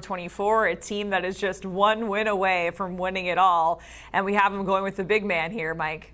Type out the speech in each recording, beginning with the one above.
24, a team that is just one win away from winning it all. And we have them going with the big man here, Mike.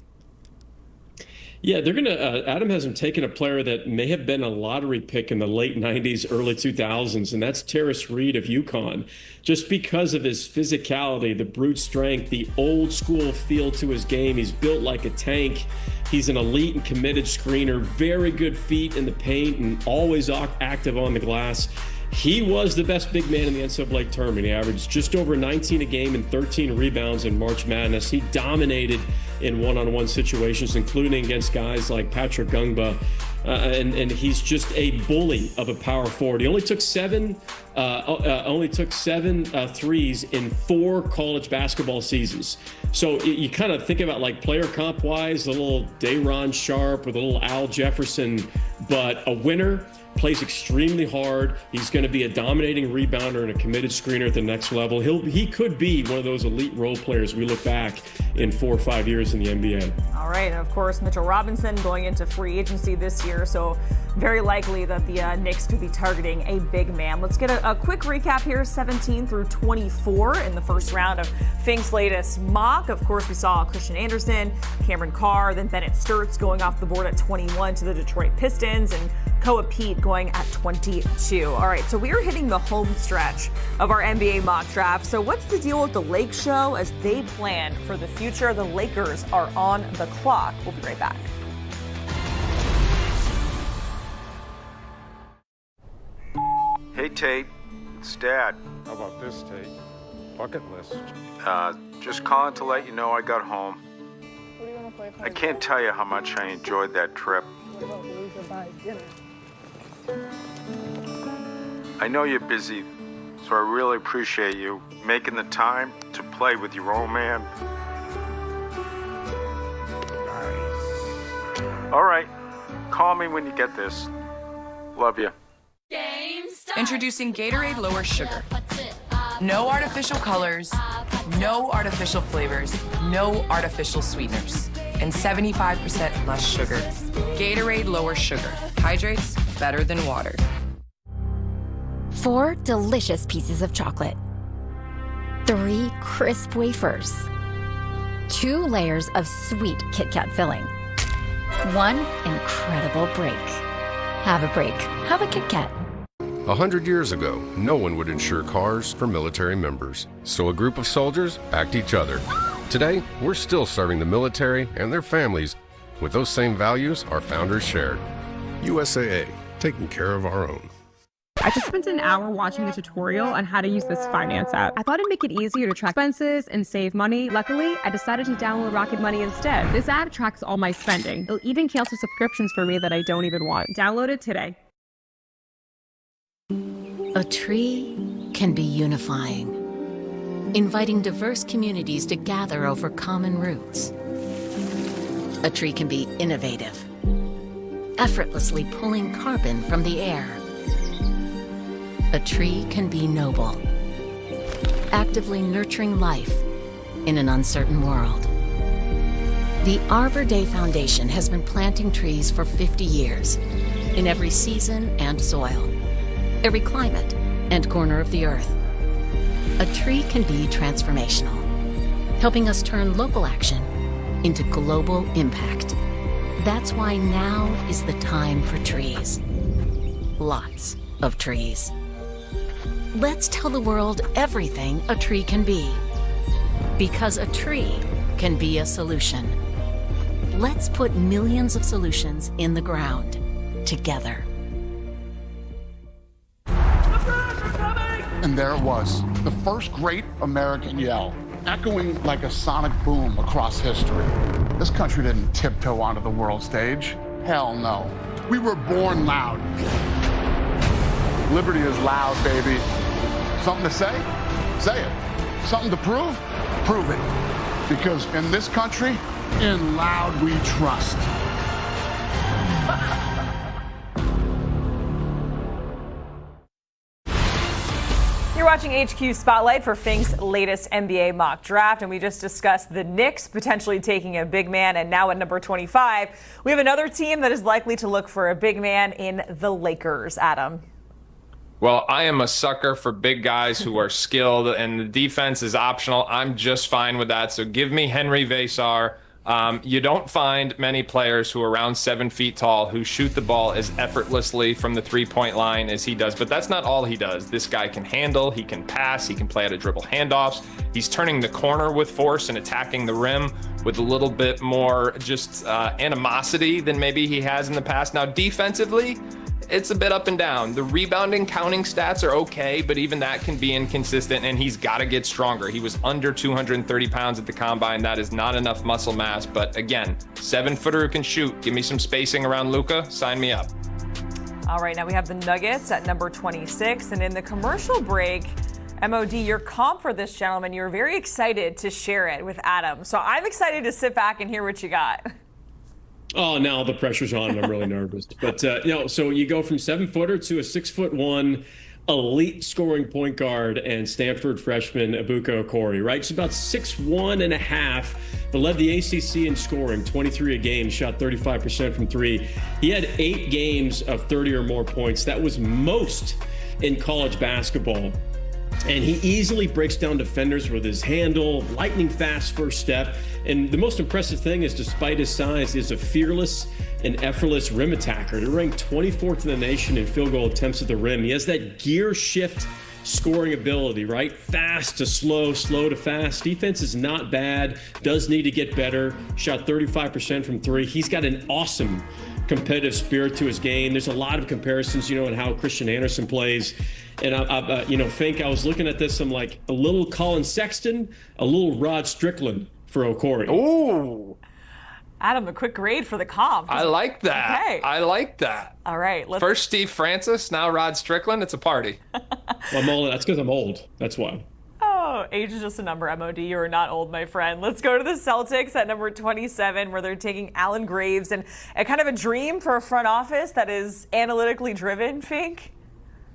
Yeah, they're going to, Adam has him taking a player that may have been a lottery pick in the late 90s, early 2000s, and that's Terrace Reed of UConn. Just because of his physicality, the brute strength, the old school feel to his game. He's built like a tank. He's an elite and committed screener, very good feet in the paint and always active on the glass. He was the best big man in the NCAA tournament. He averaged just over 19 a game and 13 rebounds in March Madness. He dominated in one-on-one situations, including against guys like Patrick Gungba. And he's just a bully of a power forward. He only took seven threes in 4 college basketball seasons. So you kind of think about like player comp wise, the little Day'Ron Sharpe or the little Al Jefferson, but a winner. Plays extremely hard. He's going to be a dominating rebounder and a committed screener at the next level. He could be one of those elite role players we look back in 4 or 5 years in the NBA. All right, and of course, Mitchell Robinson going into free agency this year, so very likely that the Knicks could be targeting a big man. Let's get a quick recap here, 17 through 24 in the first round of Fink's latest mock. Of course, we saw Christian Anderson, Cameron Carr, then Bennett Sturts going off the board at 21 to the Detroit Pistons, and Koa Pete going at 22. All right, so we are hitting the home stretch of our NBA mock draft. So what's the deal with the Lake Show as they plan for the future? The Lakers are on the clock. We'll be right back. Hey, Tate. It's Dad. How about this, Tate? Bucket list. Just calling to let you know I got home. What do you want to play? I can't tell you how much I enjoyed that trip. What about loser buys dinner? I know you're busy, so I really appreciate you making the time to play with your old man. Nice. All right. Call me when you get this. Love you. Introducing Gatorade Lower Sugar. No artificial colors, no artificial flavors, no artificial sweeteners, and 75% less sugar. Gatorade Lower Sugar. Hydrates better than water. 4 delicious pieces of chocolate. 3 crisp wafers. 2 layers of sweet Kit Kat filling. 1 incredible break. Have a break. Have a Kit Kat. 100 years ago, no one would insure cars for military members, so a group of soldiers backed each other. Today, we're still serving the military and their families with those same values our founders shared. USAA, taking care of our own. I just spent an hour watching a tutorial on how to use this finance app. I thought it'd make it easier to track expenses and save money. Luckily, I decided to download Rocket Money instead. This app tracks all my spending. It'll even cancel subscriptions for me that I don't even want. Download it today. A tree can be unifying, inviting diverse communities to gather over common roots. A tree can be innovative, effortlessly pulling carbon from the air. A tree can be noble, actively nurturing life in an uncertain world. The Arbor Day Foundation has been planting trees for 50 years, in every season and soil, every climate and corner of the earth. A tree can be transformational, helping us turn local action into global impact. That's why now is the time for trees. Lots of trees. Let's tell the world everything a tree can be. Because a tree can be a solution. Let's put millions of solutions in the ground together. And there it was, the first great American yell, echoing like a sonic boom across history. This country didn't tiptoe onto the world stage. Hell no. We were born loud. Liberty is loud, baby. Something to say? Say it. Something to prove? Prove it. Because in this country, in loud we trust. You're watching HQ Spotlight for Fink's latest NBA mock draft, and we just discussed the Knicks potentially taking a big man, and now at number 25, we have another team that is likely to look for a big man in the Lakers. Adam. Well, I am a sucker for big guys who are skilled, and the defense is optional. I'm just fine with that. So give me Henry Vasar. You don't find many players who are around 7 feet tall who shoot the ball as effortlessly from the three-point line as he does, but that's not all he does. This guy can handle, he can pass, he can play out of dribble handoffs. He's turning the corner with force and attacking the rim with a little bit more just animosity than maybe he has in the past. Now, defensively, it's a bit up and down. The rebounding counting stats are okay, but even that can be inconsistent, and he's got to get stronger. He was under 230 pounds at the combine. That is not enough muscle mass, but again, 7-footer who can shoot. Give me some spacing around Luka. Sign me up. All right, now we have the Nuggets at number 26, and in the commercial break, MOD, your comp for this gentleman, you're very excited to share it with Adam. So I'm excited to sit back and hear what you got. Oh, now the pressure's on and I'm really nervous. But, so you go from 7-footer to a 6'1" elite scoring point guard and Stanford freshman Ibuka Okori, right? It's about 6'1.5", but led the ACC in scoring, 23 a game, shot 35% from three. He had 8 games of 30 or more points. That was most in college basketball. And he easily breaks down defenders with his handle, lightning fast first step. And the most impressive thing is, despite his size, is a fearless and effortless rim attacker. They're ranked 24th in the nation in field goal attempts at the rim. He has that gear shift scoring ability, right? Fast to slow, slow to fast. Defense is not bad, does need to get better. Shot 35% from three. He's got an awesome competitive spirit to his game. There's a lot of comparisons, in how Christian Anderson plays. And Fink, I was looking at this, I'm like, a little Colin Sexton, a little Rod Strickland for Okori. Ooh. Adam, a quick grade for the comp. I like that. Okay. I like that. All right. First Steve Francis, now Rod Strickland. It's a party. That's because I'm old. That's why. Oh, age is just a number, MOD. You are not old, my friend. Let's go to the Celtics at number 27, where they're taking Alan Graves, and a kind of a dream for a front office that is analytically driven, Fink.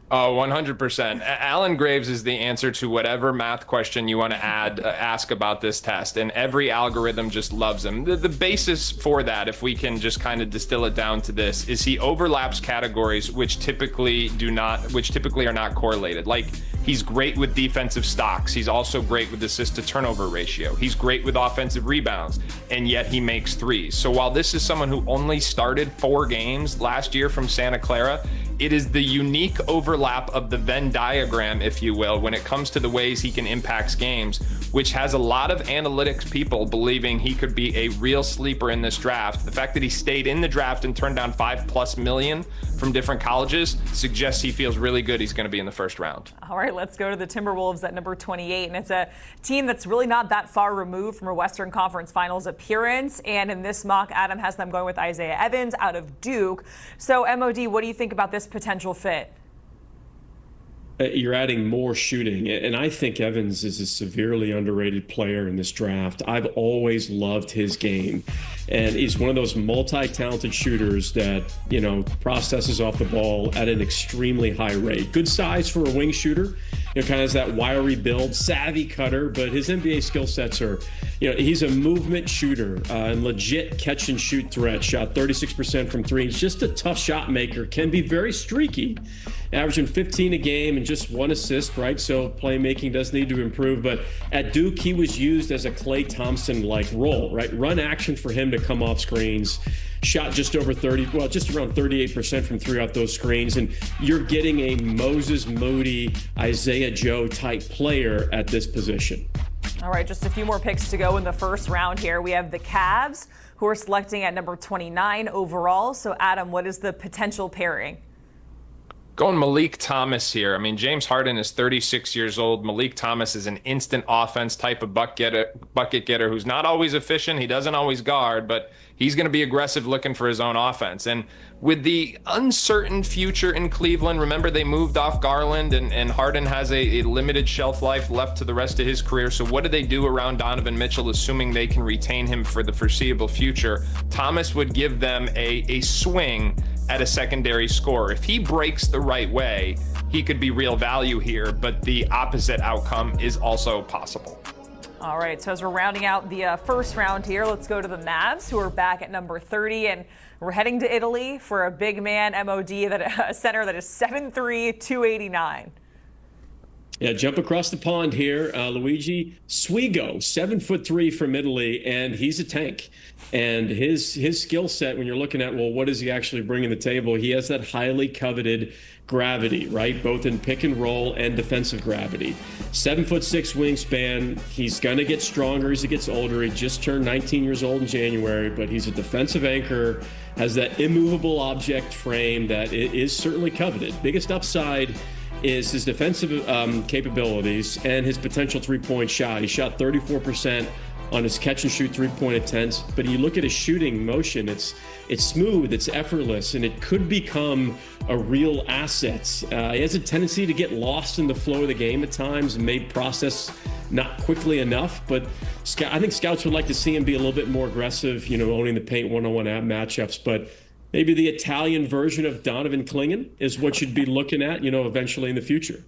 Oh, 100%. Alan Graves is the answer to whatever math question you want to ask about this test, and every algorithm just loves him. The basis for that, if we can just kind of distill it down to this, is he overlaps categories which typically are not correlated. Like, he's great with defensive stocks. He's also great with assist to turnover ratio. He's great with offensive rebounds, and yet he makes threes. So while this is someone who only started 4 games last year from Santa Clara, it is the unique overlap of the Venn diagram, if you will, when it comes to the ways he can impact games, which has a lot of analytics people believing he could be a real sleeper in this draft. The fact that he stayed in the draft and turned down $5+ million from different colleges suggests he feels really good he's going to be in the first round. All right, let's go to the Timberwolves at number 28. And it's a team that's really not that far removed from a Western Conference Finals appearance. And in this mock, Adam has them going with Isaiah Evans out of Duke. So, MOD, what do you think about this potential fit? You're adding more shooting, and I think Evans is a severely underrated player in this draft. I've always loved his game, and he's one of those multi-talented shooters that, processes off the ball at an extremely high rate. Good size for a wing shooter, kind of has that wiry build, savvy cutter, but his NBA skill sets are, he's a movement shooter and legit catch and shoot threat. Shot 36% from three. He's just a tough shot maker, can be very streaky, averaging 15 a game and just 1 assist, right? So playmaking does need to improve, but at Duke, he was used as a Klay Thompson-like role, right? Run action for him to come off screens. Shot just around 38% from three off those screens. And you're getting a Moses Moody, Isaiah Joe type player at this position. All right, just a few more picks to go in the first round here. We have the Cavs, who are selecting at number 29 overall. So, Adam, what is the potential pairing? Going Malik Thomas here. I mean, James Harden is 36 years old. Malik Thomas is an instant offense type of bucket getter who's not always efficient. He doesn't always guard, but he's going to be aggressive looking for his own offense. And with the uncertain future in Cleveland, remember they moved off Garland, and Harden has a limited shelf life left to the rest of his career. So what do they do around Donovan Mitchell, assuming they can retain him for the foreseeable future? Thomas would give them a swing at a secondary scorer. If he breaks the right way, he could be real value here, but the opposite outcome is also possible. All right, so as we're rounding out the first round here, let's go to the Mavs, who are back at number 30, and we're heading to Italy for a big man MOD, a center that is 7'3", 289. Yeah, jump across the pond here. Luigi Swigo, 7'3" from Italy, and he's a tank. And his skill set, when you're looking at, well, what does he actually bring to the table? He has that highly coveted gravity, right? Both in pick and roll and defensive gravity. 7'6" wingspan. He's going to get stronger as he gets older. He just turned 19 years old in January, but he's a defensive anchor, has that immovable object frame that is certainly coveted. Biggest upside is his defensive capabilities and his potential three-point shot. He shot 34% on his catch-and-shoot three-point attempts, but you look at his shooting motion, it's smooth, it's effortless, and it could become a real asset. He has a tendency to get lost in the flow of the game at times and may process not quickly enough, but I think scouts would like to see him be a little bit more aggressive, owning the paint one-on-one matchups, but maybe the Italian version of Donovan Clingan is what you'd be looking at, eventually in the future.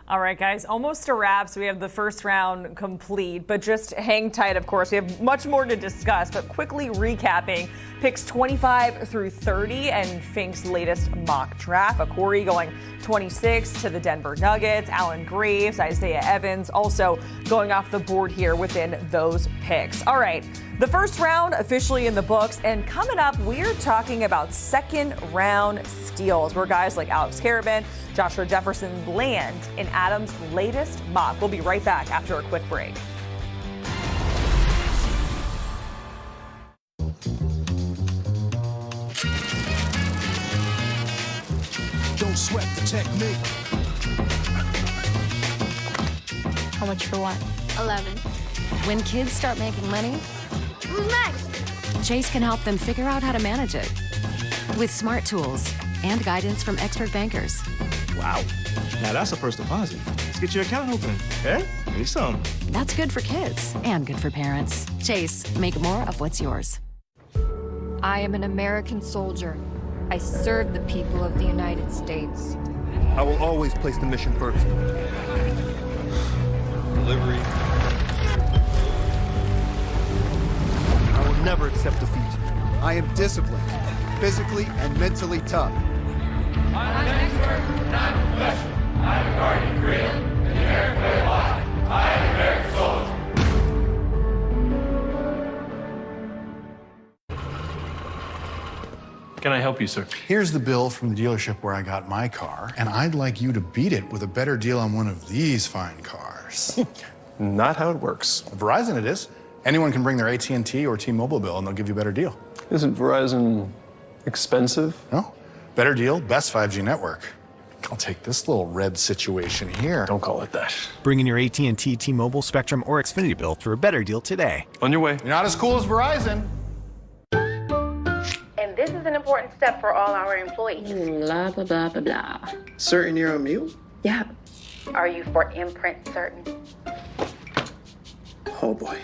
All right, guys, almost a wrap. So we have the first round complete, but just hang tight, of course. We have much more to discuss, but quickly recapping picks 25 through 30 and Fink's latest mock draft. Corey going 26 to the Denver Nuggets, Alan Graves, Isaiah Evans, also going off the board here within those picks. All right, the first round officially in the books, and coming up, we're talking about second round steals, where guys like Alex Karabin, Joshua Jefferson land in Adam's latest mock. We'll be right back after a quick break. Don't sweat the technique. How much for what? 11. When kids start making money, Who's next? Chase can help them figure out how to manage it with smart tools and guidance from expert bankers. Wow. Now that's a first deposit. Let's get your account open. Eh? Maybe some. That's good for kids and good for parents. Chase, make more of what's yours. I am an American soldier. I serve the people of the United States. I will always place the mission first. Delivery. I will never accept defeat. I am disciplined, physically and mentally tough. I'm an expert, not a professional. I'm a guardian of freedom and the American way of life. I am an American soldier. Can I help you, sir? Here's the bill from the dealership where I got my car, and I'd like you to beat it with a better deal on one of these fine cars. Not how it works. Verizon it is. Anyone can bring their AT&T or T-Mobile bill, and they'll give you a better deal. Isn't Verizon expensive? No. Better deal, best 5G network. I'll take this little red situation here. Don't call it that. Bring in your AT&T, T-Mobile, Spectrum, or Xfinity bill for a better deal today. On your way. You're not as cool as Verizon. And this is an important step for all our employees. Blah, blah, blah, blah, blah. Certain you're a mule? Yeah. Are you for imprint certain? Oh boy.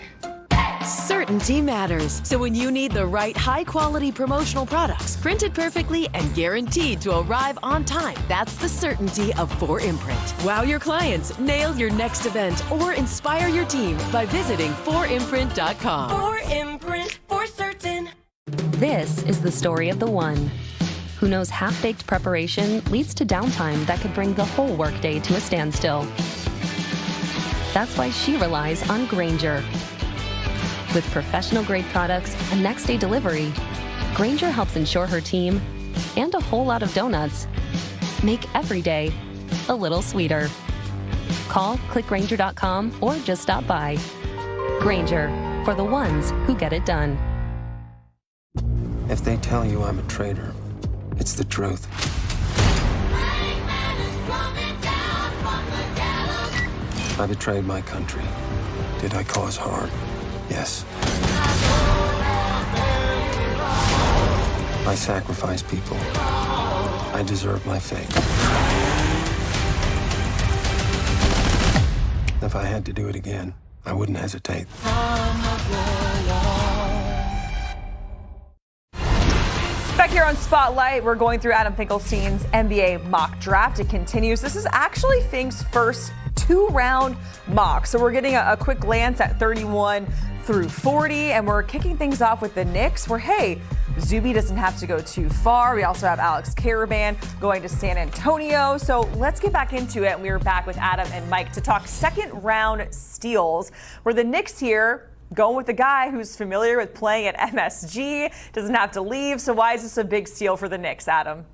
Certainty matters. So when you need the right high-quality promotional products, printed perfectly and guaranteed to arrive on time, that's the certainty of 4imprint. Wow your clients, nail your next event, or inspire your team by visiting 4imprint.com. 4imprint, for certain. This is the story of the one who knows half-baked preparation leads to downtime that could bring the whole workday to a standstill. That's why she relies on Grainger. With professional-grade products and next-day delivery, Grainger helps ensure her team, and a whole lot of donuts, make every day a little sweeter. Call, click Grainger.com, or just stop by. Grainger, for the ones who get it done. If they tell you I'm a traitor, it's the truth. I betrayed my country. Did I cause harm? Yes. I sacrificed people. I deserve my fate. If I had to do it again, I wouldn't hesitate. Back here on Spotlight, we're going through Adam Finkelstein's NBA mock draft. It continues. This is actually Fink's first two-round mock. So we're getting a quick glance at 31 through 40, and we're kicking things off with the Knicks, where, hey, Zuby doesn't have to go too far. We also have Alex Caravan going to San Antonio. So let's get back into it. We are back with Adam and Mike to talk second round steals, where the Knicks here going with the guy who's familiar with playing at MSG, doesn't have to leave. So why is this a big steal for the Knicks, Adam?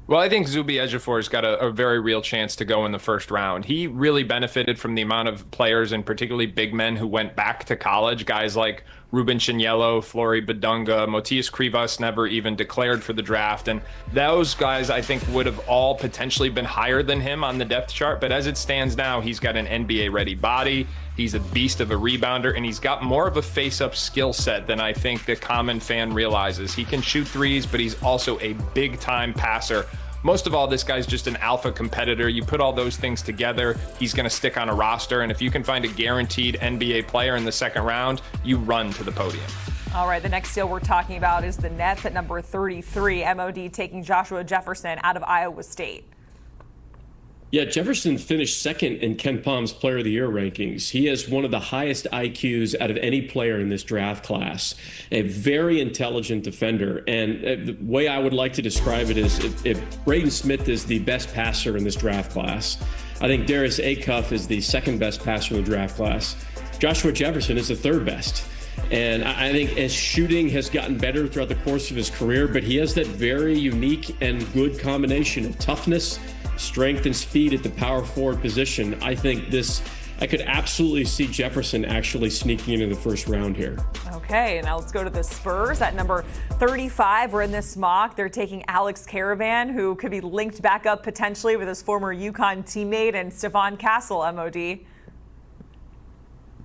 Well, I think Zuby Ejiofor's got a very real chance to go in the first round. He really benefited from the amount of players, and particularly big men, who went back to college. Guys like Ruben Chinyelo, Flory Badunga, Motias Krivas never even declared for the draft. And those guys, I think, would have all potentially been higher than him on the depth chart. But as it stands now, he's got an NBA-ready body. He's a beast of a rebounder, and he's got more of a face-up skill set than I think the common fan realizes. He can shoot threes, but he's also a big-time passer. Most of all, this guy's just an alpha competitor. You put all those things together, he's going to stick on a roster. And if you can find a guaranteed NBA player in the second round, you run to the podium. All right, the next deal we're talking about is the Nets at number 33. MOD taking Joshua Jefferson out of Iowa State. Yeah, Jefferson finished second in Ken Palm's Player of the Year rankings. He has one of the highest IQs out of any player in this draft class. A very intelligent defender. And the way I would like to describe it is if Braden Smith is the best passer in this draft class, I think Darius Acuff is the second best passer in the draft class. Joshua Jefferson is the third best. And I think his shooting has gotten better throughout the course of his career, but he has that very unique and good combination of toughness, strength, and speed at the power forward position. I could absolutely see Jefferson actually sneaking into the first round here. Okay, now let's go to the Spurs at number 35. We're in this mock. They're taking Alex Caravan, who could be linked back up potentially with his former UConn teammate, and Stephon Castle, MOD.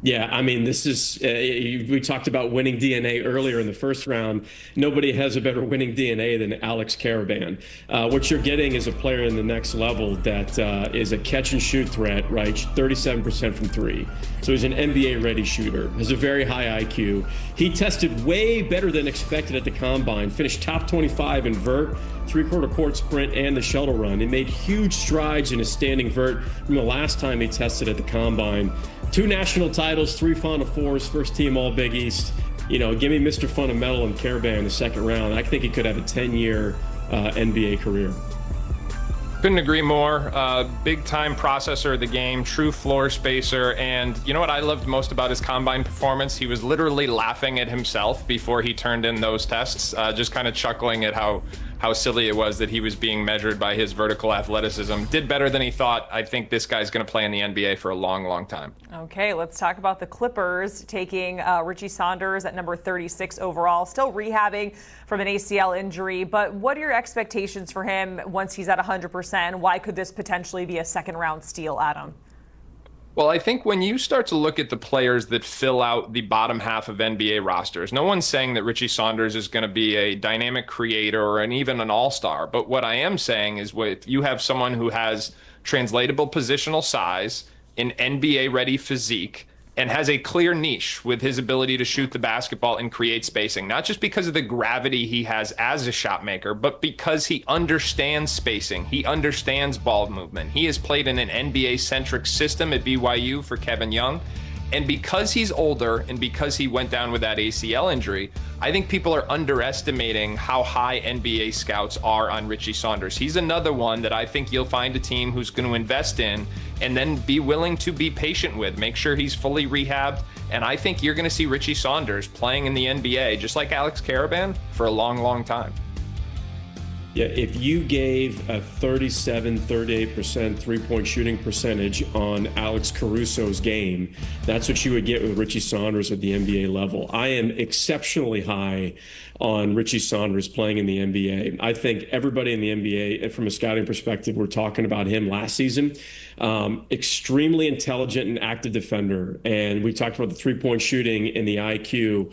Yeah, I mean, this is, we talked about winning DNA earlier in the first round. Nobody has a better winning DNA than Alex Caravan. What you're getting is a player in the next level that is a catch and shoot threat, right? 37% from three. So he's an NBA ready shooter, has a very high IQ. He tested way better than expected at the combine, finished top 25 in vert, three-quarter court sprint, and the shuttle run. He made huge strides in his standing vert from the last time he tested at the combine. 2 national titles, 3 Final Fours, first team All Big East. You know, give me Mr. Fundamental and Caravan in the second round. I think he could have a 10-year NBA career. Couldn't agree more. Big-time processor of the game, true floor spacer. And you know what I loved most about his combine performance? He was literally laughing at himself before he turned in those tests, just kind of chuckling at how silly it was that he was being measured by his vertical athleticism. Did better than he thought. I think this guy's going to play in the NBA for a long, long time. Okay, let's talk about the Clippers taking Richie Saunders at number 36 overall. Still rehabbing from an ACL injury, but what are your expectations for him once he's at 100%? Why could this potentially be a second-round steal, Adam? Well, I think when you start to look at the players that fill out the bottom half of NBA rosters, no one's saying that Richie Saunders is going to be a dynamic creator or even an all-star. But what I am saying is you have someone who has translatable positional size, an NBA-ready physique, and has a clear niche with his ability to shoot the basketball and create spacing, not just because of the gravity he has as a shot maker, but because he understands spacing. He understands ball movement. He has played in an NBA-centric system at BYU for Kevin Young. And because he's older and because he went down with that ACL injury, I think people are underestimating how high NBA scouts are on Richie Saunders. He's another one that I think you'll find a team who's going to invest in and then be willing to be patient with, make sure he's fully rehabbed. And I think you're going to see Richie Saunders playing in the NBA, just like Alex Caravan, for a long, long time. Yeah, if you gave a 38% three-point shooting percentage on Alex Caruso's game, that's what you would get with Richie Saunders at the NBA level. I am exceptionally high on Richie Saunders playing in the NBA. I think everybody in the NBA, from a scouting perspective, we're talking about him last season. Extremely intelligent and active defender. And we talked about the three-point shooting and the IQ.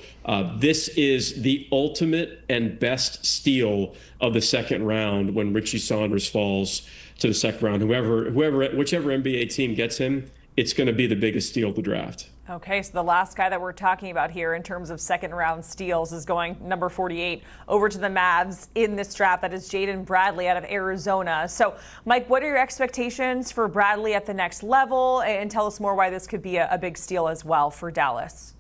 This is the ultimate and best steal of the second round when Richie Saunders falls to the second round. Whichever NBA team gets him, it's going to be the biggest steal of the draft. Okay, so the last guy that we're talking about here in terms of second round steals is going number 48 over to the Mavs in this draft. That is Jaden Bradley out of Arizona. So, Mike, what are your expectations for Bradley at the next level? And tell us more why this could be a big steal as well for Dallas.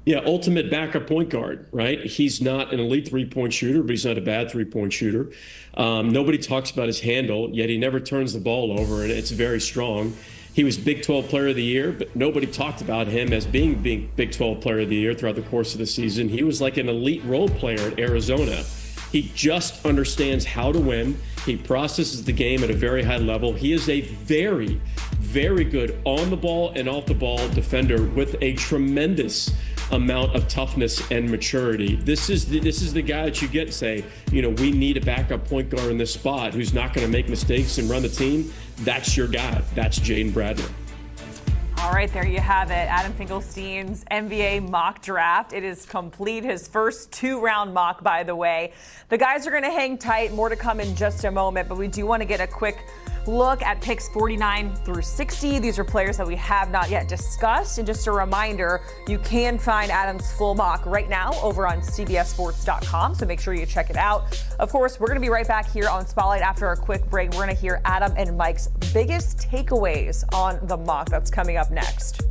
Yeah, ultimate backup point guard, right? He's not an elite three-point shooter, but he's not a bad three-point shooter. Nobody talks about his handle, yet he never turns the ball over, and it's very strong. He was Big 12 Player of the Year, but nobody talked about him as being Big 12 Player of the Year throughout the course of the season. He was like an elite role player at Arizona. He just understands how to win. He processes the game at a very high level. He is a very, very good on the ball and off the ball defender with a tremendous amount of toughness and maturity. This is the guy that you get and say, you know, we need a backup point guard in this spot who's not going to make mistakes and run the team. That's your guy. That's Jaden Bradley. All right, there you have it. Adam Finkelstein's NBA mock draft. It is complete. His first 2-round mock, by the way. The guys are going to hang tight. More to come in just a moment, but we do want to get a quick look at picks 49 through 60. These are players that we have not yet discussed. And just a reminder, you can find Adam's full mock right now over on CBSSports.com. So make sure you check it out. Of course, we're going to be right back here on Spotlight after a quick break. We're going to hear Adam and Mike's biggest takeaways on the mock. That's coming up next.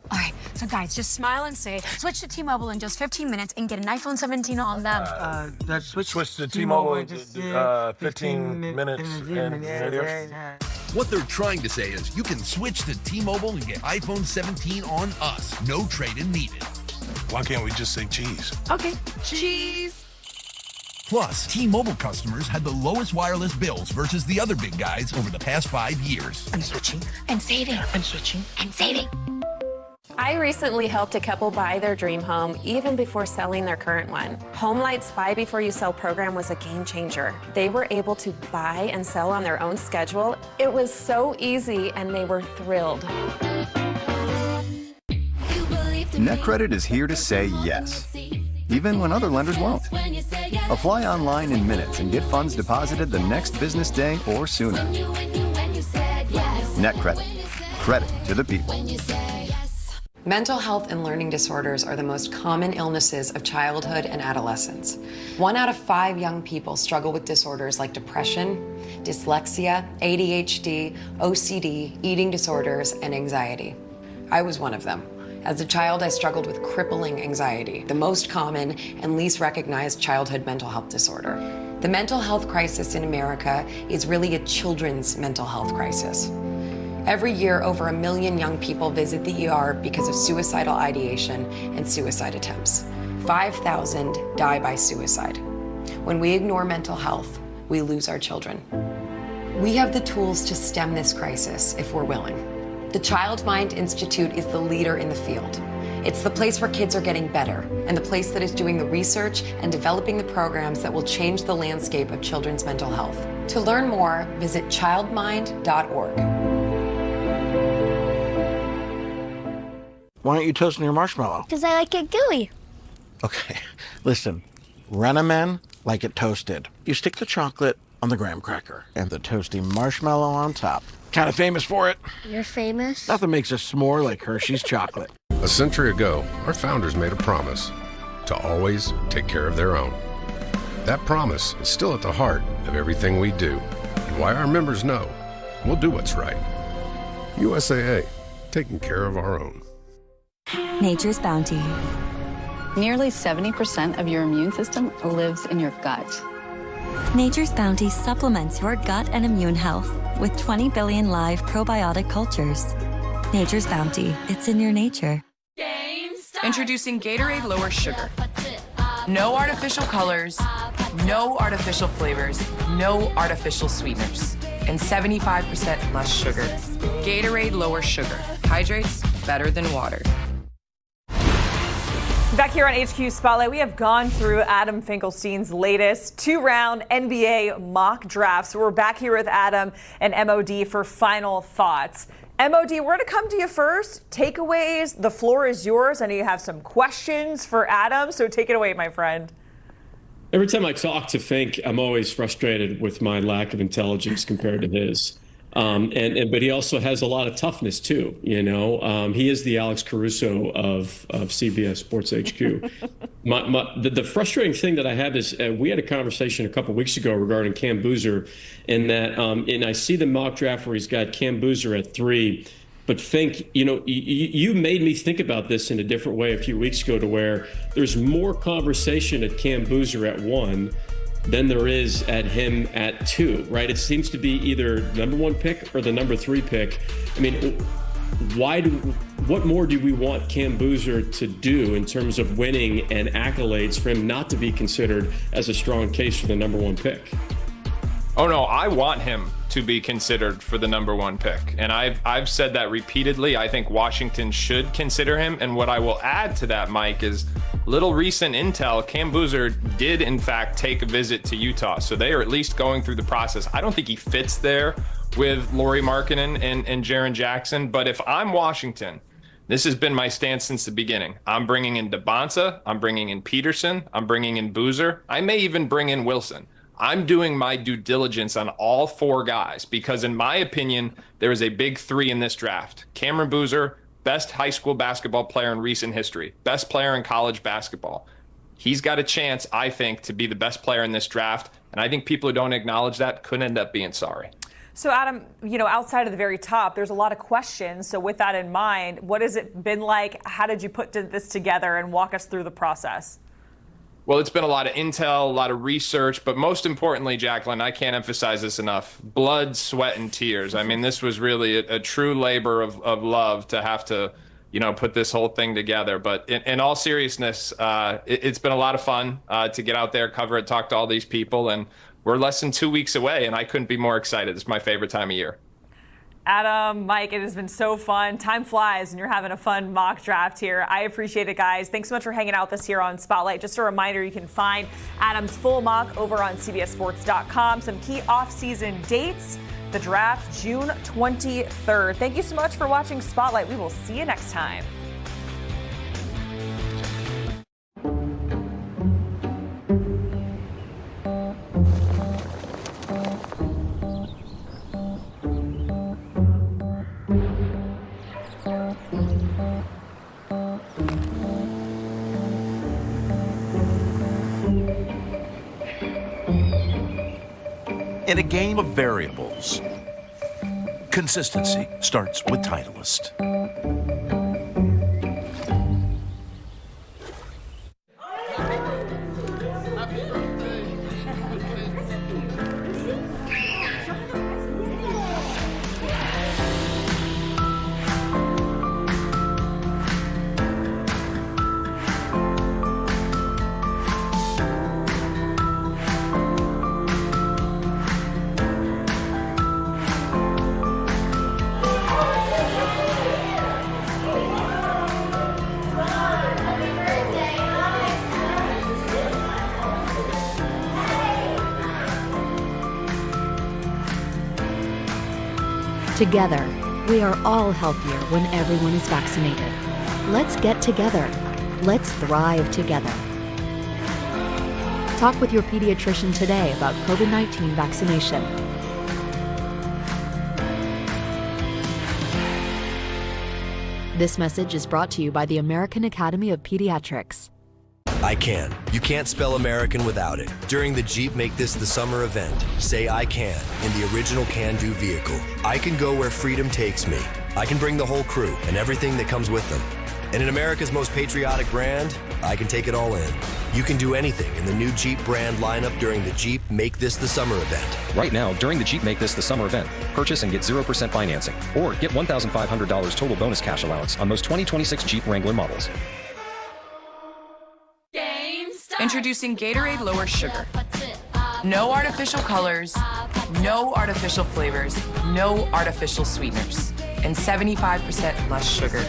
All right, so guys, just smile and say, switch to T-Mobile in just 15 minutes and get an iPhone 17 on them. Switch to T-Mobile in just 15 minutes. What they're trying to say is you can switch to T-Mobile and get iPhone 17 on us. No trade-in needed. Why can't we just say cheese? Okay, cheese. Plus, T-Mobile customers had the lowest wireless bills versus the other big guys over the past 5 years. I'm switching. And saving. I'm switching. And saving. I recently helped a couple buy their dream home even before selling their current one. HomeLight's Buy Before You Sell program was a game changer. They were able to buy and sell on their own schedule. It was so easy and they were thrilled. NetCredit is here to say yes, even when other lenders won't. Apply online in minutes and get funds deposited the next business day or sooner. NetCredit. Credit to the people. Mental health and learning disorders are the most common illnesses of childhood and adolescence. 1 out of 5 young people struggle with disorders like depression, dyslexia, ADHD, OCD, eating disorders, and anxiety. I was one of them. As a child, I struggled with crippling anxiety, the most common and least recognized childhood mental health disorder. The mental health crisis in America is really a children's mental health crisis. Every year, over 1 million young people visit the ER because of suicidal ideation and suicide attempts. 5,000 die by suicide. When we ignore mental health, we lose our children. We have the tools to stem this crisis if we're willing. The Child Mind Institute is the leader in the field. It's the place where kids are getting better and the place that is doing the research and developing the programs that will change the landscape of children's mental health. To learn more, visit childmind.org. Why aren't you toasting your marshmallow? Because I like it gooey. Okay, listen. Renamen like it toasted. You stick the chocolate on the graham cracker and the toasty marshmallow on top. Kind of famous for it. You're famous? Nothing makes a s'more like Hershey's chocolate. A century ago, our founders made a promise to always take care of their own. That promise is still at the heart of everything we do and why our members know we'll do what's right. USAA, taking care of our own. Nature's Bounty. Nearly 70% of your immune system lives in your gut. Nature's Bounty supplements your gut and immune health with 20 billion live probiotic cultures. Nature's Bounty. It's in your nature. Introducing Gatorade Lower Sugar. No artificial colors, no artificial flavors, no artificial sweeteners, and 75% less sugar. Gatorade Lower Sugar. Hydrates better than water. Back here on HQ Spotlight, we have gone through Adam Finkelstein's latest 2-round NBA mock draft. So we're back here with Adam and MOD for final thoughts. MOD, we're going to come to you first. Takeaways, the floor is yours. I know you have some questions for Adam, so take it away, my friend. Every time I talk to Fink, I'm always frustrated with my lack of intelligence compared to his. But he also has a lot of toughness too. He is the Alex Caruso of CBS Sports HQ. The frustrating thing that I have is we had a conversation a couple of weeks ago regarding Cam Boozer, and that and I see the mock draft where he's got Cam Boozer at 3. But Fink, you made me think about this in a different way a few weeks ago, to where there's more conversation at Cam Boozer at 1 than there is at him at 2, right? It seems to be either number 1 pick or the number 3 pick. I mean, what more do we want Cam Boozer to do in terms of winning and accolades for him not to be considered as a strong case for the number 1 pick? Oh no, I want him to be considered for the number 1 pick. And I've said that repeatedly. I think Washington should consider him. And what I will add to that, Mike, is little recent intel. Cam Boozer did in fact take a visit to Utah. So they are at least going through the process. I don't think he fits there with Lauri Markkanen and Jaren Jackson. But if I'm Washington, this has been my stance since the beginning. I'm bringing in DeBonsa. I'm bringing in Peterson. I'm bringing in Boozer. I may even bring in Wilson. I'm doing my due diligence on all 4 guys because, in my opinion, there is a big 3 in this draft. Cameron Boozer, best high school basketball player in recent history, best player in college basketball. He's got a chance, I think, to be the best player in this draft. And I think people who don't acknowledge that could end up being sorry. So, Adam, outside of the very top, there's a lot of questions. So with that in mind, what has it been like? How did you put this together, and walk us through the process? Well, it's been a lot of intel, a lot of research, but most importantly, Jacqueline, I can't emphasize this enough, blood, sweat, and tears. I mean, this was really a true labor of love to have to, put this whole thing together. But in all seriousness, it's been a lot of fun to get out there, cover it, talk to all these people, and we're less than 2 weeks away, and I couldn't be more excited. It's my favorite time of year. Adam, Mike, it has been so fun. Time flies, and you're having a fun mock draft here. I appreciate it, guys. Thanks so much for hanging out with us here on Spotlight. Just a reminder, you can find Adam's full mock over on CBSSports.com. Some key off-season dates. The draft, June 23rd. Thank you so much for watching Spotlight. We will see you next time. In a game of variables, consistency starts with Titleist. Together, we are all healthier when everyone is vaccinated. Let's get together. Let's thrive together. Talk with your pediatrician today about COVID-19 vaccination. This message is brought to you by the American Academy of Pediatrics. I can. You can't spell American without it. During the Jeep Make This the Summer event, say I can in the original can-do vehicle. I can go where freedom takes me. I can bring the whole crew and everything that comes with them. And in America's most patriotic brand, I can take it all in. You can do anything in the new Jeep brand lineup during the Jeep Make This the Summer event. Right now, during the Jeep Make This the Summer event, purchase and get 0% financing, or get $1,500 total bonus cash allowance on most 2026 Jeep Wrangler models. Introducing Gatorade Lower Sugar. No artificial colors, no artificial flavors, no artificial sweeteners, and 75% less sugar.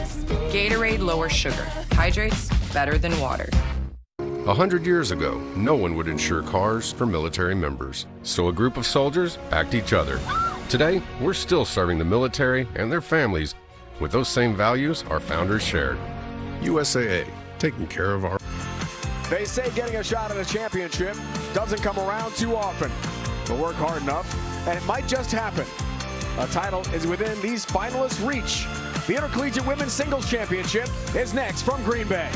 Gatorade Lower Sugar. Hydrates better than water. 100 years ago, no one would insure cars for military members, so a group of soldiers backed each other. Today, we're still serving the military and their families with those same values our founders shared. USAA, taking care of our... They say getting a shot at a championship doesn't come around too often, but work hard enough, and it might just happen. A title is within these finalists' reach. The Intercollegiate Women's Singles Championship is next from Green Bay.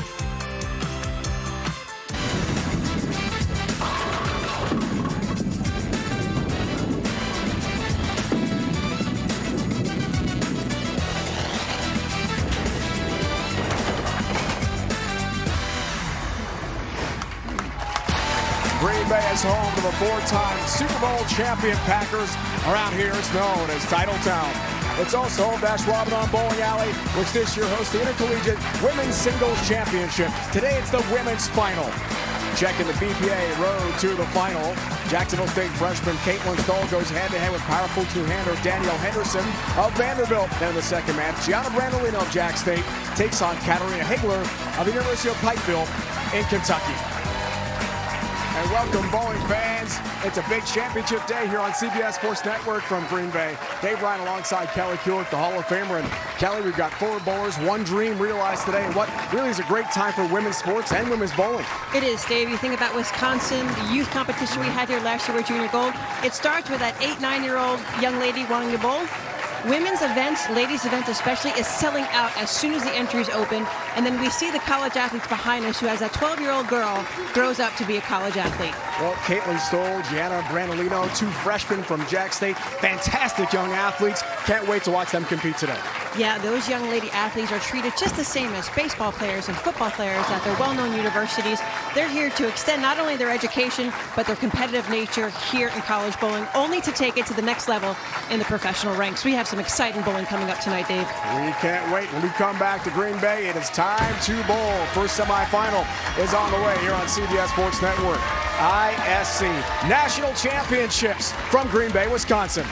Green Bay is home to the four-time Super Bowl champion Packers. Around here, it's known as Title Town. It's also home to Ashwaubenon Bowling Alley, which this year hosts the Intercollegiate Women's Singles Championship. Today, it's the women's final. Checking the BPA road to the final. Jacksonville State freshman Caitlin Stoll goes head-to-head with powerful two-hander Danielle Henderson of Vanderbilt. Then in the second match, Gianna Brandolino of Jack State takes on Katarina Higler of the University of Pikeville in Kentucky. And welcome, bowling fans. It's a big championship day here on CBS Sports Network from Green Bay. Dave Ryan alongside Kelly Kulick, the Hall of Famer. And Kelly, we've got 4 bowlers, one dream realized today. And what really is a great time for women's sports and women's bowling. It is, Dave. You think about Wisconsin, the youth competition we had here last year with junior gold. It starts with that 8, 9-year-old young lady wanting to bowl. Women's events, ladies' events especially, is selling out as soon as the entries open. And then we see the college athletes behind us who has that 12-year-old girl grows up to be a college athlete. Well, Caitlin Stoll, Gianna Brandolino, 2 freshmen from Jack State. Fantastic young athletes. Can't wait to watch them compete today. Yeah, those young lady athletes are treated just the same as baseball players and football players at their well-known universities. They're here to extend not only their education, but their competitive nature here in college bowling, only to take it to the next level in the professional ranks. We have some exciting bowling coming up tonight, Dave. We can't wait. When we come back to Green Bay, it is time to bowl. First semifinal is on the way here on CBS Sports Network. ISC National Championships from Green Bay, Wisconsin.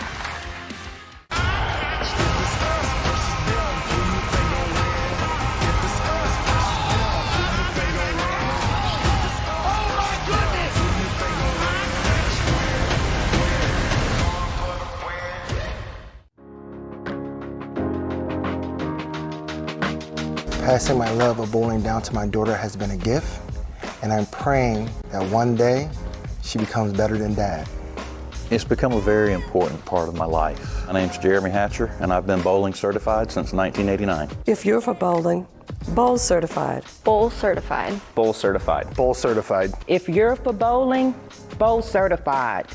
Passing my love of bowling down to my daughter has been a gift, and I'm praying that one day she becomes better than Dad. It's become a very important part of my life. My name's Jeremy Hatcher, and I've been bowling certified since 1989. If you're for bowling, bowl certified. Bowl certified. Bowl certified. Bowl certified. If you're for bowling, bowl certified.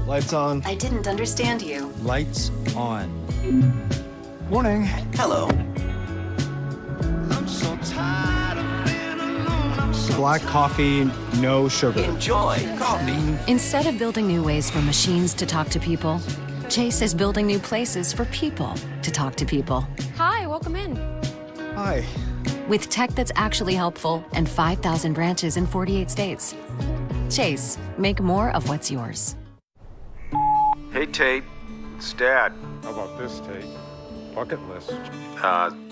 Lights on. I didn't understand you. Lights on. Morning. Hello. I'm so tired of being alone. Black coffee, no sugar. Enjoy coffee. Instead of building new ways for machines to talk to people, Chase is building new places for people to talk to people. Hi, welcome in. Hi. With tech that's actually helpful and 5,000 branches in 48 states. Chase, make more of what's yours. Hey, Tate. It's Dad. How about this, Tate? Bucket list.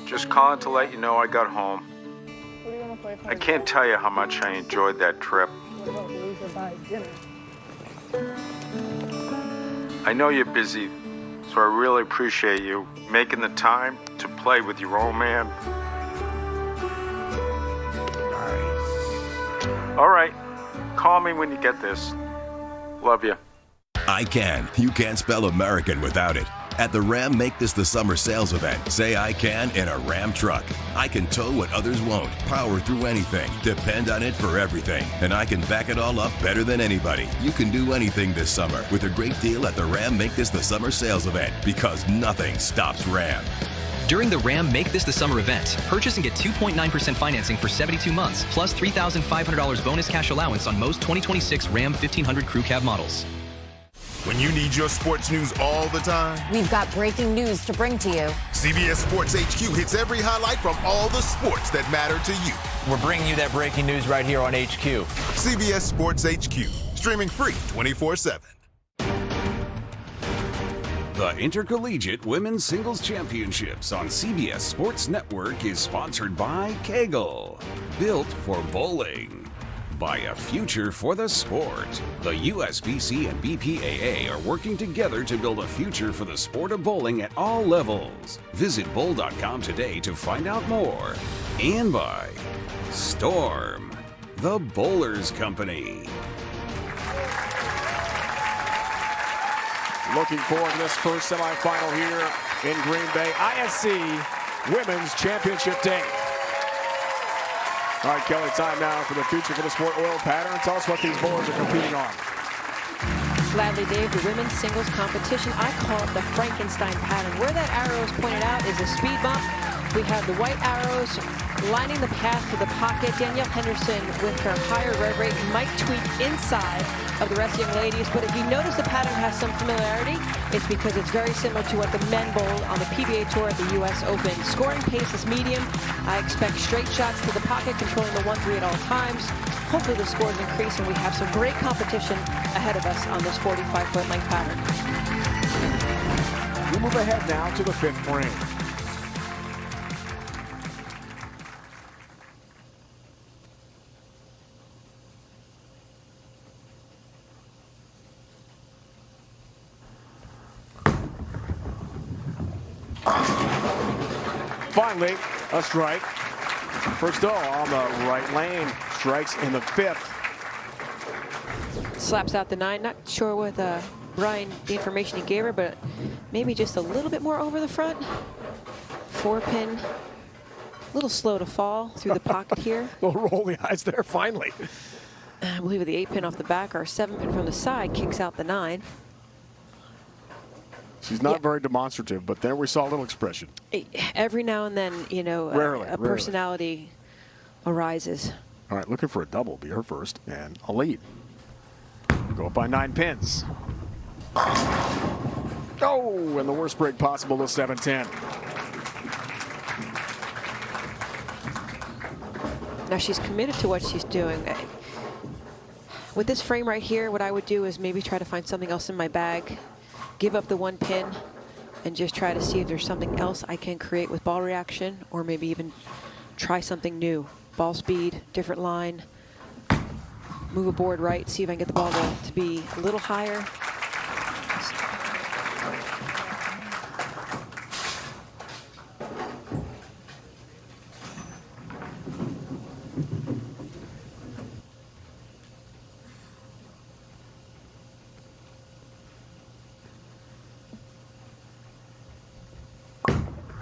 Just calling to let you know I got home. What do you want to play for? I can't tell you how much I enjoyed that trip. What about loser buy dinner? I know you're busy, so I really appreciate you making the time to play with your old man. All right. Call me when you get this. Love you. I can. You can't spell American without it. At the Ram Make This the Summer sales event, say I can in a Ram truck. I can tow what others won't, power through anything, depend on it for everything, and I can back it all up better than anybody. You can do anything this summer with a great deal at the Ram Make This the Summer sales event, because nothing stops Ram. During the Ram Make This the Summer event, purchase and get 2.9% financing for 72 months, plus $3,500 bonus cash allowance on most 2026 Ram 1500 Crew Cab models. When you need your sports news all the time, we've got breaking news to bring to you. CBS Sports HQ hits every highlight from all the sports that matter to you. We're bringing you that breaking news right here on HQ. CBS Sports HQ, streaming free 24/7. The Intercollegiate Women's Singles Championships on CBS Sports Network is sponsored by Kegel, built for bowling. By a future for the sport. The USBC and BPAA are working together to build a future for the sport of bowling at all levels. Visit bowl.com today to find out more. And by Storm, the Bowlers Company. Looking forward to this first semifinal here in Green Bay. ISC Women's Championship Day. All right, Kelly, time now for the future for the sport oil pattern. Tell us what these bowlers are competing on. Gladly, Dave, the women's singles competition, I call it the Frankenstein pattern. Where that arrow is pointed out is a speed bump. We have the white arrows lining the path to the pocket. Danielle Henderson, with her higher rev rate, might tweak inside of the rest of the young ladies, but if you notice the pattern has some familiarity, it's because it's very similar to what the men bowled on the PBA Tour at the U.S. Open. Scoring pace is medium. I expect straight shots to the pocket, controlling the 1-3 at all times. Hopefully the scores increase and we have some great competition ahead of us on this 45-foot length pattern. We move ahead now to the 5th frame. Finally, a strike. First ball on the right lane. Strikes in the 5th. Slaps out the 9. Not sure what Brian, the information he gave her, but maybe just a little bit more over the front. 4-pin. A little slow to fall through the pocket here. A little roll the eyes there, finally. I believe with the 8-pin off the back, our 7-pin from the side kicks out the 9. She's not very demonstrative, but there we saw a little expression. Every now and then, you know, Rarely. Personality arises. All right, looking for a double, be her first, and a lead. Go up by 9 pins. Oh, and the worst break possible to 7-10. Now she's committed to what she's doing. With this frame right here, what I would do is maybe try to find something else in my bag, give up the 1 pin, and just try to see if there's something else I can create with ball reaction, or maybe even try something new. Ball speed, different line, move a board right, see if I can get the ball to be a little higher.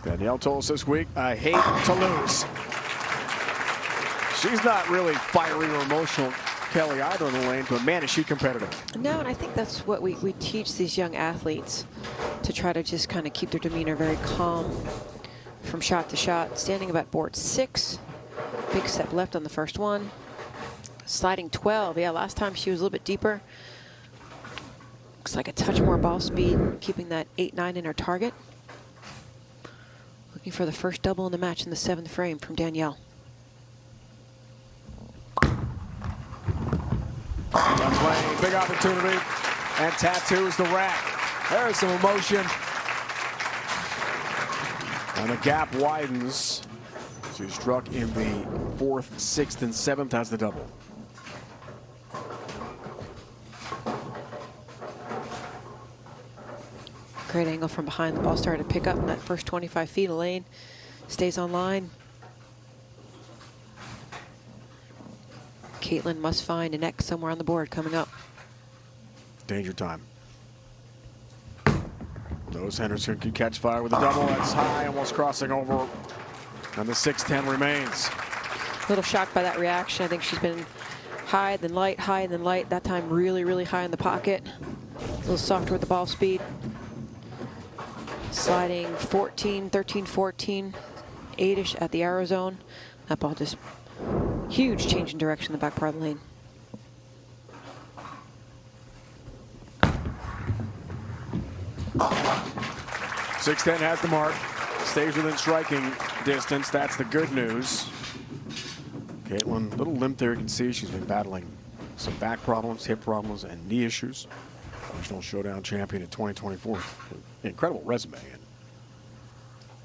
Danielle told us this week, I hate to lose. She's not really fiery or emotional, Kelly, either in the lane, but man, is she competitive. No, and I think that's what we teach these young athletes, to try to just kind of keep their demeanor very calm from shot to shot. Standing about board 6, big step left on the first one. Sliding 12, yeah, last time she was a little bit deeper. Looks like a touch more ball speed, keeping that 8-9 in her target. Looking for the first double in the match in the 7th frame from Danielle. That's right, big opportunity, and tattoos the rack. There's some emotion. And the gap widens. She struck in the 4th, 6th, and 7th as the double. Great angle from behind. The ball started to pick up in that first 25 feet of lane. Stays on line. Caitlin must find an X somewhere on the board coming up. Danger time. Knows Henderson can catch fire with a double. That's high, almost crossing over. And the 6-10 remains. A little shocked by that reaction. I think she's been high, then light, high, then light. That time really, really high in the pocket. A little softer with the ball speed. Sliding 14, 13, 14, 8-ish at the arrow zone. That ball just huge change in direction in the back part of the lane. .610 has the mark. Stays within striking distance. That's the good news. Caitlin, a little limp there. You can see she's been battling some back problems, hip problems, and knee issues. National Showdown champion in 2024. Incredible resume and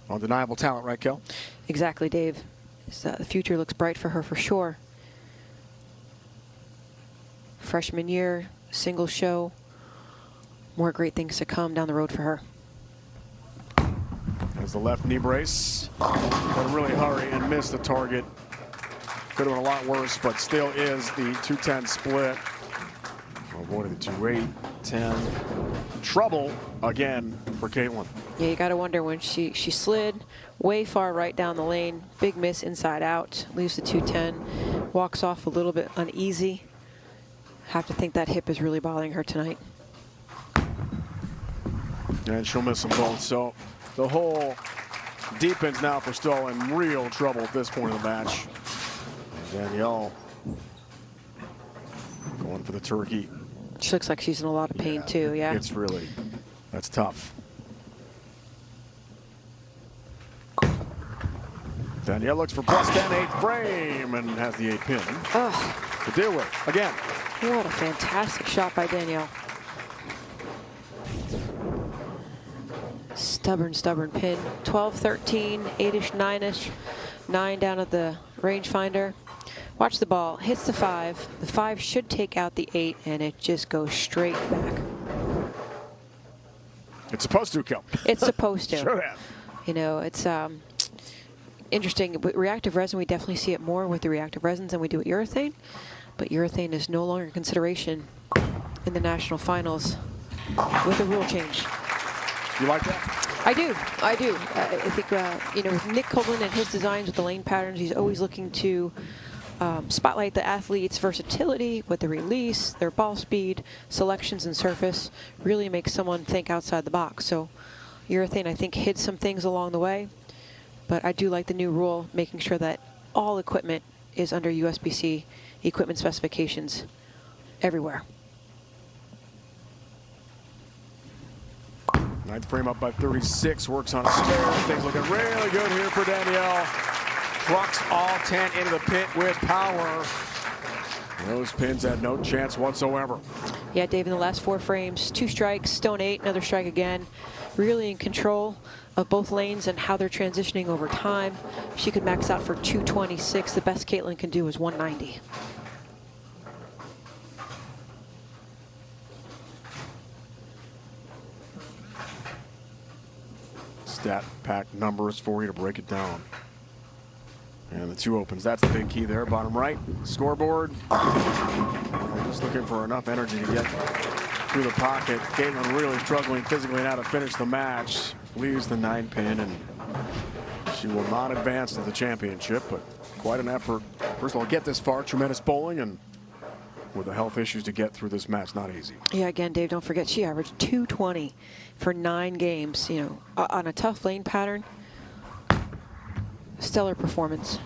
undeniable talent, right, Kel? Exactly, Dave. The future looks bright for her for sure. Freshman year, single show, more great things to come down the road for her. As the left knee brace, but really hurry and miss the target. Could have been a lot worse, but still is the 210 split. avoiding the 2-8, 10. Trouble again for Caitlin. Yeah, you got to wonder when she slid way far right down the lane. Big miss inside out. Leaves the 210. Walks off a little bit uneasy. Have to think that hip is really bothering her tonight. And she'll miss them both. So the whole deepens now for Stoll in real trouble at this point of the match. Danielle going for the turkey. She looks like she's in a lot of pain too, yeah. It's really, that's tough. Danielle looks for plus 10, 8th frame, and has the 8 pin to deal with. Again. What a fantastic shot by Danielle. Stubborn pin. 12, 13, 8-ish, 9-ish. 9 down at the rangefinder. Watch the ball. Hits the 5. The 5 should take out the 8, and it just goes straight back. It's supposed to, Kel. It's supposed to. Should have. You know, it's interesting. With reactive resin, we definitely see it more with the reactive resins than we do with urethane. But urethane is no longer a consideration in the national finals with a rule change. You like that? I do. I think, you know, with Nick Copeland and his designs with the lane patterns, he's always looking to spotlight the athlete's versatility with the release, their ball speed, selections, and surface. Really makes someone think outside the box. So urethane, I think, hid some things along the way. But I do like the new rule, making sure that all equipment is under USBC equipment specifications everywhere. 9th frame up by 36, works on a spare. Things looking really good here for Danielle. Trucks all 10 into the pit with power. Those pins had no chance whatsoever. Yeah, Dave, in the last 4 frames, 2 strikes, stone 8, another strike again. Really in control of both lanes and how they're transitioning over time. She could max out for 226. The best Caitlin can do is 190. Stat pack numbers for you to break it down. And the 2 opens. That's the big key there. Bottom right, scoreboard. Just looking for enough energy to get through the pocket. Caitlin really struggling physically now to finish the match. Leaves the 9 pin, and she will not advance to the championship, but quite an effort. First of all, get this far, tremendous bowling, and with the health issues to get through this match, not easy. Yeah, again, Dave, don't forget she averaged 220 for 9 games, you know, on a tough lane pattern. Stellar performance.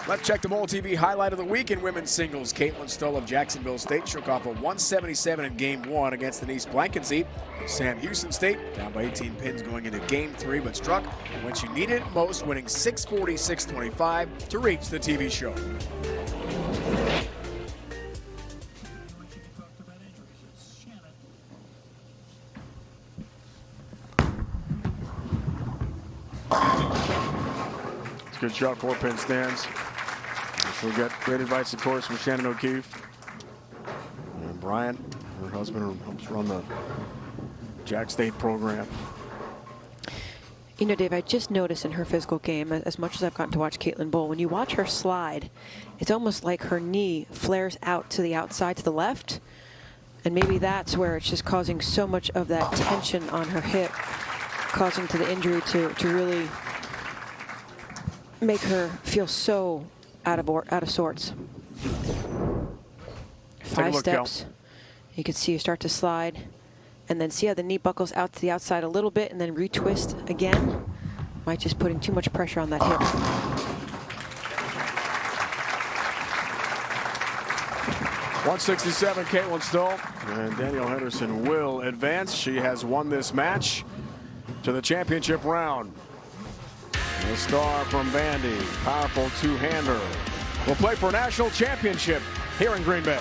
Let's check the Mole TV highlight of the week in women's singles. Caitlin Stoll of Jacksonville State shook off a 177 in Game 1 against Denise Blankensee. Sam Houston State down by 18 pins going into Game 3, but struck when she needed it most, winning 640-625 to reach the TV show. It's a good shot, 4-pin stands. She'll get great advice, of course, from Shannon O'Keefe. And Bryant, her husband, who helps run the Jack State program. You know, Dave, I just noticed in her physical game, as much as I've gotten to watch Caitlin bowl, when you watch her slide, it's almost like her knee flares out to the outside, to the left. And maybe that's where it's just causing so much of that tension on her hip, causing to the injury to really make her feel so out of sorts. 5 steps. You can see her start to slide, and then see how the knee buckles out to the outside a little bit, and then retwist again. Might just putting too much pressure on that hip. .167, Caitlin Stoll, and Danielle Henderson will advance. She has won this match to the championship round. The star from Vandy, powerful 2-hander, will play for a national championship here in Green Bay.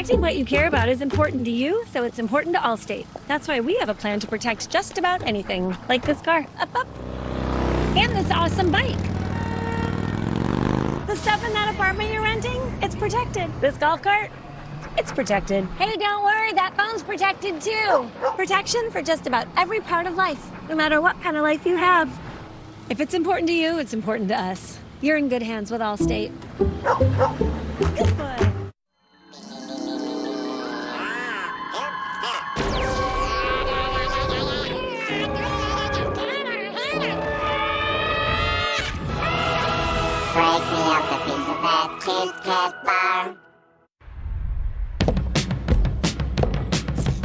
Protecting what you care about is important to you, so it's important to Allstate. That's why we have a plan to protect just about anything, like this car. Up, up. And this awesome bike. The stuff in that apartment you're renting, it's protected. This golf cart, it's protected. Hey, don't worry, that phone's protected too. Protection for just about every part of life, no matter what kind of life you have. If it's important to you, it's important to us. You're in good hands with Allstate. Good boy. Break me up a piece of that Kit Kat bar.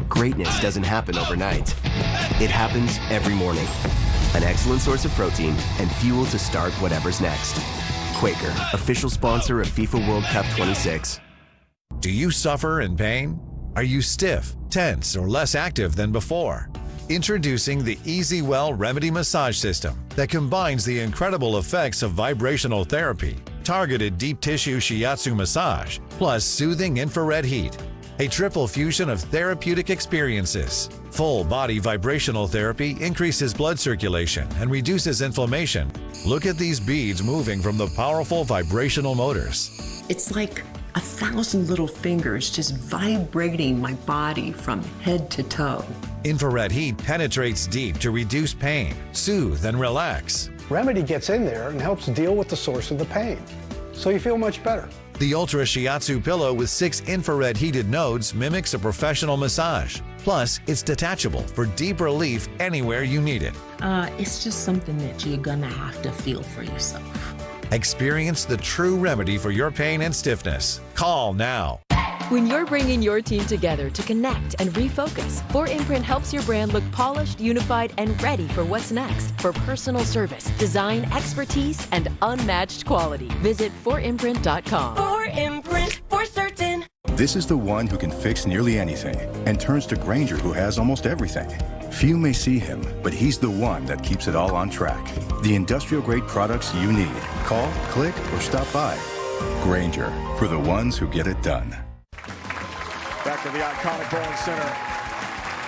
Greatness doesn't happen overnight. It happens every morning. An excellent source of protein and fuel to start whatever's next. Quaker, official sponsor of FIFA World Cup 26. Do you suffer in pain? Are you stiff, tense, or less active than before? Introducing the EasyWell Remedy Massage System that combines the incredible effects of vibrational therapy, targeted deep tissue shiatsu massage, plus soothing infrared heat. A triple fusion of therapeutic experiences. Full body vibrational therapy increases blood circulation and reduces inflammation. Look at these beads moving from the powerful vibrational motors. It's like 1,000 little fingers just vibrating my body from head to toe. Infrared heat penetrates deep to reduce pain, soothe, and relax. Remedy gets in there and helps deal with the source of the pain, so you feel much better. The Ultra Shiatsu pillow with 6 infrared heated nodes mimics a professional massage. Plus, it's detachable for deep relief anywhere you need it. It's just something that you're gonna have to feel for yourself. Experience the true remedy for your pain and stiffness. Call now. When you're bringing your team together to connect and refocus, 4imprint helps your brand look polished, unified, and ready for what's next. For personal service, design, expertise, and unmatched quality. Visit 4imprint.com. 4imprint, for certain. This is the one who can fix nearly anything and turns to Granger, who has almost everything. Few may see him, but he's the one that keeps it all on track. The industrial-grade products you need. Call, click, or stop by. Granger, for the ones who get it done. Back to the iconic Bowling Center.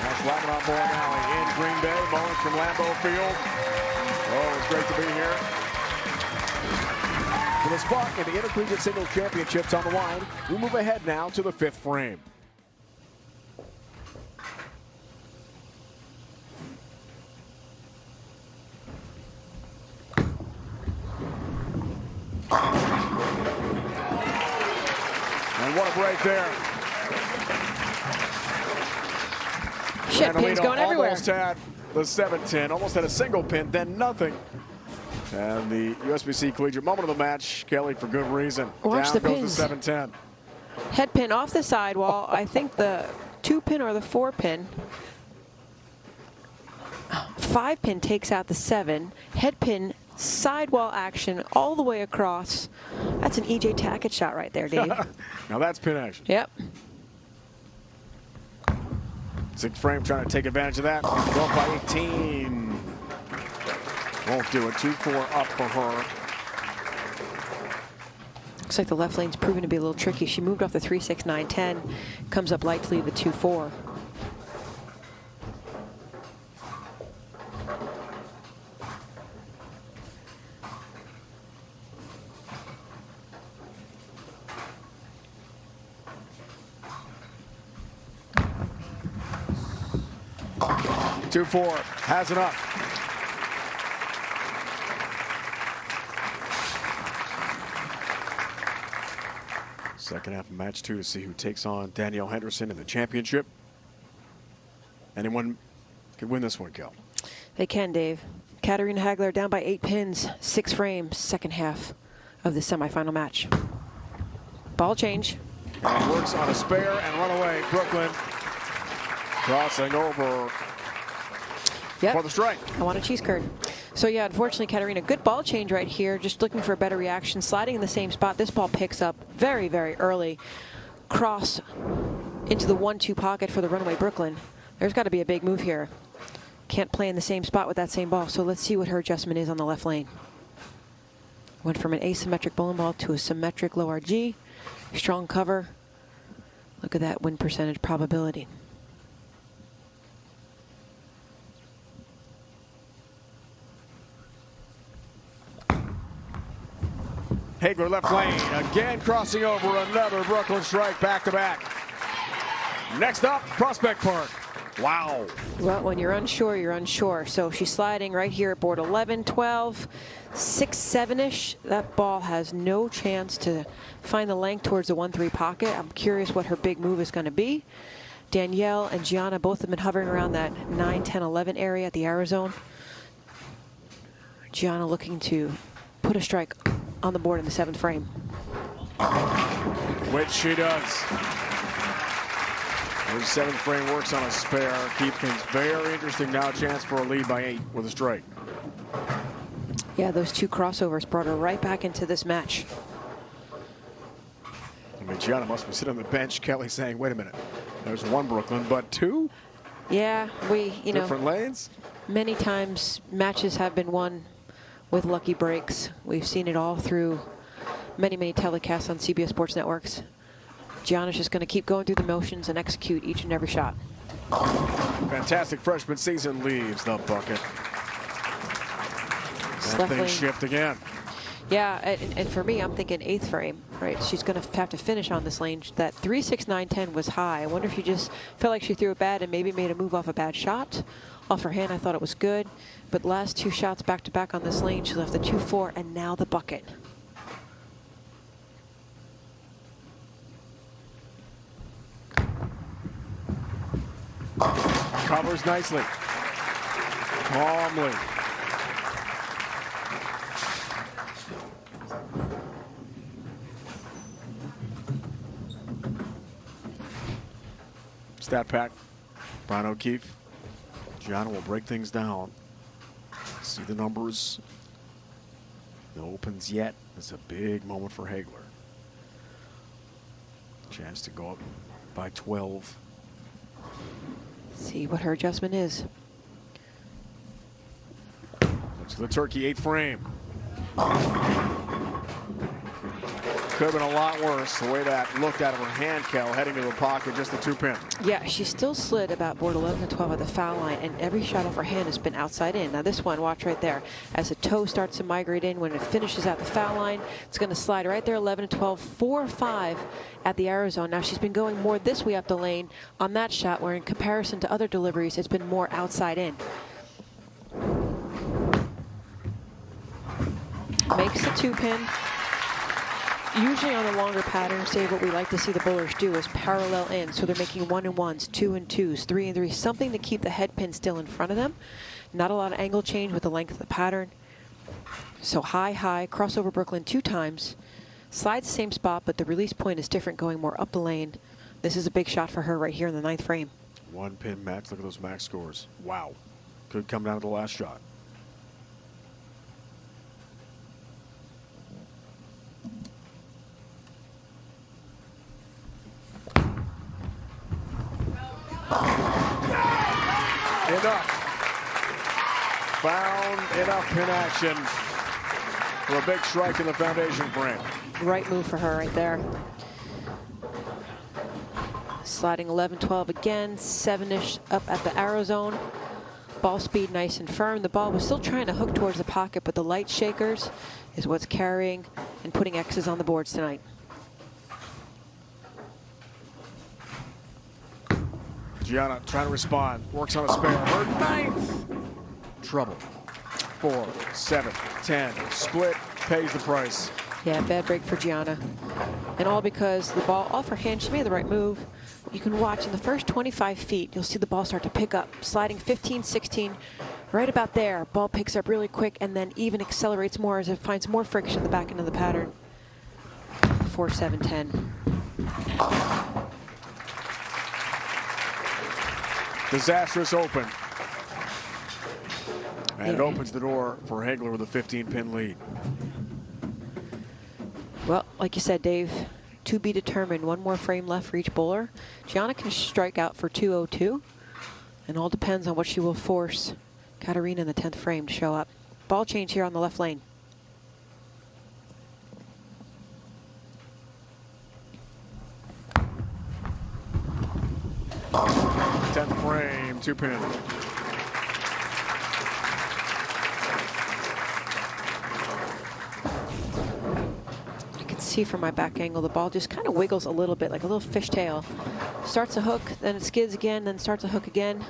That's Ramadan Bowling Alley in Green Bay. Bowling from Lambeau Field. Oh, it's great to be here. For the spot in the Intercollegiate Singles Championships on the line, we move ahead now to the 5th frame. And what a break there. Shit, pins going everywhere. Almost had the 7-10, almost had a single pin, then nothing. And the USBC Collegiate moment of the match, Kelly, for good reason. Watch down the goes pins. the 7-10. Head pin off the sidewall. I think the 2-pin or the 4-pin. 5-pin takes out the 7. Head pin, sidewall action all the way across. That's an EJ Tackett shot right there, Dave. Now that's pin action. Yep. 6th frame trying to take advantage of that. Going by 18. Won't do it. 2-4 up for her. Looks like the left lane's proven to be a little tricky. She moved off the 3-6, 9-10. Comes up lightly the 2-4. Two-4 has enough. Second half of match 2 to see who takes on Danielle Henderson in the championship. Anyone could win this one, Kel. They can, Dave. Katarina Hagler down by 8 pins, 6 frames, second half of the semifinal match. Ball change. And works on a spare and run away. Brooklyn crossing over for the strike. I want a cheese curd. So yeah, unfortunately, Katarina, good ball change right here. Just looking for a better reaction. Sliding in the same spot. This ball picks up very, very early. Cross into the 1-2 pocket for the runaway Brooklyn. There's got to be a big move here. Can't play in the same spot with that same ball. So let's see what her adjustment is on the left lane. Went from an asymmetric bowling ball to a symmetric low RG. Strong cover. Look at that win percentage probability. Hagler left lane, again crossing over, another Brooklyn strike back-to-back. Next up, Prospect Park. Wow. Well, when you're unsure, you're unsure. So she's sliding right here at board 11, 12, 6, 7-ish. That ball has no chance to find the length towards the 1-3 pocket. I'm curious what her big move is going to be. Danielle and Gianna both have been hovering around that 9, 10, 11 area at the arrow zone. Gianna looking to put a strike on the board in the 7th frame. Which she does. Her 7th frame works on a spare. Keep things very interesting now. Chance for a lead by 8 with a strike. Yeah, those 2 crossovers brought her right back into this match. I mean, Gianna must be sitting on the bench. Kelly saying, wait a minute, there's 1 Brooklyn, but 2? Yeah, different lanes? Many times matches have been won with lucky breaks. We've seen it all through many, many telecasts on CBS Sports Networks. Gianna's just going to keep going through the motions and execute each and every shot. Fantastic freshman season leaves the bucket. That thing shift again. Yeah, and for me, I'm thinking 8th frame, right? She's going to have to finish on this lane. That 3, 6, 9, 10 was high. I wonder if she just felt like she threw it bad and maybe made a move off a bad shot. Off her hand, I thought it was good. But last 2 shots back-to-back on this lane, she left the 2-4 and now the bucket. Covers nicely. Calmly. Stat pack. Brian O'Keefe. Gianna will break things down. See the numbers. No opens yet. It's a big moment for Hagler. Chance to go up by 12. See what her adjustment is. Looks to the turkey, 8th frame. Could have been a lot worse the way that looked out of her hand, Kel, heading to the pocket, just the 2-pin. Yeah, she still slid about board 11 and 12 at the foul line, and every shot off her hand has been outside in. Now this one, watch right there. As the toe starts to migrate in, when it finishes at the foul line, it's going to slide right there, 11 and 12, 4, 5 at the arrow zone. Now she's been going more this way up the lane on that shot, where in comparison to other deliveries, it's been more outside in. Makes the 2-pin. Usually on the longer pattern, say what we like to see the bowlers do is parallel in. So they're making 1 and 1s, 2 and 2s, 3 and 3s, something to keep the head pin still in front of them. Not a lot of angle change with the length of the pattern. So high, high, crossover Brooklyn 2 times. Slides the same spot, but the release point is different, going more up the lane. This is a big shot for her right here in the 9th frame. 1-pin match. Look at those max scores. Wow. Could come down to the last shot. Enough. Found enough pin action for a big strike in the foundation frame. Right move for her right there. Sliding 11, 12 again, 7-ish up at the arrow zone. Ball speed nice and firm. The ball was still trying to hook towards the pocket, but the light shakers is what's carrying and putting X's on the boards tonight. Gianna trying to respond, works on a spare. Her 9th. Trouble. 4, 7, 10. Split, pays the price. Yeah, bad break for Gianna. And all because the ball off her hand, she made the right move. You can watch in the first 25 feet, you'll see the ball start to pick up. Sliding 15, 16, right about there. Ball picks up really quick and then even accelerates more as it finds more friction in the back end of the pattern. 4, 7, 10. Disastrous open. And it opens the door for Hagler with a 15-pin lead. Well, like you said, Dave, to be determined. 1 more frame left for each bowler. Gianna can strike out for 202. And all depends on what she will force Katarina in the 10th frame to show up. Ball change here on the left lane. 10th frame, 2-pin. See from my back angle, the ball just kind of wiggles a little bit, like a little fishtail. Starts a hook, then it skids again, then starts a hook again.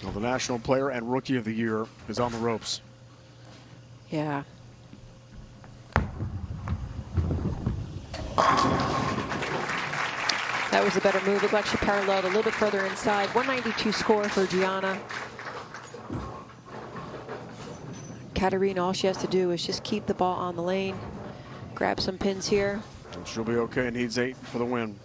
Well, the National Player and Rookie of the Year is on the ropes. Yeah. That was a better move. Looked like she paralleled a little bit further inside. 192 score for Gianna. Katarina, all she has to do is just keep the ball on the lane, grab some pins here. And she'll be okay. Needs 8 for the win.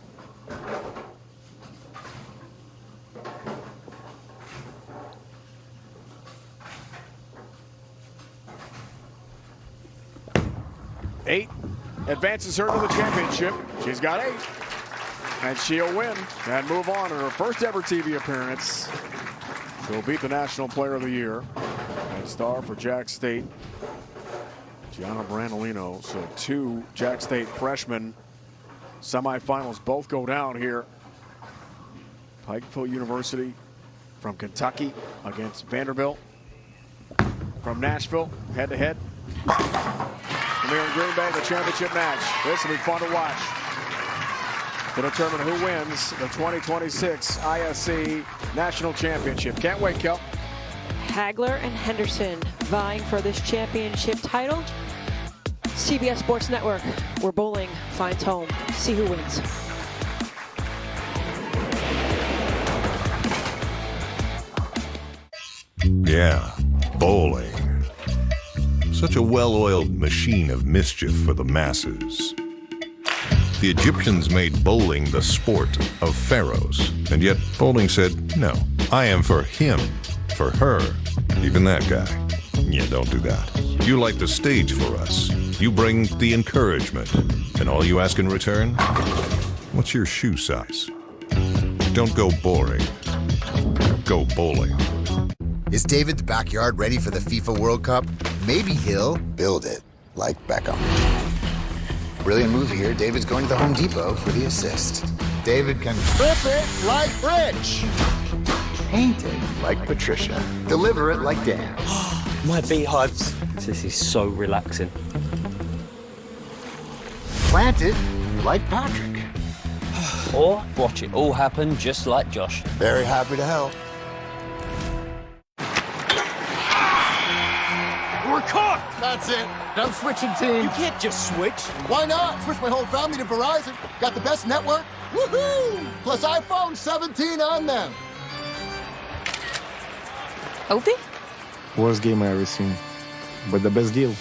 Eight advances her to the championship. She's got 8. And she'll win and move on in her first ever TV appearance. She'll beat the National Player of the Year and star for Jack State, Gianna Brandolino. So 2 Jack State freshmen semifinals both go down here. Pikeville University from Kentucky against Vanderbilt from Nashville, head-to-head. And here in Green Bay, the championship match. This will be fun to watch to determine who wins the 2026 ISC National Championship. Can't wait, Kel. Hagler and Henderson vying for this championship title. CBS Sports Network, where bowling finds home. See who wins. Yeah, bowling. Such a well-oiled machine of mischief for the masses. The Egyptians made bowling the sport of pharaohs, and yet bowling said, no, I am for him, for her, even that guy. Yeah, don't do that. You light the stage for us. You bring the encouragement, and all you ask in return? What's your shoe size? Don't go boring. Go bowling. Is David's backyard ready for the FIFA World Cup? Maybe he'll build it, like Beckham. Brilliant move here. David's going to the Home Depot for the assist. David can flip it like Rich. Paint it like Patricia. Deliver it like Dan. My beehives. This is so relaxing. Plant it like Patrick. Or watch it all happen just like Josh. Very happy to help. We're caught! That's it. I'm switching teams. You can't just switch. Why not? Switch my whole family to Verizon. Got the best network. Woohoo! Plus iPhone 17 on them. Opie? Worst game I ever seen, but the best deal.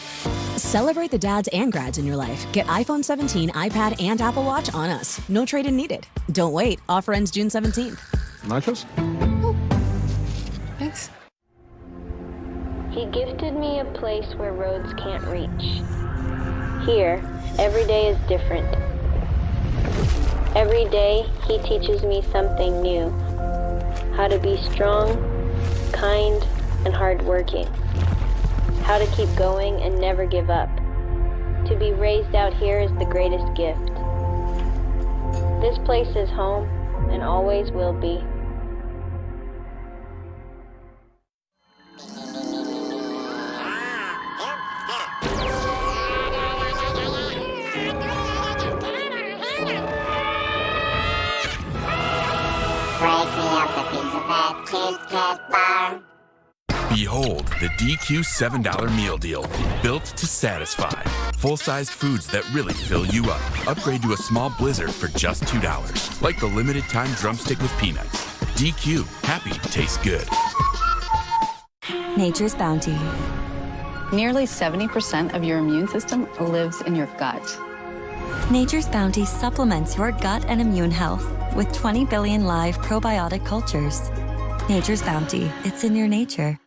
Celebrate the dads and grads in your life. Get iPhone 17, iPad, and Apple Watch on us. No trade-in needed. Don't wait. Offer ends June 17th. Nachos? Thanks. He gifted me a place where roads can't reach. Here, every day is different. Every day, he teaches me something new. How to be strong, kind, and hardworking. How to keep going and never give up. To be raised out here is the greatest gift. This place is home and always will be. Break me up a piece of that Kit Kat bar. Behold the DQ $7 meal deal, built to satisfy. Full-sized foods that really fill you up. Upgrade to a small blizzard for just $2, like the limited time drumstick with peanuts. DQ, happy tastes good. Nature's Bounty. Nearly 70% of your immune system lives in your gut. Nature's Bounty supplements your gut and immune health with 20 billion live probiotic cultures. Nature's Bounty, it's in your nature.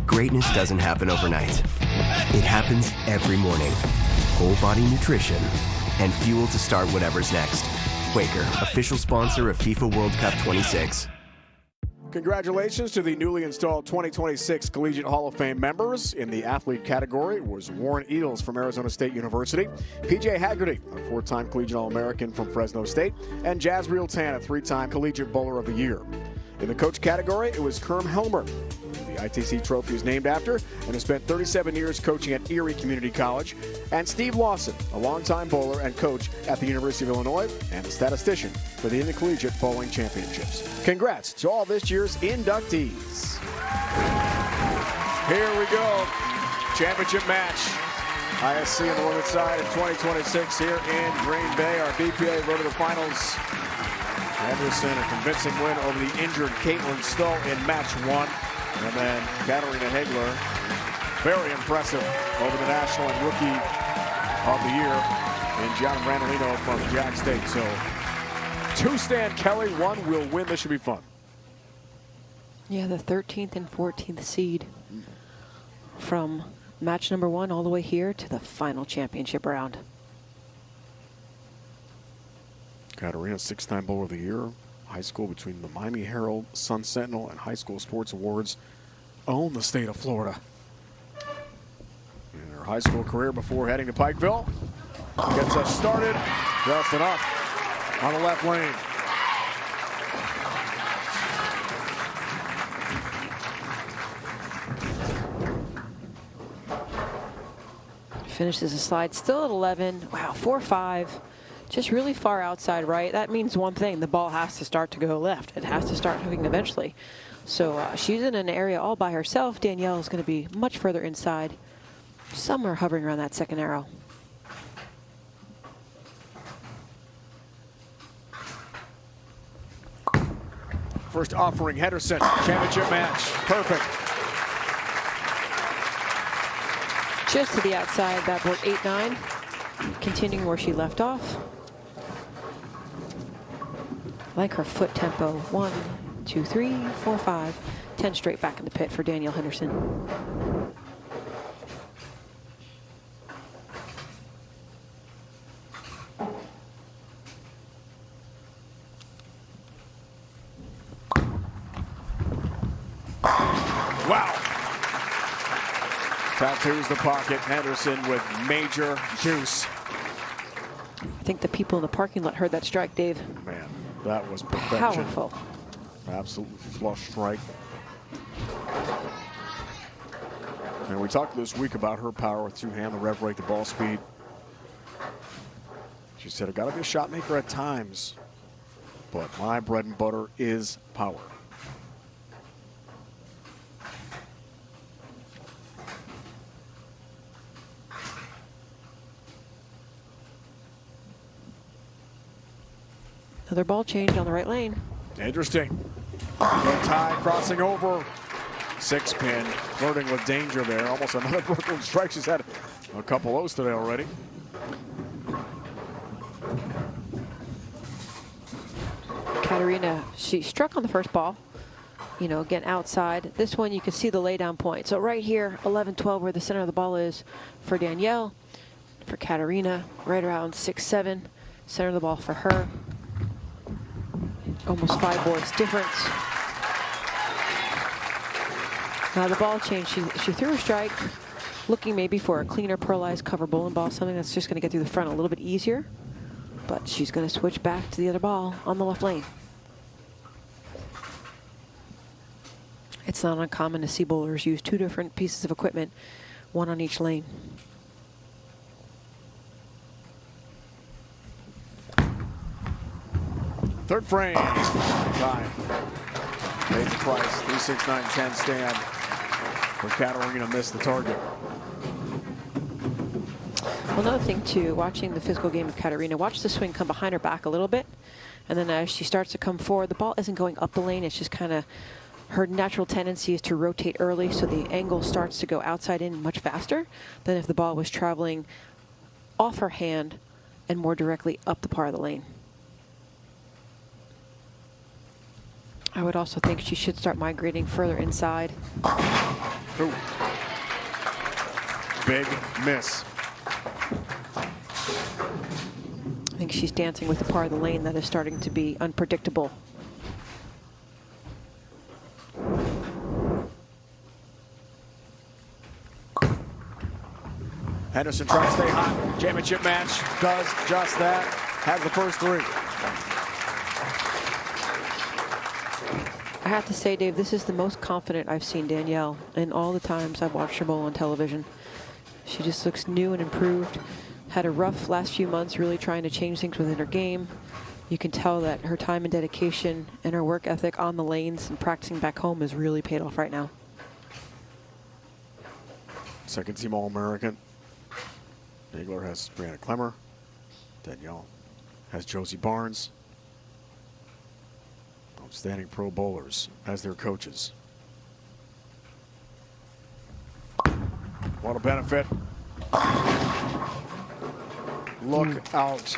Greatness doesn't happen overnight. It happens every morning. Whole body nutrition and fuel to start whatever's next. Quaker, official sponsor of FIFA World Cup 26. Congratulations to the newly installed 2026 Collegiate Hall of Fame members. In the athlete category was Warren Eels from Arizona State University, PJ Haggerty, a 4-time Collegiate All-American from Fresno State, and Jazriel Tan, a 3-time Collegiate Bowler of the Year. In the coach category, it was Kerm Helmer. The ITC trophy is named after and has spent 37 years coaching at Erie Community College. And Steve Lawson, a longtime bowler and coach at the University of Illinois and a statistician for the Intercollegiate Bowling Championships. Congrats to all this year's inductees. Here we go. Championship match. ISC on the women's side in 2026 here in Green Bay. Our BPA road to the finals. Anderson, a convincing win over the injured Caitlin Stoll in match 1. And then Katarina Hegler, very impressive over the National and Rookie of the Year in John Randolino from Jack State. So 2 stand Kelly, 1 will win. This should be fun. Yeah, the 13th and 14th seed from match number 1 all the way here to the final championship round. Katarina, 6-time Bowler of the Year. High school between the Miami Herald, Sun Sentinel, and High School Sports Awards. Own the state of Florida. In her high school career before heading to Pikeville. Gets us started just enough on the left lane. Finishes the slide still at 11. Wow, 4-5. Just really far outside right. That means one thing. The ball has to start to go left. It has to start moving eventually. So she's in an area all by herself. Danielle is going to be much further inside, somewhere hovering around that second arrow. First offering, Henderson, championship match. Perfect. Just to the outside, that board 8-9. Continuing where she left off. Like her foot tempo. 1, 2, 3, 4, 5. 10 straight back in the pit for Danielle Henderson. Wow. Tattoos the pocket. Henderson with major juice. I think the people in the parking lot heard that strike, Dave. Man, that was perfection. Powerful. Absolute flush strike. And we talked this week about her power with 2-hand, the rev rate, the ball speed. She said, I got to be a shot maker at times, but my bread and butter is power. Another ball change on the right lane. Interesting. Tie crossing over. 6-pin, flirting with danger there. Almost another Brooklyn strike. She's had a couple O's today already. Katarina, she struck on the first ball. You know, again, outside. This one, you can see the laydown point. So right here, 11-12, where the center of the ball is for Danielle. For Katarina, right around 6-7. Center of the ball for her. Almost 5 boards difference. Now the ball change, she threw a strike, looking maybe for a cleaner pearlized cover bowling ball, something that's just going to get through the front a little bit easier. But she's going to switch back to the other ball on the left lane. It's not uncommon to see bowlers use 2 different pieces of equipment, 1 on each lane. Third frame. Time. Pays the price. 3, 6, 9, 10 stand. For Katarina missed the target. Well, another thing too, watching the physical game of Katarina, watch the swing come behind her back a little bit. And then as she starts to come forward, the ball isn't going up the lane. It's just kind of, her natural tendency is to rotate early. So the angle starts to go outside in much faster than if the ball was traveling off her hand and more directly up the par of the lane. I would also think she should start migrating further inside. Ooh. Big miss. think she's dancing with the part of the lane that is starting to be unpredictable. Henderson trying to stay hot. Championship match does just that. Has the first 3. I have to say, Dave, this is the most confident I've seen Danielle in all the times I've watched her bowl on television. She just looks new and improved. Had a rough last few months really trying to change things within her game. You can tell that her time and dedication and her work ethic on the lanes and practicing back home has really paid off right now. Second team All-American. Nagler has Brianna Clemmer. Danielle has Josie Barnes. Outstanding pro bowlers as their coaches. What a benefit. Look out.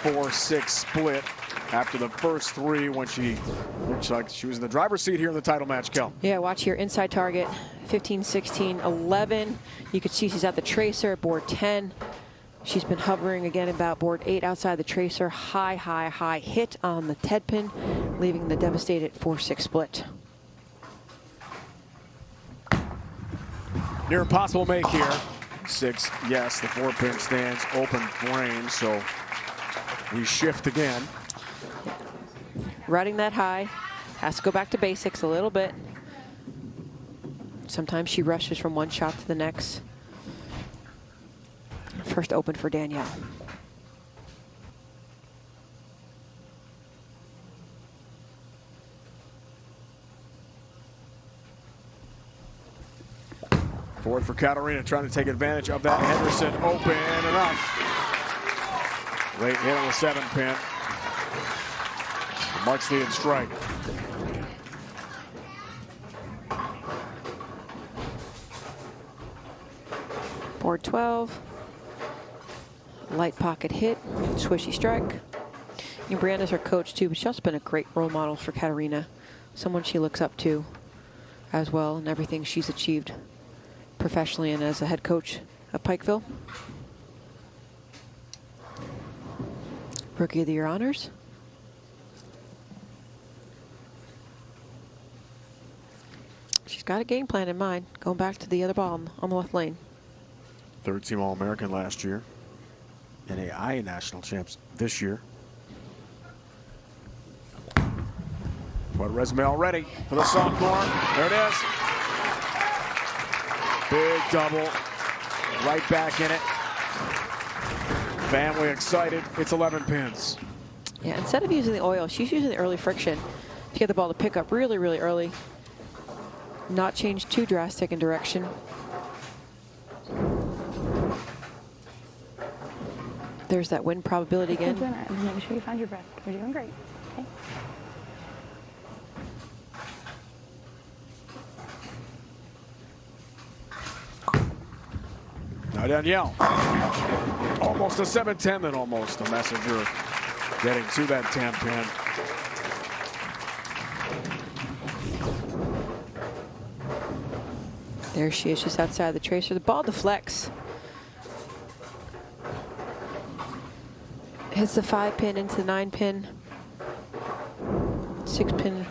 4-6 split after the first 3 when she looks like she was in the driver's seat here in the title match, Kel. Yeah, watch here, inside target, 15, 16, 11. You can see she's at the tracer, board 10. She's been hovering again about board 8 outside the tracer. High, high, high hit on the Ted pin, leaving the devastated 4-6 split. Near impossible make here. 6, yes, the 4-pin stands open frame, so we shift again. Riding that high, has to go back to basics a little bit. Sometimes she rushes from one shot to the next. First open for Danielle. Forward for Katarina, trying to take advantage of that. Henderson open enough. Late hit on the 7-pin. Much needed strike. Board 12. Light pocket hit, swishy strike. And Brianna's her coach too, but she's also been a great role model for Katarina. Someone she looks up to as well in everything she's achieved professionally and as a head coach of Pikeville. Rookie of the Year honors. She's got a game plan in mind, going back to the other ball on the left lane. Third team All-American last year. NAIA national champs this year. What a resume already for the sophomore. There it is. Big double. Right back in it. Family excited. It's 11 pins. Yeah, instead of using the oil, she's using the early friction to get the ball to pick up really, really early. Not change too drastic in direction. There's that win probability again. Make sure you found your breath. You're doing great. Okay. Now Danielle. Almost a 7-10, then almost a messenger getting to that 10 pin. There she is, just outside the tracer. The ball deflects. Hits the 5-pin into the 9-pin. 6-pin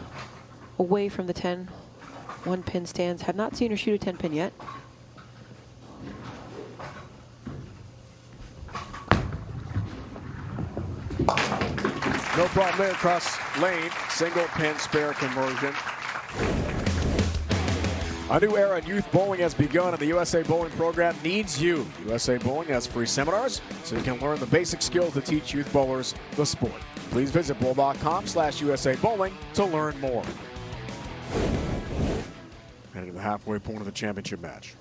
away from the 10. 1-pin stands. Have not seen her shoot a 10-pin yet. No problem there across lane. Single pin spare conversion. A new era in youth bowling has begun, and the USA Bowling program needs you. USA Bowling has free seminars, so you can learn the basic skills to teach youth bowlers the sport. Please visit bowl.com/USA Bowling to learn more. Heading to the halfway point of the championship match.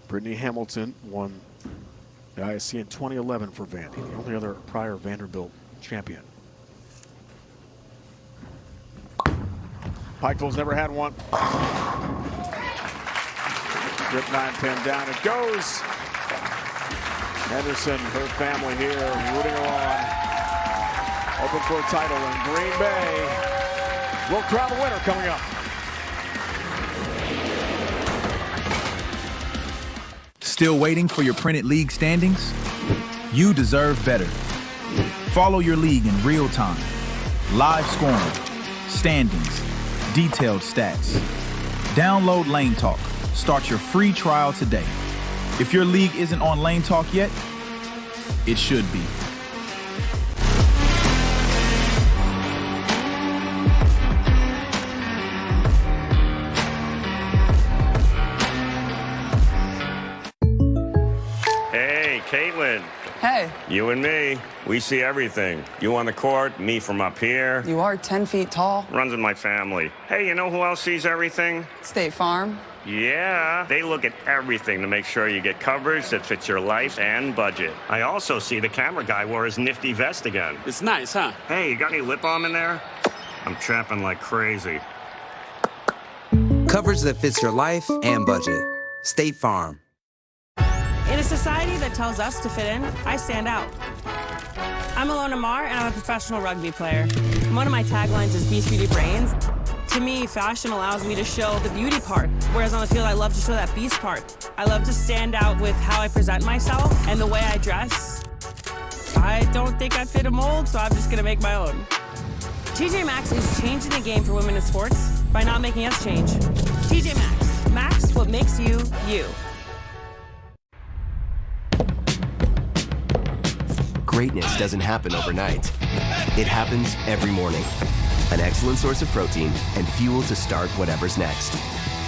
Brittany Hamilton won the ISC in 2011 for Vandy, the only other prior Vanderbilt champion. Pikeville's never had one. Grip 9-pin down it goes. Henderson, her family here, rooting her on. Open for a title in Green Bay. We'll crown the winner coming up. Still waiting for your printed league standings? You deserve better. Follow your league in real time. Live scoring, standings, detailed stats. Download Lane Talk. Start your free trial today. If your league isn't on Lane Talk yet, it should be. Hey, Caitlin. Hey. You and me, we see everything. You on the court, me from up here. You are 10 feet tall. Runs in my family. Hey, you know who else sees everything? State Farm. Yeah, they look at everything to make sure you get coverage that fits your life and budget. I also see the camera guy wore his nifty vest again. It's nice, huh? Hey, you got any lip balm in there? I'm trapping like crazy. Coverage that fits your life and budget. State Farm. In a society that tells us to fit in, I stand out. I'm Alona Marr, and I'm a professional rugby player. And one of my taglines is Beast Beauty Brains. To me, fashion allows me to show the beauty part, whereas on the field, I love to show that beast part. I love to stand out with how I present myself and the way I dress. I don't think I fit a mold, so I'm just gonna make my own. TJ Maxx is changing the game for women in sports by not making us change. TJ Maxx. Maxx what makes you, you. Greatness doesn't happen overnight. It happens every morning. An excellent source of protein and fuel to start whatever's next.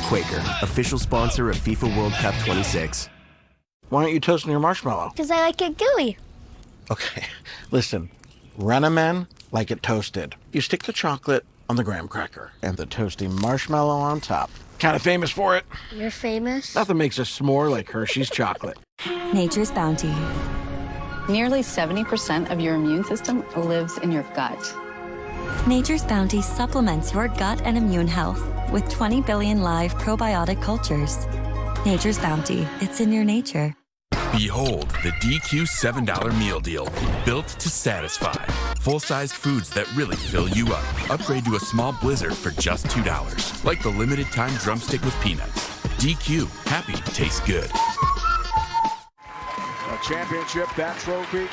Quaker, official sponsor of FIFA World Cup 26. Why aren't you toasting your marshmallow? Because I like it gooey. Okay, listen. Renamen like it toasted. You stick the chocolate on the graham cracker and the toasty marshmallow on top. Kind of famous for it. You're famous? Nothing makes a s'more like Hershey's chocolate. Nature's Bounty. Nearly 70% of your immune system lives in your gut. Nature's Bounty supplements your gut and immune health with 20 billion live probiotic cultures. Nature's Bounty, it's in your nature. Behold the DQ $7 meal deal, built to satisfy. Full-sized foods that really fill you up. Upgrade to a small blizzard for just $2, like the limited time drumstick with peanuts. DQ, happy tastes good. A championship, that trophy,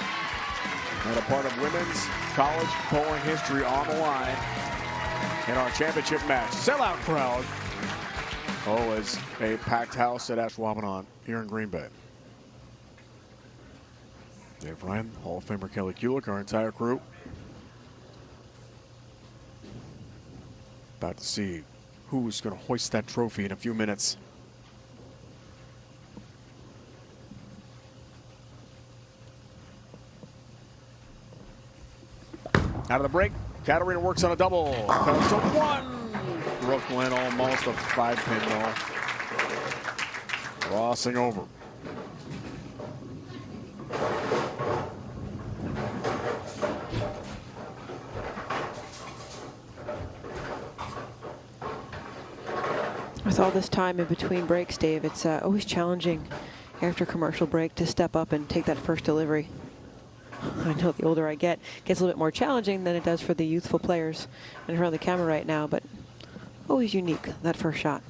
and a part of women's college bowling history on the line in our championship match. Sellout crowd. Oh, it's a packed house at Ashwaubenon here in Green Bay. Dave Ryan, Hall of Famer Kelly Kulick, our entire crew. About to see who's going to hoist that trophy in a few minutes. Out of the break, Katarina works on a double. Comes to one. Brooklyn almost a 5-pin though. Crossing over. With all this time in between breaks, Dave, it's always challenging after commercial break to step up and take that first delivery. I know the older I get, it gets a little bit more challenging than it does for the youthful players in front of the camera right now, but always unique, that first shot.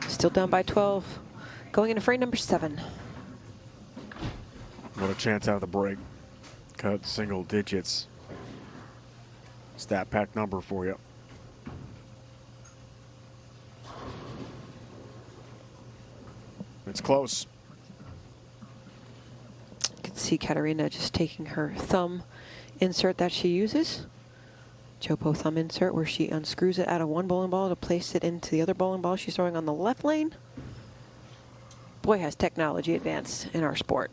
Still down by 12, going into frame number 7. What a chance out of the break. Cut single digits. Stat pack number for you. It's close. You can see Katarina just taking her thumb insert that she uses. Chopo thumb insert where she unscrews it out of one bowling ball to place it into the other bowling ball she's throwing on the left lane. Boy, has technology advanced in our sport.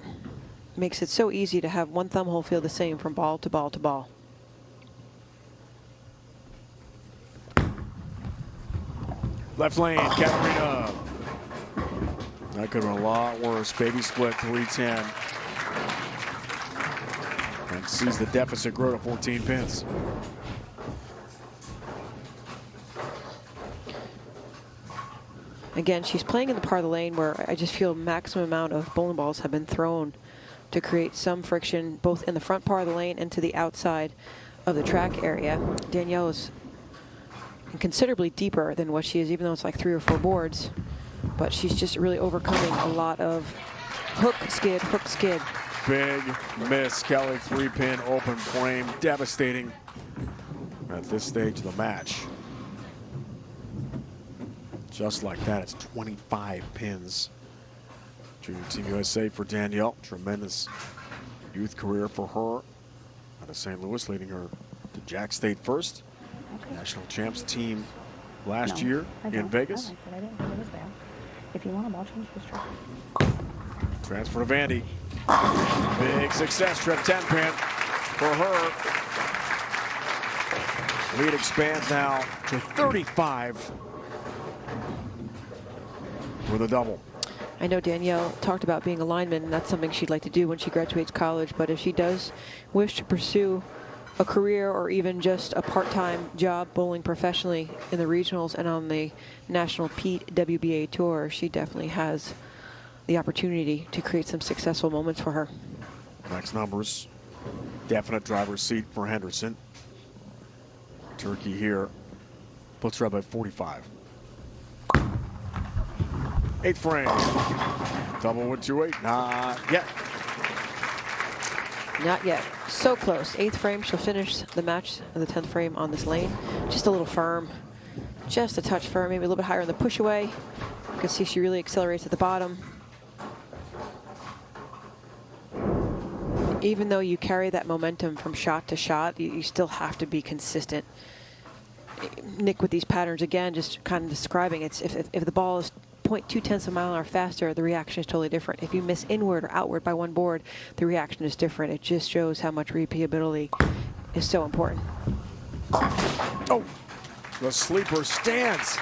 Makes it so easy to have one thumb hole feel the same from ball to ball to ball. Left lane, Katarina. That could have been a lot worse. Baby split 310. And sees the deficit grow to 14 pins. Again, she's playing in the part of the lane where I just feel maximum amount of bowling balls have been thrown to create some friction both in the front part of the lane and to the outside of the track area. Danielle is considerably deeper than what she is, even though it's like 3 or 4 boards. But she's just really overcoming a lot of hook, skid, hook, skid. Big miss. Kelly 3-pin open frame. Devastating at this stage of the match. Just like that, it's 25 pins. Junior Team USA for Danielle. Tremendous youth career for her out of St. Louis, leading her to Jack State first. National champs team last year in Vegas. I didn't think it was there. If you want a ball change, just try. Transfer to Vandy. Big success trip, 10-pin for her. Lead expands now to 35 with a double. I know Danielle talked about being a lineman, and that's something she'd like to do when she graduates college. But if she does wish to pursue a career or even just a part-time job bowling professionally in the regionals and on the national PWBA tour, she definitely has the opportunity to create some successful moments for her. Next numbers, definite driver's seat for Henderson. Turkey here puts her up at 45. 8th frame. Double with 2-8. Not yet. Not yet. So close. 8th frame. She'll finish the match in the 10th frame on this lane. Just a little firm. Just a touch firm. Maybe a little bit higher in the push away. You can see she really accelerates at the bottom. Even though you carry that momentum from shot to shot, you still have to be consistent. Nick, with these patterns, again, just kind of describing, it's if the ball is 0.2 of a mile an hour faster, the reaction is totally different. If you miss inward or outward by 1 board, the reaction is different. It just shows how much repeatability is so important. Oh, the sleeper stands.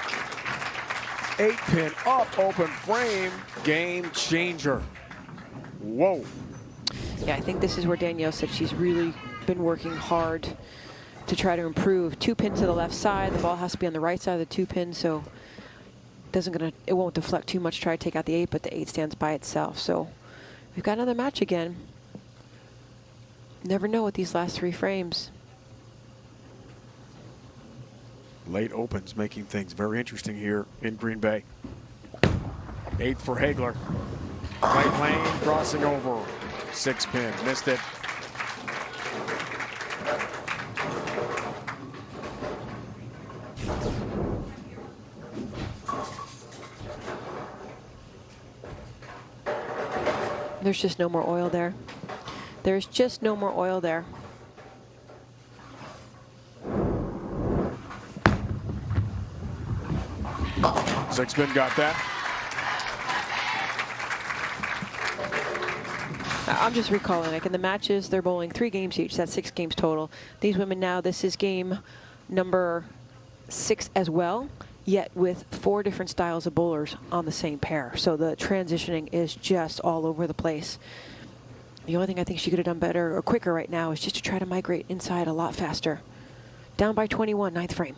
8-pin up, open frame, game changer. Whoa. Yeah, I think this is where Danielle said she's really been working hard to try to improve. 2-pin to the left side. The ball has to be on the right side of the 2-pin, so it won't deflect too much. Try to take out the 8, but the 8 stands by itself. So we've got another match again. Never know with these last 3 frames. Late opens making things very interesting here in Green Bay. 8th for Hagler. Right lane, crossing over. 6-pin, missed it. There's just no more oil there. There's just no more oil there. Six-pin got that. I'm just recalling, like in the matches, they're bowling 3 games each. That's 6 games total. These women now, this is game number 6 as well, yet with 4 different styles of bowlers on the same pair. So the transitioning is just all over the place. The only thing I think she could have done better or quicker right now is just to try to migrate inside a lot faster. Down by 21, 9th frame.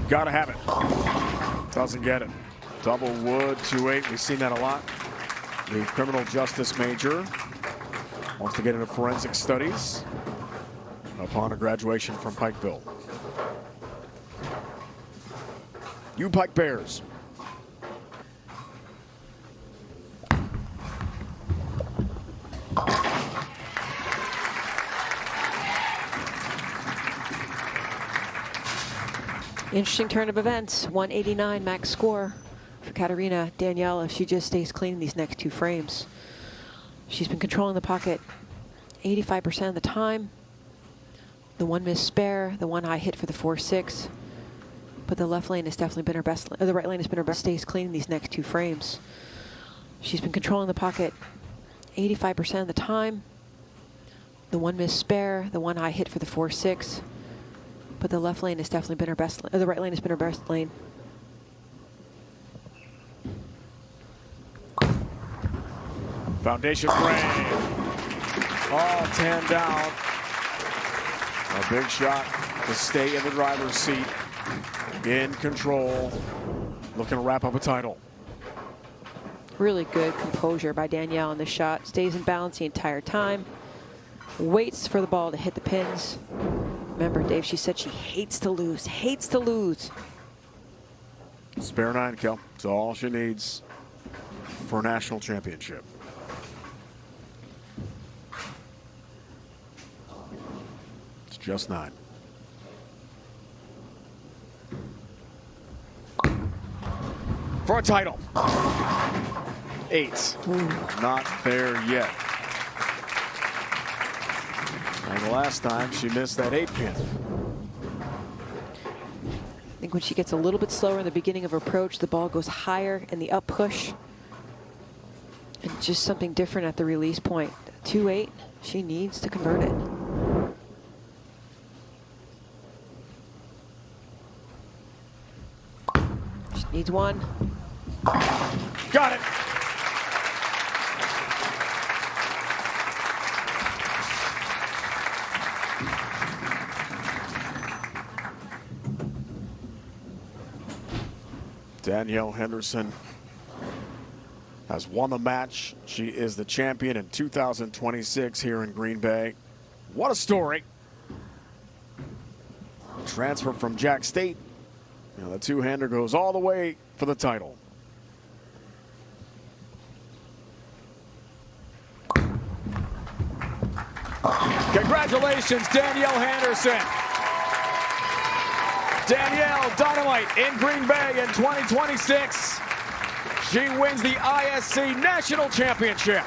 Gotta have it. Doesn't get it. Double wood, 2-8. We've seen that a lot. The criminal justice major wants to get into forensic studies upon a graduation from Pikeville. U Pike Bears. Interesting turn of events. 189 max score for Katarina. Danielle, if she just stays clean in these next 2 frames. She's been controlling the pocket 85% of the time. The 1 missed spare, the 1 high hit for the 4-6. But the left lane has definitely been her best, or the right lane has been her best. Stays clean in these next 2 frames. She's been controlling the pocket 85% of the time. The 1 missed spare, the 1 high hit for the 4-6. But the left lane has definitely been her best, or the right lane has been her best lane. Foundation frame. All 10 down. A big shot to stay in the driver's seat. In control. Looking to wrap up a title. Really good composure by Danielle on the shot. Stays in balance the entire time. Waits for the ball to hit the pins. Remember, Dave, she said she hates to lose. Hates to lose. Spare 9 kill. It's all she needs for a national championship. It's just 9. For a title. 8. Not there yet. And the last time she missed that 8 pin. I think when she gets a little bit slower in the beginning of her approach, the ball goes higher in the up push. And just something different at the release point. 2-8, she needs to convert it. She needs one. Got it. Danielle Henderson has won the match. She is the champion in 2026 here in Green Bay. What a story. Transfer from Jack State. You know, the two-hander goes all the way for the title. Congratulations, Danielle Henderson. Danielle Dynamite in Green Bay in 2026. She wins the ISC National Championship.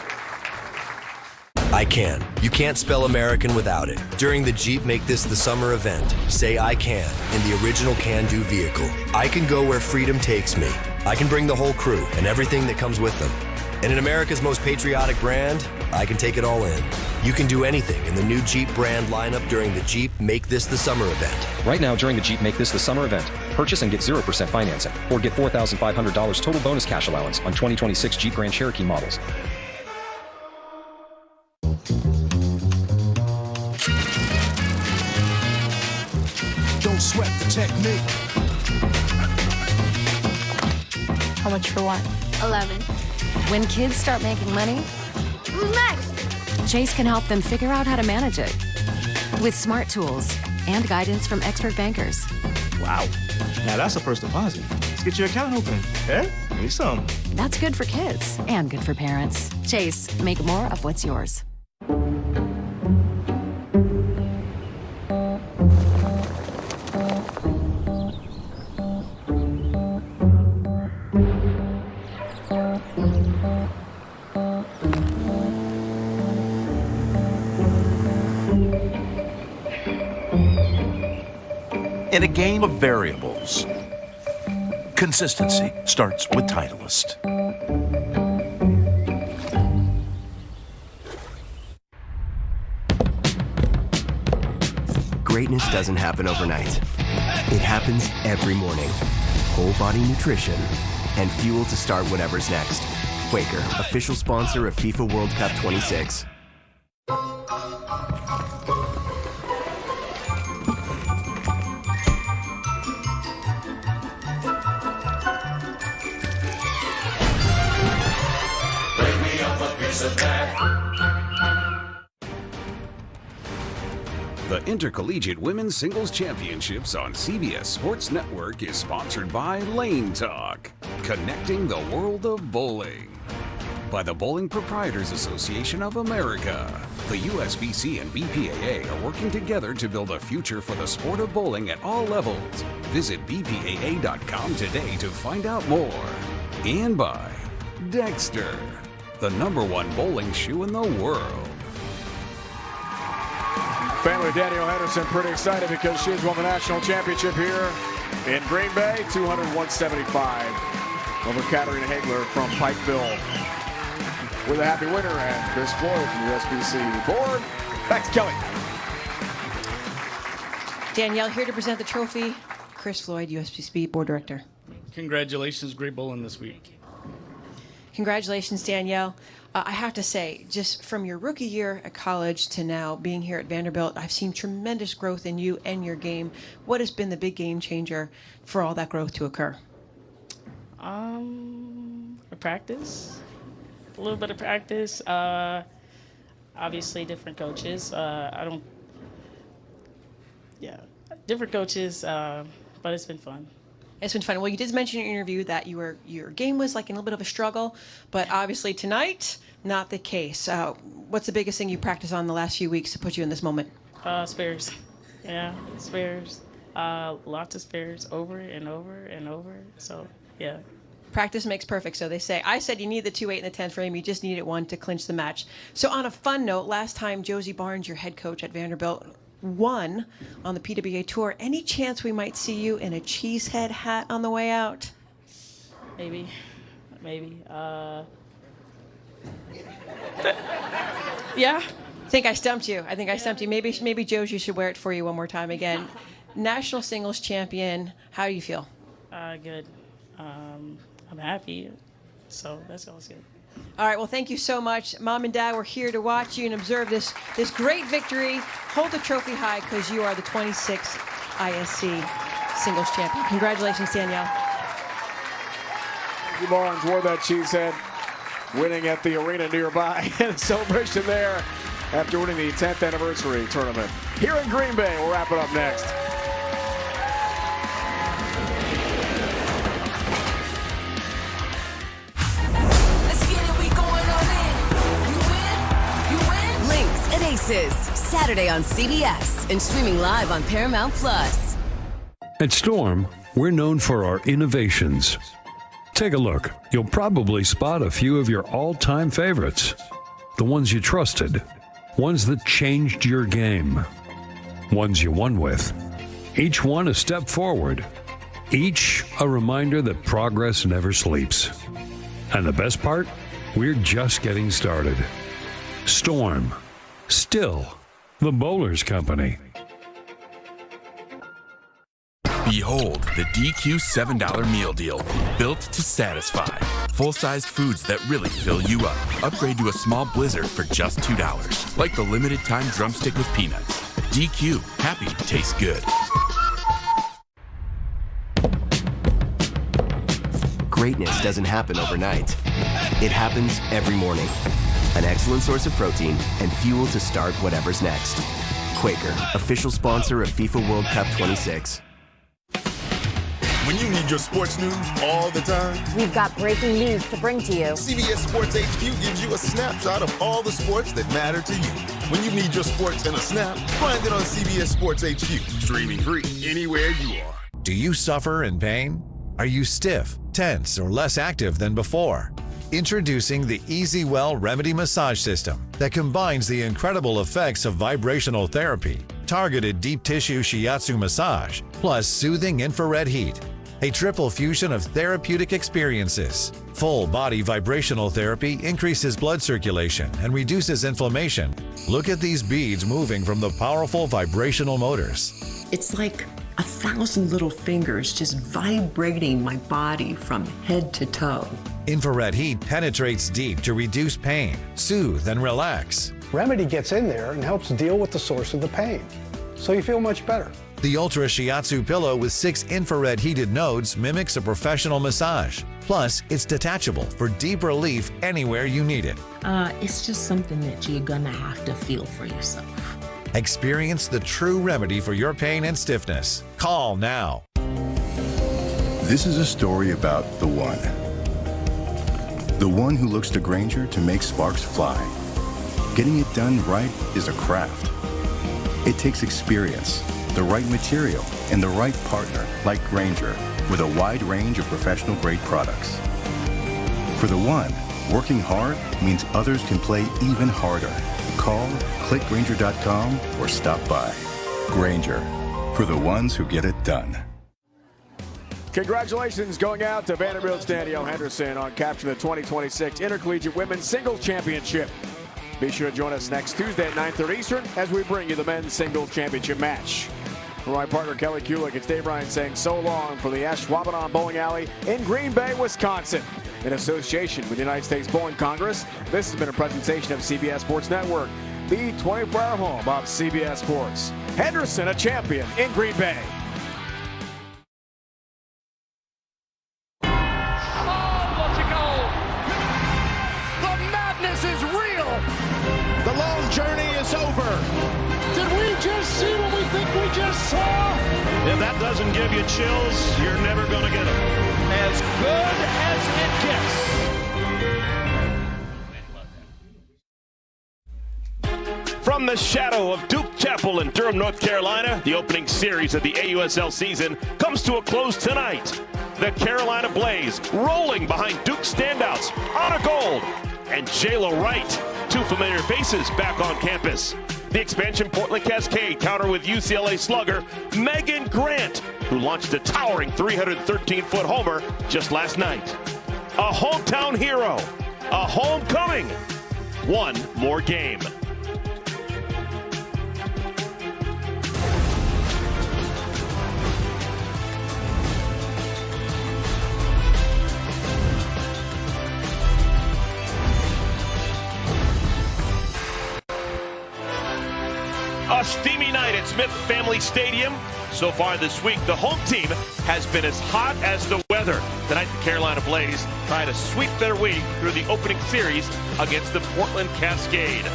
I can. You can't spell American without it. During the Jeep Make This the Summer event, say I can in the original can-do vehicle. I can go where freedom takes me. I can bring the whole crew and everything that comes with them. And in America's most patriotic brand, I can take it all in. You can do anything in the new Jeep brand lineup during the Jeep Make This the Summer event. Right now during the Jeep Make This the Summer event, purchase and get 0% financing or get $4,500 total bonus cash allowance on 2026 Jeep Grand Cherokee models. Don't sweat the technique. How much for what? 11. When kids start making money, Who's next? Chase can help them figure out how to manage it with smart tools and guidance from expert bankers. Wow. Now that's a first deposit. Let's get your account open. Eh? Give me some. That's good for kids and good for parents. Chase, make more of what's yours. In a game of variables, consistency starts with Titleist. Greatness doesn't happen overnight. It happens every morning. Whole body nutrition and fuel to start whatever's next. Quaker, official sponsor of FIFA World Cup 26. The Intercollegiate Women's Singles Championships on CBS Sports Network is sponsored by Lane Talk, connecting the world of bowling. By the Bowling Proprietors Association of America. The USBC and BPAA are working together to build a future for the sport of bowling at all levels. Visit BPAA.com today to find out more. And by Dexter, the #1 bowling shoe in the world. Family of Danielle Henderson pretty excited because she's won the national championship here in Green Bay, 200-175 over Katarina Hagler from Pikeville. With a happy winner and Chris Floyd from the USBC board. Back to Kelly. Danielle here to present the trophy. Chris Floyd, USBC board director. Congratulations, great bowling this week. Congratulations, Danielle. I have to say, just from your rookie year at college to now being here at Vanderbilt, I've seen tremendous growth in you and your game. What has been the big game changer for all that growth to occur? Practice. A little bit of practice. Obviously, different coaches. Different coaches, but it's been fun. It's been fun. Well, you did mention in your interview that your game was like a little bit of a struggle, but obviously tonight, not the case. What's the biggest thing you practiced on the last few weeks to put you in this moment? Spares. Yeah, spares. Lots of spares over and over and over. So, yeah. Practice makes perfect, so they say. I said you need the 2-8 and the 10 frame. You just needed one to clinch the match. So on a fun note, last time Josie Barnes, your head coach at Vanderbilt, won on the PWA Tour. Any chance we might see you in a cheesehead hat on the way out? Maybe. Yeah. I think I stumped you. Maybe Josie should wear it for you one more time again. National singles champion. How do you feel? Good. I'm happy, so that's always good. All right, well, thank you so much. Mom and Dad, we're here to watch you and observe this great victory. Hold the trophy high because you are the 26th ISC singles champion. Congratulations, Danielle. Thank you, Barnes. Wore that cheesehead, winning at the arena nearby. And celebration there after winning the 10th anniversary tournament. Here in Green Bay, we'll wrap it up next. Saturday on CBS and streaming live on Paramount Plus. At Storm, we're known for our innovations. Take a look. You'll probably spot a few of your all-time favorites. The ones you trusted. Ones that changed your game. Ones you won with. Each one a step forward. Each a reminder that progress never sleeps. And the best part? We're just getting started. Storm. Still the Bowlers Company. Behold the DQ $7 meal deal, built to satisfy. Full-sized foods that really fill you up. Upgrade to a small blizzard for just $2, like the limited time drumstick with peanuts. DQ, happy tastes good. Greatness doesn't happen overnight. It happens every morning. An excellent source of protein and fuel to start whatever's next. Quaker, official sponsor of FIFA World Cup 26. When you need your sports news all the time, we've got breaking news to bring to you. CBS Sports HQ gives you a snapshot of all the sports that matter to you. When you need your sports in a snap, find it on CBS Sports HQ, streaming free anywhere you are. Do you suffer in pain? Are you stiff, tense, or less active than before? Introducing the EasyWell Remedy Massage System that combines the incredible effects of vibrational therapy, targeted deep tissue shiatsu massage, plus soothing infrared heat. A triple fusion of therapeutic experiences. Full body vibrational therapy increases blood circulation and reduces inflammation. Look at these beads moving from the powerful vibrational motors. It's like 1,000 little fingers just vibrating my body from head to toe. Infrared heat penetrates deep to reduce pain, soothe, and relax. Remedy gets in there and helps deal with the source of the pain, so you feel much better. The Ultra Shiatsu pillow with 6 infrared heated nodes mimics a professional massage. Plus, it's detachable for deep relief anywhere you need it. It's just something that you're gonna have to feel for yourself. Experience the true remedy for your pain and stiffness. Call now. This is a story about the one. The one who looks to Grainger to make sparks fly. Getting it done right is a craft. It takes experience, the right material, and the right partner like Grainger, with a wide range of professional-grade products. For the one, working hard means others can play even harder. Call, click Grainger.com, or stop by. Grainger, for the ones who get it done. Congratulations going out to Vanderbilt's Danielle Henderson on capturing the 2026 Intercollegiate Women's Singles Championship. Be sure to join us next Tuesday at 9:30 Eastern as we bring you the Men's Singles Championship match. For my partner Kelly Kulick, it's Dave Ryan saying so long from the Ashwaubenon Bowling Alley in Green Bay, Wisconsin. In association with the United States Bowling Congress, this has been a presentation of CBS Sports Network, the 24-hour home of CBS Sports. Henderson, a champion in Green Bay. we just saw? If that doesn't give you chills, you're never going to get them. As good as it gets. From the shadow of Duke Chapel in Durham, North Carolina, the opening series of the AUSL season comes to a close tonight. The Carolina Blaze rolling behind Duke standouts Anna Gold and Jayla Wright, two familiar faces back on campus. The expansion Portland Cascade counter with UCLA slugger Megan Grant, who launched a towering 313-foot homer just last night. A hometown hero, a homecoming, one more game. A steamy night at Smith Family Stadium. So far this week, the home team has been as hot as the weather. Tonight, the Carolina Blaze try to sweep their way through the opening series against the Portland Cascade.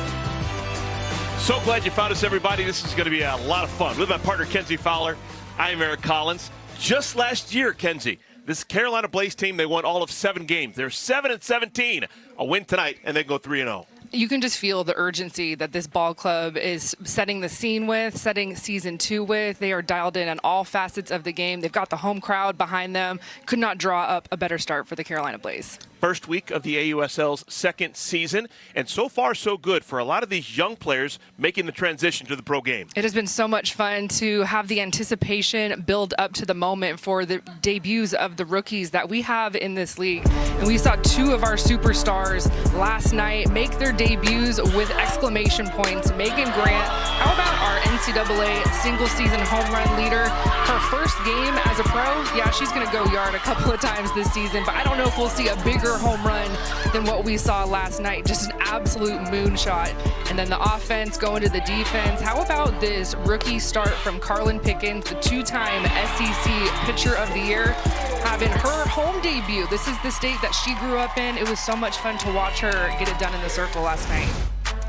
So glad you found us, everybody. This is going to be a lot of fun. With my partner, Kenzie Fowler, I'm Eric Collins. Just last year, Kenzie, this Carolina Blaze team, they won all of 7 games. They're 7-17. A win tonight, and they go 3-0. You can just feel the urgency that this ball club is setting the scene with, setting season 2 with. They are dialed in on all facets of the game. They've got the home crowd behind them. Could not draw up a better start for the Carolina Blaze. First week of the AUSL's second season, and so far so good for a lot of these young players making the transition to the pro game. It has been so much fun to have the anticipation build up to the moment for the debuts of the rookies that we have in this league. And we saw 2 of our superstars last night make their debuts with exclamation points. Megan Grant, how about our NCAA single season home run leader? Her first game as a pro, yeah, she's going to go yard a couple of times this season, but I don't know if we'll see a bigger home run than what we saw last night. Just an absolute moonshot. And then the offense going to the defense. How about this rookie start from Carlin Pickens, the 2-time SEC Pitcher of the Year, having her home debut. This is the state that she grew up in. It was so much fun to watch her get it done in the circle last night.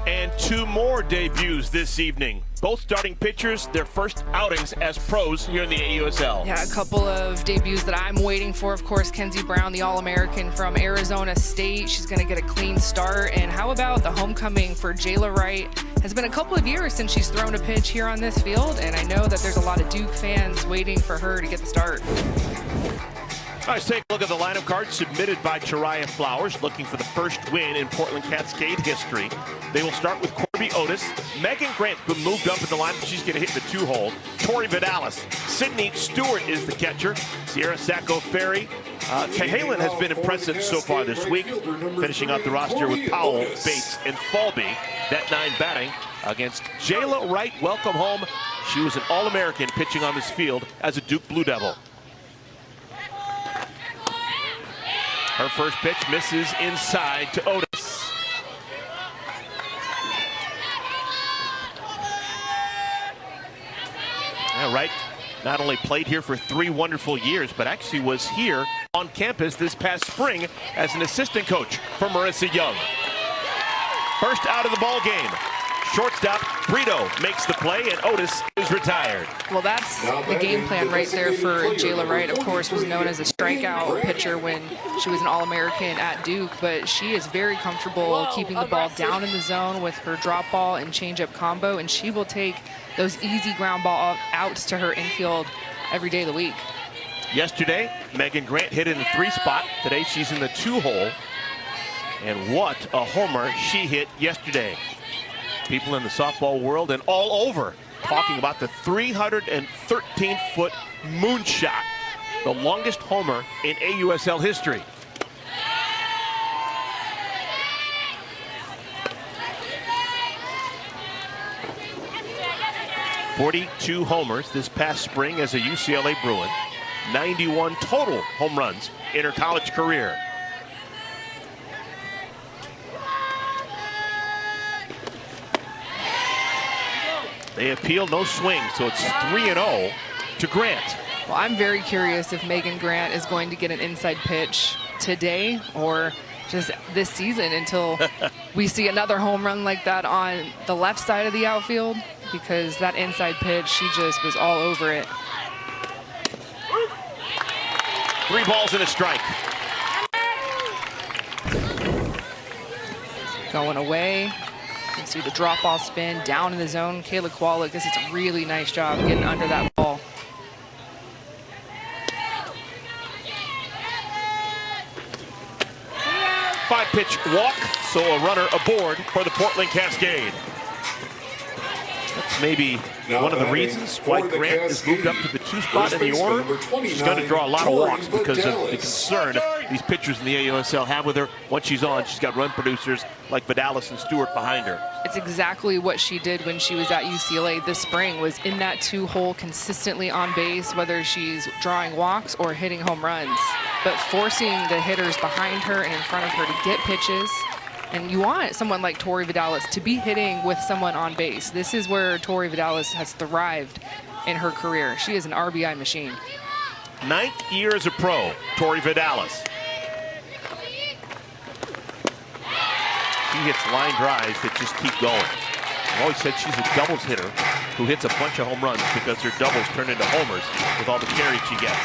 And 2 more debuts this evening. Both starting pitchers, their first outings as pros here in the AUSL. Yeah, a couple of debuts that I'm waiting for. Of course, Kenzie Brown, the All-American from Arizona State. She's going to get a clean start. And how about the homecoming for Jayla Wright? Has been a couple of years since she's thrown a pitch here on this field, and I know that there's a lot of Duke fans waiting for her to get the start. All right, let's take a look at the lineup card submitted by Chariah Flowers, looking for the first win in Portland Cascade history. They will start with Corby Otis. Megan Grant's been moved up in the lineup. She's going to hit the 2-hole. Tori Vidalis. Sydney Stewart is the catcher. Sierra Sacco-Ferry. Cahalan has been impressive so far this week, finishing out the roster with Powell, Bates, and Falby. That 9 batting against Jayla Wright. Welcome home. She was an All-American pitching on this field as a Duke Blue Devil. Her first pitch misses inside to Otis. Yeah, Wright not only played here for 3 wonderful years, but actually was here on campus this past spring as an assistant coach for Marissa Young. First out of the ball game. Shortstop Brito makes the play, and Otis is retired. Well, that's the game plan right there for Jayla Wright. Of course, was known as a strikeout pitcher when she was an All-American at Duke, but she is very comfortable keeping the ball down in the zone with her drop ball and changeup combo, and she will take those easy ground ball outs to her infield every day of the week. Yesterday, Megan Grant hit in the 3 spot. Today, she's in the 2-hole. And what a homer she hit yesterday. People in the softball world and all over talking about the 313-foot moonshot, the longest homer in AUSL history. "42 homers this past spring as a UCLA Bruin, 91 total home runs in her college career. They appeal, no swing, so it's 3-0 to Grant. Well, I'm very curious if Megan Grant is going to get an inside pitch today or just this season until we see another home run like that on the left side of the outfield. because that inside pitch, she just was all over it. 3 balls and a strike. Going away. You can see the drop ball spin down in the zone. Kayla Kowalik does a really nice job getting under that ball. Five-pitch walk, so a runner aboard for the Portland Cascade. That's maybe one of the reasons why Grant has moved up to the 2 spot in the order. She's going to draw a lot of walks because of the concern these pitchers in the AUSL have with her. Once she's on, she's got run producers like Vidalis and Stewart behind her. It's exactly what she did when she was at UCLA this spring, was in that 2-hole consistently on base, whether she's drawing walks or hitting home runs. But forcing the hitters behind her and in front of her to get pitches. And you want someone like Tori Vidalis to be hitting with someone on base. This is where Tori Vidalis has thrived in her career. She is an RBI machine. 9th year as a pro, Tori Vidalis. She hits line drives that just keep going. I've always said she's a doubles hitter who hits a bunch of home runs because her doubles turn into homers with all the carries she gets.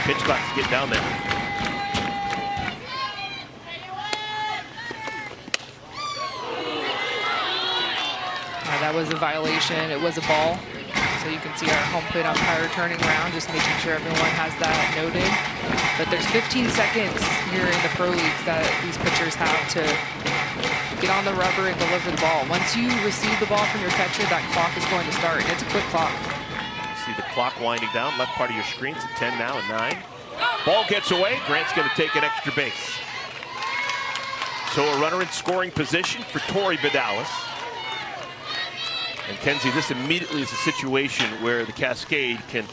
Pitch clock to get down there. That was a violation. It was a ball. So you can see our home plate umpire turning around, just making sure everyone has that noted. But there's 15 seconds here in the pro leagues that these pitchers have to get on the rubber and deliver the ball. Once you receive the ball from your catcher, that clock is going to start. It's a quick clock. See the clock winding down. Left part of your screen. It's at 10 now and 9. Ball gets away. Grant's going to take an extra base. So a runner in scoring position for Tori Vidalis. And Kenzie, this immediately is a situation where the Cascade can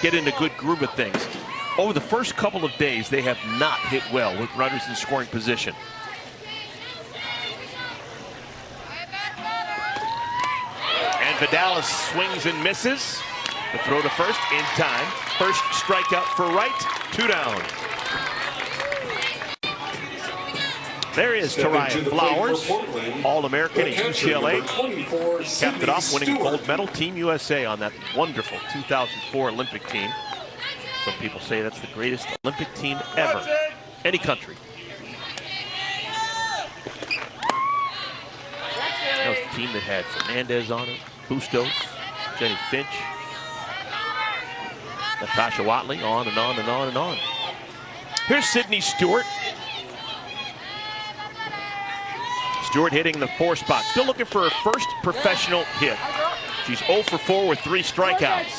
get in a good groove of things. Over the first couple of days, they have not hit well with runners in scoring position. And Vidalis swings and misses. The throw to first in time. First strikeout for Wright. 2 down. There is Tariah Flowers, All-American at UCLA. Capped it off, winning a gold medal. Team USA on that wonderful 2004 Olympic team. Some people say that's the greatest Olympic team ever. Any country. That was the team that had Fernandez on it, Bustos, Jenny Finch, Natasha Watley, on and on and on and on. Here's Sydney Stewart. Stewart hitting the 4 spot. Still looking for her first professional hit. She's 0 for 4 with 3 strikeouts.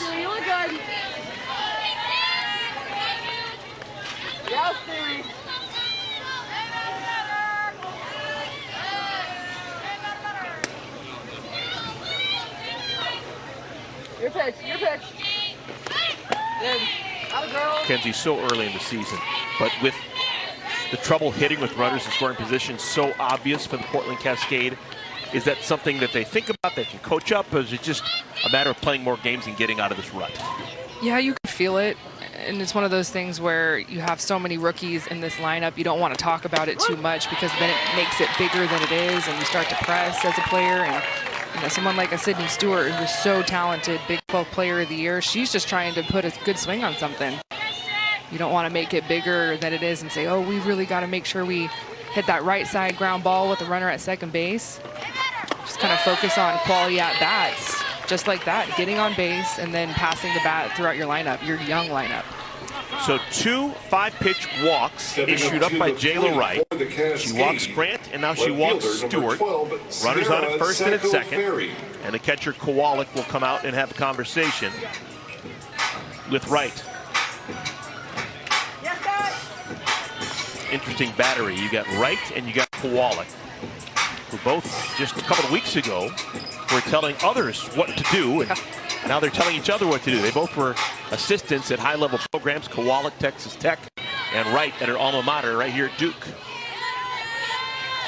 Your pitch, your pitch. Good. Out, girl. Kenzie, so early in the season, but with the trouble hitting with runners in scoring position so obvious for the Portland Cascade, is that something that they think about, they can coach up, or is it just a matter of playing more games and getting out of this rut? Yeah, you can feel it. And it's one of those things where you have so many rookies in this lineup, you don't want to talk about it too much because then it makes it bigger than it is and you start to press as a player. And you know, someone like a Sydney Stewart, who's so talented, Big 12 Player of the Year, she's just trying to put a good swing on something. You don't want to make it bigger than it is and say, oh, we really got to make sure we hit that right side ground ball with the runner at second base. Just kind of focus on quality at bats, just like that, getting on base and then passing the bat throughout your lineup, your young lineup. So 2 5-pitch walks issued up by Jayla Wright. She walks Grant, and now she walks Stewart. Runners on at first and at second. And the catcher Kowalik will come out and have a conversation with Wright. Interesting battery. You got Wright and you got Kowalik, who both just a couple of weeks ago were telling others what to do, and now they're telling each other what to do. They both were assistants at high-level programs, Kowalik, Texas Tech, and Wright at her alma mater right here at Duke.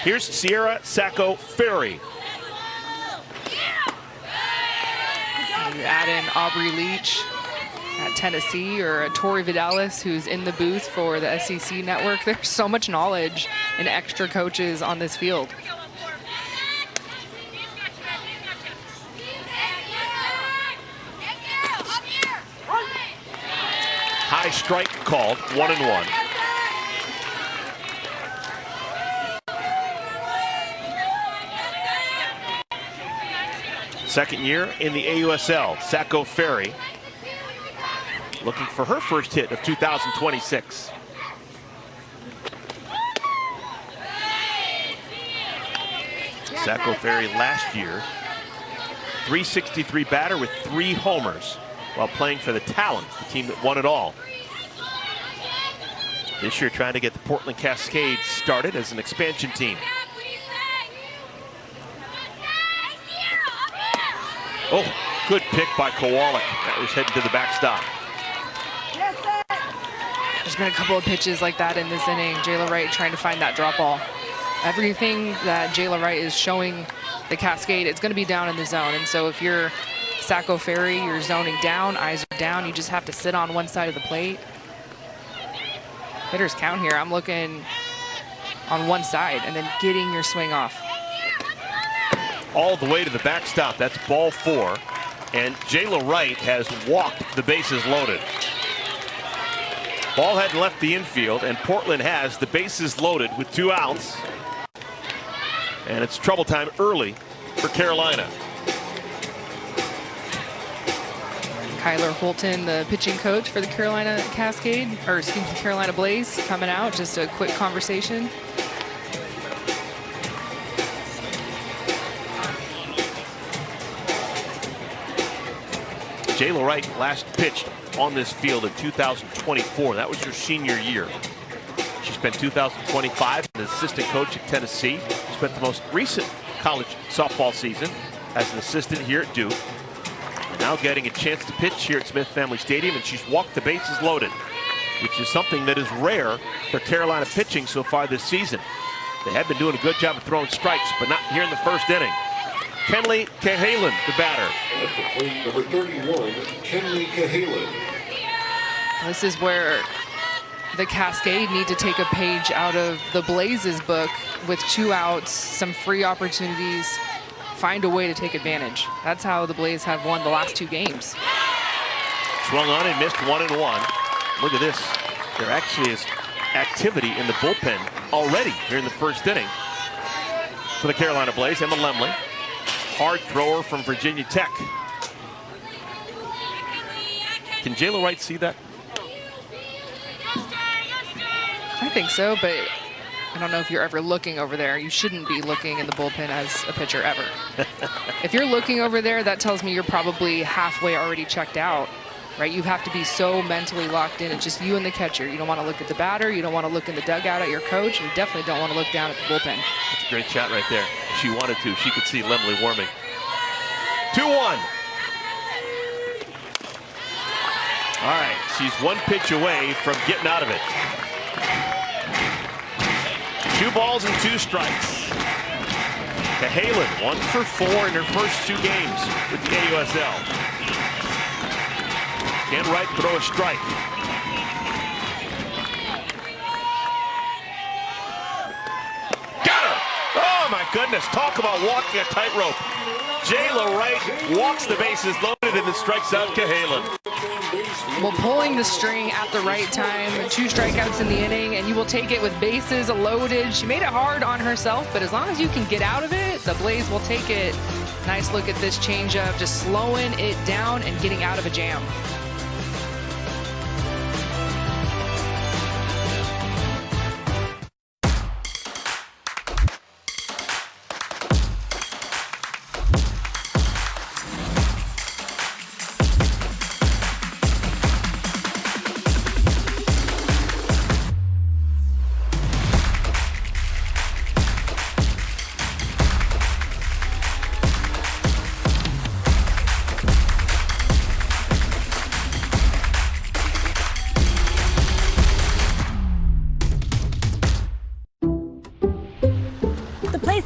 Here's Sierra Sacco Ferry. You add in Aubrey Leach. at Tennessee, or a Tori Vidalis who's in the booth for the SEC network. There's so much knowledge and extra coaches on this field. High strike called, 1-1. Second year in the AUSL, Saco Ferry looking for her first hit of 2026. Saco Ferry last year, .363 batter with 3 homers while playing for the Talons, the team that won it all. This year trying to get the Portland Cascades started as an expansion team. Oh, good pick by Kowalik. That was heading to the backstop. There's been a couple of pitches like that in this inning. Jayla Wright trying to find that drop ball. Everything that Jayla Wright is showing the Cascade, it's going to be down in the zone. And so if you're Saco Ferry, you're zoning down, eyes are down, you just have to sit on one side of the plate. Hitters count here. I'm looking on one side and then getting your swing off. All the way to the backstop. That's ball 4. And Jayla Wright has walked the bases loaded. Ball hadn't left the infield, and Portland has the bases loaded with 2 outs. And it's trouble time early for Carolina. Kyler Holton, the pitching coach for the Carolina Cascade, or excuse me, Carolina Blaze, coming out. Just a quick conversation. Jayla Wright last pitched on this field in 2024. That was her senior year. She spent 2025 as an assistant coach at Tennessee. Spent the most recent college softball season as an assistant here at Duke. And now getting a chance to pitch here at Smith Family Stadium, and she's walked the bases loaded, which is something that is rare for Carolina pitching so far this season. They have been doing a good job of throwing strikes, but not here in the first inning. Kenley Cahalan, the batter. Number 31, Kenley Cahalan. This is where the Cascade need to take a page out of the Blazes book with 2 outs, some free opportunities, find a way to take advantage. That's how the Blaze have won the last 2 games. Swung on and missed 1-1. Look at this. There actually is activity in the bullpen already here in the first inning for the Carolina Blaze. Emma Lemley, hard thrower from Virginia Tech. Can Jayla Wright see that? I think so, but I don't know if you're ever looking over there. You shouldn't be looking in the bullpen as a pitcher ever. If you're looking over there, that tells me you're probably halfway already checked out, right? You have to be so mentally locked in. It's just you and the catcher. You don't want to look at the batter. You don't want to look in the dugout at your coach. You definitely don't want to look down at the bullpen. That's a great shot right there. If she wanted to, she could see Lemley warming. 2-1. All right, she's 1 pitch away from getting out of it. 2 balls and 2 strikes. Cahalan, 1 for 4 in her first 2 games with the AUSL. Can Wright throw a strike? Got her! Oh my goodness, talk about walking a tightrope. Jayla Wright walks the bases loaded and then strikes out Cahalan. Well, pulling the string at the right time, 2 strikeouts in the inning, and you will take it with bases loaded. She made it hard on herself, but as long as you can get out of it, the Blaze will take it. Nice look at this changeup, just slowing it down and getting out of a jam.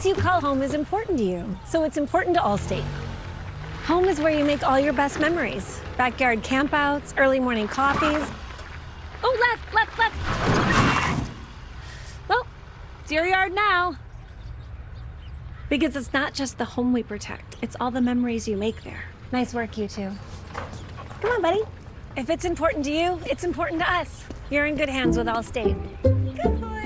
You call home is important to you, so it's important to Allstate. Home is where you make all your best memories. Backyard campouts, early morning coffees. Oh, left. Well, it's your yard now. Because it's not just the home we protect, it's all the memories you make there. Nice work, you two. Come on, buddy. If it's important to you, it's important to us. You're in good hands with Allstate. Good boy.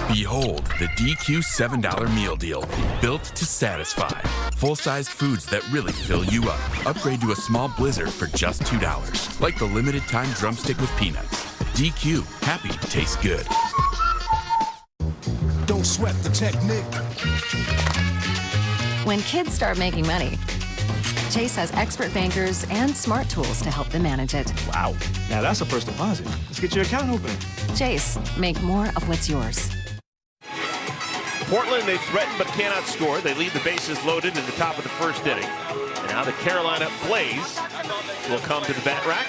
Behold the DQ $7 meal deal, built to satisfy. Full-sized foods that really fill you up. Upgrade to a small blizzard for just $2, like the limited time drumstick with peanuts. DQ, happy tastes good. Don't sweat the technique. When kids start making money, Chase has expert bankers and smart tools to help them manage it. Wow, now that's a first deposit. Let's get your account open. Chase, make more of what's yours. Portland, they threaten but cannot score. They leave the bases loaded in the top of the first inning. And now the Carolina Blaze will come to the bat rack.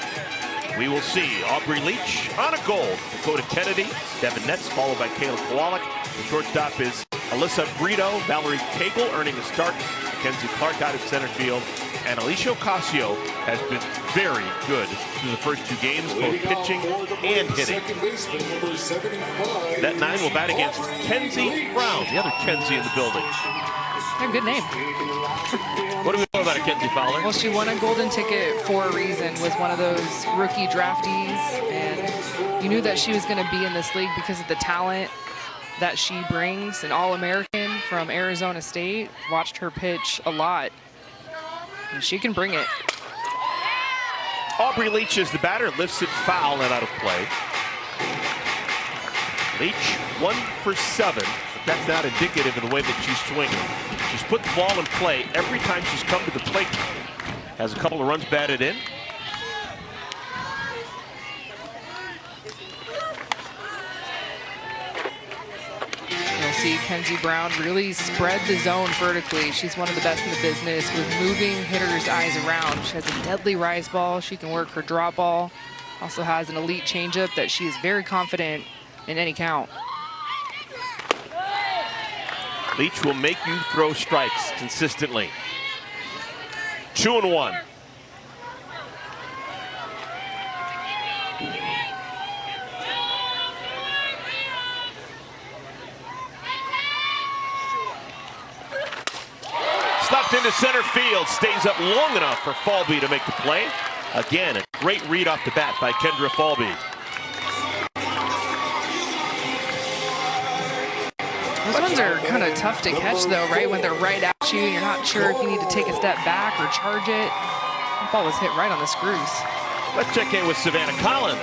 We will see Aubrey Leach on a goal. Dakota Kennedy, Devin Netz, followed by Caleb Kowalik. The shortstop is Alyssa Brito. Valerie Cagle earning a start. Mackenzie Clark out at center field. And Alicia Ocasio has been very good through the first 2 games, both pitching and hitting. That 9 will bat against Kenzie Brown, the other Kenzie in the building. A good name. What do we know about Kenzie Fowler? Well, she won a golden ticket for a reason, was one of those rookie draftees, and you knew that she was going to be in this league because of the talent that she brings. An All-American from Arizona State. Watched her pitch a lot, and she can bring it. Aubrey Leach is the batter, lifts it foul and out of play. Leach 1 for 7, but that's not indicative of the way that she's swinging. She's put the ball in play every time she's come to the plate. Has a couple of runs batted in. You'll see Kenzie Brown really spread the zone vertically. She's one of the best in the business with moving hitters' eyes around. She has a deadly rise ball. She can work her drop ball. Also has an elite changeup that she is very confident in any count. Leach will make you throw strikes consistently. 2-1. Slapped into center field, stays up long enough for Falby to make the play. Again, a great read off the bat by Kendra Falby. Those ones are kind of tough to catch, though, right? When they're right at you and you're not sure if you need to take a step back or charge it. The ball was hit right on the screws. Let's check in with Savannah Collins.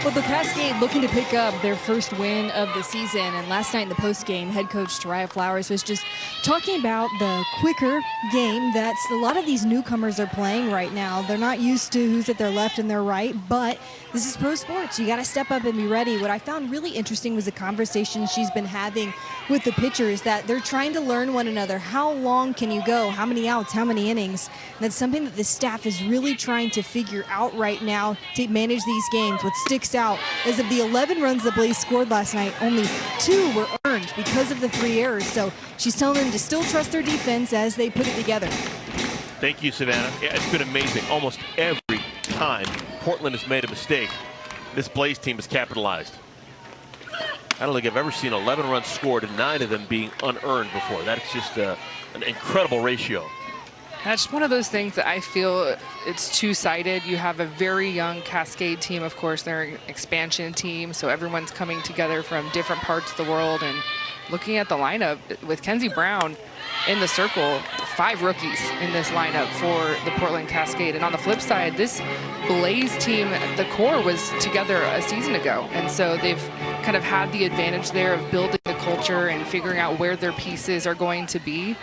Well, the Cascade looking to pick up their first win of the season. And last night in the postgame, head coach Taraya Flowers was just talking about the quicker game that a lot of these newcomers are playing right now. They're not used to who's at their left and their right, but this is pro sports. You got to step up and be ready. What I found really interesting was the conversation she's been having with the pitchers, that they're trying to learn one another. How long can you go? How many outs? How many innings? And that's something that the staff is really trying to figure out right now to manage these games. What sticks out is of the 11 runs the Blaze scored last night, only 2 were earned because of the 3 errors. So she's telling them to still trust their defense as they put it together. Thank you, Savannah. Yeah, it's been amazing. Almost every time Portland has made a mistake, this Blaze team has capitalized. I don't think I've ever seen 11 runs scored and 9 of them being unearned before. That's just an incredible ratio. That's one of those things that I feel it's two-sided. You have a very young Cascade team, of course. They're an expansion team, so everyone's coming together from different parts of the world. And looking at the lineup, with Kenzie Brown in the circle, 5 rookies in this lineup for the Portland Cascade. And on the flip side, this Blaze team, the core was together a season ago. And so they've kind of had the advantage there of building the culture and figuring out where their pieces are going to be.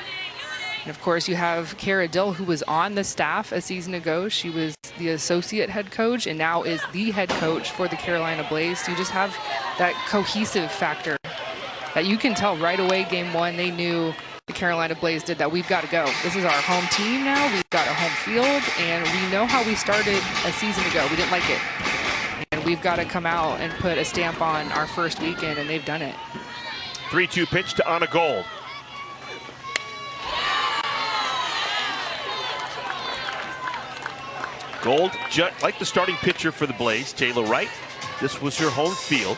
And of course, you have Kara Dill, who was on the staff a season ago. She was the associate head coach and now is the head coach for the Carolina Blaze. So you just have that cohesive factor that you can tell right away. Game 1, they knew the Carolina Blaze did that. We've got to go. This is our home team now. We've got a home field, and we know how we started a season ago. We didn't like it. And we've got to come out and put a stamp on our first weekend, and they've done it. 3-2 pitch to Anna Gold. Gold, like the starting pitcher for the Blaze, Taylor Wright. This was her home field.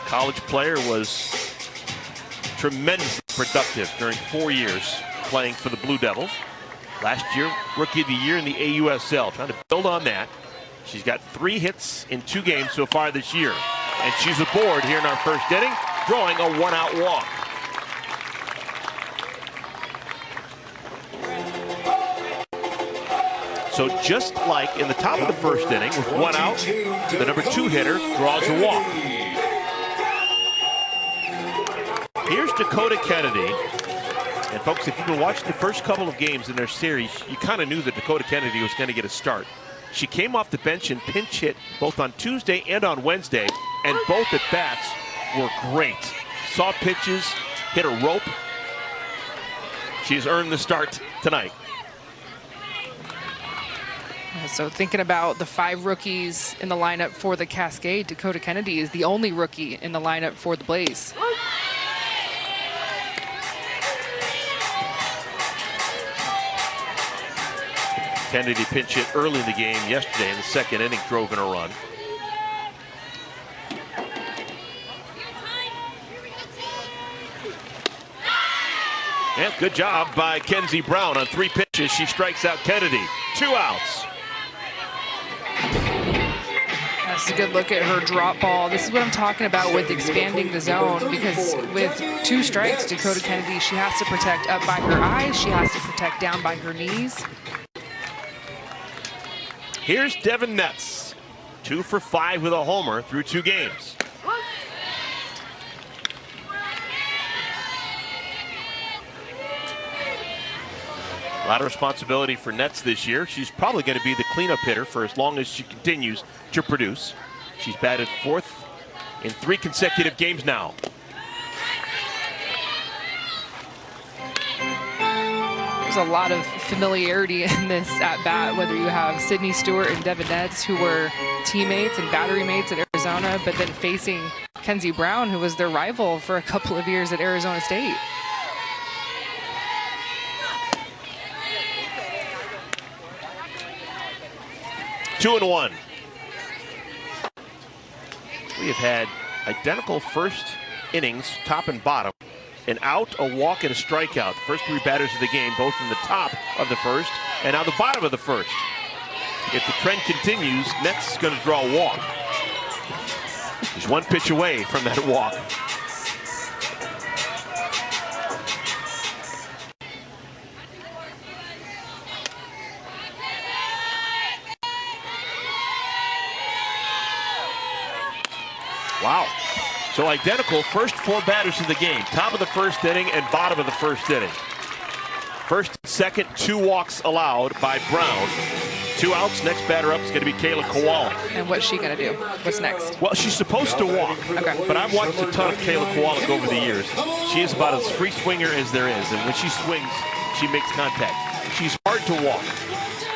College player, was tremendously productive during 4 years playing for the Blue Devils. Last year, Rookie of the Year in the AUSL. Trying to build on that. She's got 3 hits in 2 games so far this year. And she's aboard here in our first inning, drawing a 1-out walk. So just like in the top of the first inning, with 1 out, the number 2 hitter draws a walk. Here's Dakota Kennedy. And folks, if you've been watching the first couple of games in their series, you kind of knew that Dakota Kennedy was going to get a start. She came off the bench and pinch hit both on Tuesday and on Wednesday, and both at bats were great. Saw pitches, hit a rope. She's earned the start tonight. So thinking about the 5 rookies in the lineup for the Cascade, Dakota Kennedy is the only rookie in the lineup for the Blaze. Kennedy pinch hit early in the game yesterday in the second inning, drove in a run. And good job by Kenzie Brown on 3 pitches. She strikes out Kennedy. 2 outs. That's a good look at her drop ball. This is what I'm talking about with expanding the zone, because with 2 strikes, Dakota Kennedy, she has to protect up by her eyes. She has to protect down by her knees. Here's Devin Netz, 2 for 5 with a homer through 2 games. A lot of responsibility for Netz this year. She's probably going to be the cleanup hitter for as long as she continues to produce. She's batted 4th in 3 consecutive games now. There's a lot of familiarity in this at-bat, whether you have Sydney Stewart and Devin Netz, who were teammates and battery mates at Arizona, but then facing Kenzie Brown, who was their rival for a couple of years at Arizona State. Two and 1. We have had identical first innings, top and bottom. An out, a walk, and a strikeout. First 3 batters of the game, both in the top of the first and now the bottom of the first. If the trend continues, Netz is going to draw a walk. He's 1 pitch away from that walk. Wow. So identical first 4 batters of the game. Top of the first inning and bottom of the first inning. First and second, 2 walks allowed by Brown. 2 outs. Next batter up is going to be Kayla Kowalik. And what's she going to do? What's next? Well, she's supposed to walk. Okay. But I've watched a ton of Kayla Kowalik over the years. She is about as free swinger as there is. And when she swings, she makes contact. She's hard to walk.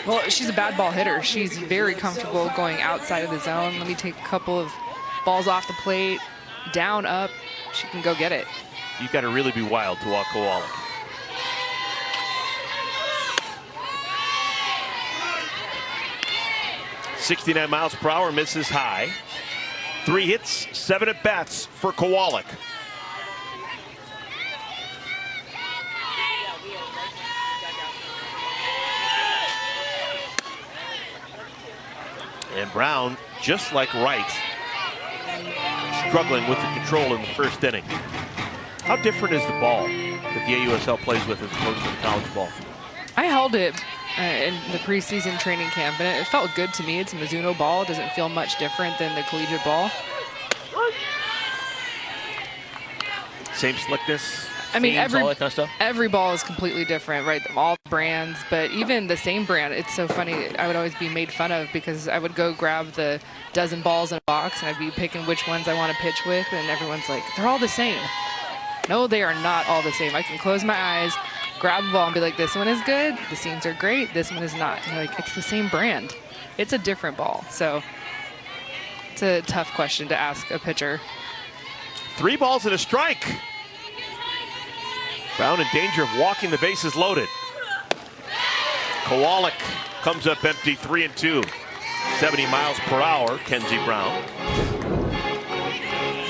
Well, she's a bad ball hitter. She's very comfortable going outside of the zone. Let me take a couple of balls off the plate. Down, up, she can go get it. You've got to really be wild to walk Kowalik. .69 miles per hour, misses high. 3 hits, 7 at bats for Kowalik. And Brown, just like Wright, struggling with the control in the first inning. How different is the ball that the AUSL plays with as opposed to the college ball? I held it in the preseason training camp, and it felt good to me. It's a Mizuno ball. It doesn't feel much different than the collegiate ball. Same slickness, I mean, themes, all that kind of stuff? Every ball is completely different, right? All brands, but even the same brand, it's so funny. I would always be made fun of because I would go grab the dozen balls in a box and I'd be picking which ones I want to pitch with, and everyone's like, they're all the same. No, they are not all the same. I can close my eyes, grab a ball and be like, this one is good, the seams are great, this one is not. And like, it's the same brand. It's a different ball. So it's a tough question to ask a pitcher. 3 balls and a strike. Brown in danger of walking the bases loaded. Kowalik comes up empty, 3-2. 70 miles per hour, Kenzie Brown.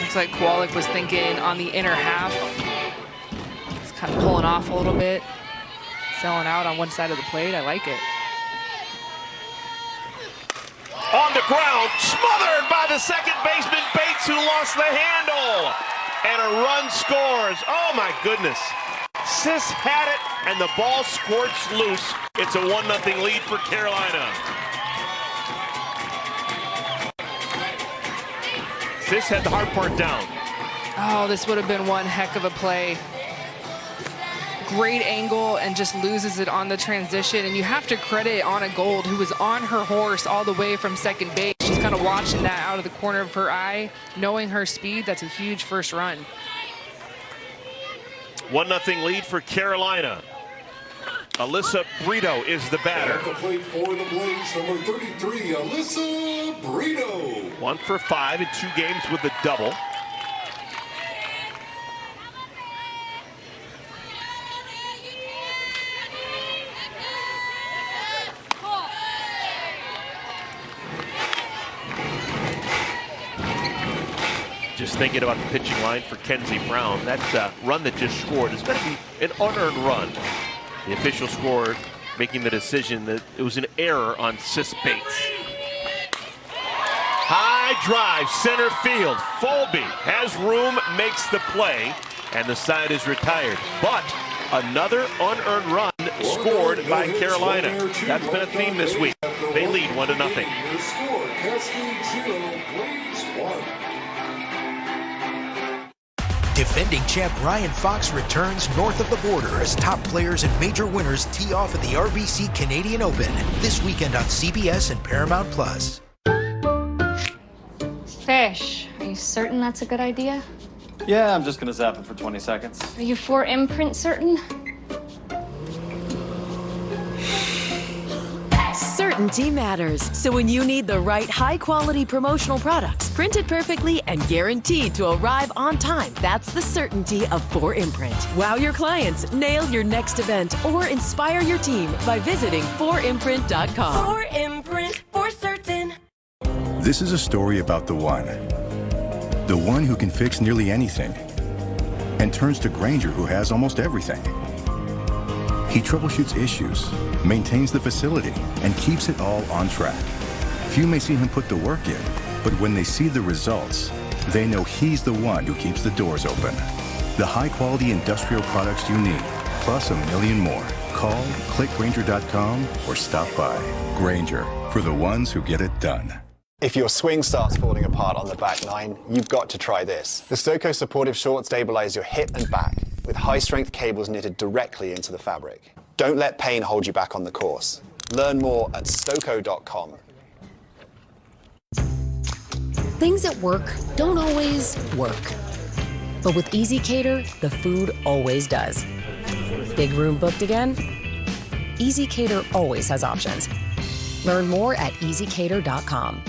Looks like Kowalik was thinking on the inner half. He's kind of pulling off a little bit. Selling out on one side of the plate. I like it. On the ground, smothered by the second baseman Bates, who lost the handle. And a run scores. Oh my goodness. Sis had it, and the ball squirts loose. It's a 1-0 lead for Carolina. Sis had the hard part down. Oh, this would have been one heck of a play. Great angle, and just loses it on the transition. And you have to credit Anna Gold, who was on her horse all the way from second base. She's kind of watching that out of the corner of her eye, knowing her speed. That's a huge first run. 1-0 lead for Carolina. Alyssa Brito is the batter. At the plate for the Blaze, number 33, Alyssa Brito. 1 for 5 in 2 games with a double. Just thinking about the pitching line for Kenzie Brown. That run that just scored is going to be an unearned run. The official scored, making the decision that it was an error on Sis Bates. High drive, center field. Folby has room, makes the play, and the side is retired. But another unearned run scored by Carolina. That's been a theme this week. They lead 1-0. Your score, Cascade 0, Blaze 1. Defending champ Ryan Fox returns north of the border as top players and major winners tee off at the RBC Canadian Open this weekend on CBS and Paramount+. Fish. Are you certain that's a good idea? Yeah, I'm just gonna zap it for 20 seconds. Are you for imprint certain? Certainty matters. So when you need the right high-quality promotional products, printed perfectly and guaranteed to arrive on time, that's the certainty of 4imprint. Wow your clients, nail your next event, or inspire your team by visiting 4imprint.com. 4imprint, for certain. This is a story about the one who can fix nearly anything and turns to Granger, who has almost everything. He troubleshoots issues, maintains the facility, and keeps it all on track. Few may see him put the work in, but when they see the results, they know he's the one who keeps the doors open. The high-quality industrial products you need, plus a million more. Call, click Granger.com, or stop by. Granger, for the ones who get it done. If your swing starts falling apart on the back nine, you've got to try this. The Stoco Supportive Short stabilizes your hip and back with high-strength cables knitted directly into the fabric. Don't let pain hold you back on the course. Learn more at stoco.com. Things at work don't always work. But with Easy Cater, the food always does. Big room booked again? Easy Cater always has options. Learn more at easycater.com.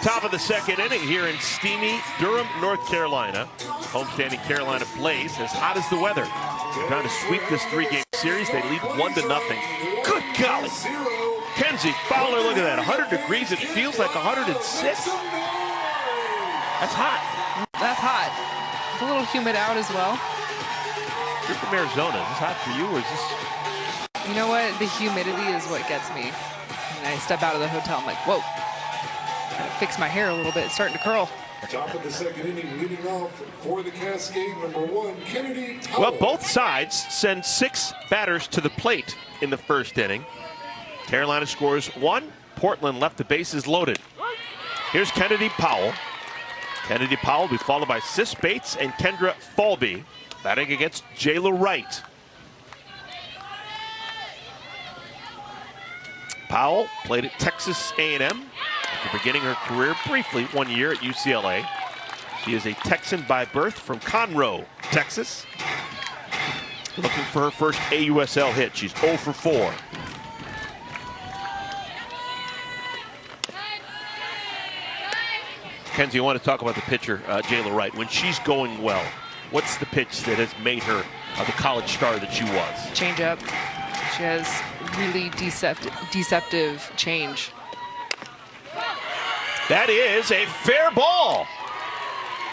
Top of the second inning here in steamy Durham, North Carolina. Homestanding Carolina Blaze as hot as the weather. They're trying to sweep this 3-game series. They lead 1-0. Good golly. Kenzie Fowler, look at that. 100 degrees. It feels like 106. That's hot. That's hot. It's a little humid out as well. You're from Arizona. Is this hot for you, or is this? You know what? The humidity is what gets me. And I step out of the hotel, I'm like, whoa. Gotta fix my hair a little bit. It's starting to curl. Top of the second inning, leading off for the Cascade, number 1, Kennedy Powell. Well, both sides send 6 batters to the plate in the first inning. Carolina scores 1. Portland left the bases loaded. Here's Kennedy Powell. Kennedy Powell will be followed by Sis Bates and Kendra Folby, batting against Jayla Wright. Powell played at Texas A&M after beginning her career briefly 1 year at UCLA. She is a Texan by birth from Conroe, Texas. Looking for her first AUSL hit. She's 0 for 4. Kenzie, I want to talk about the pitcher, Jayla Wright. When she's going well, what's the pitch that has made her the college star that she was? Change up. She has really deceptive change. That is a fair ball.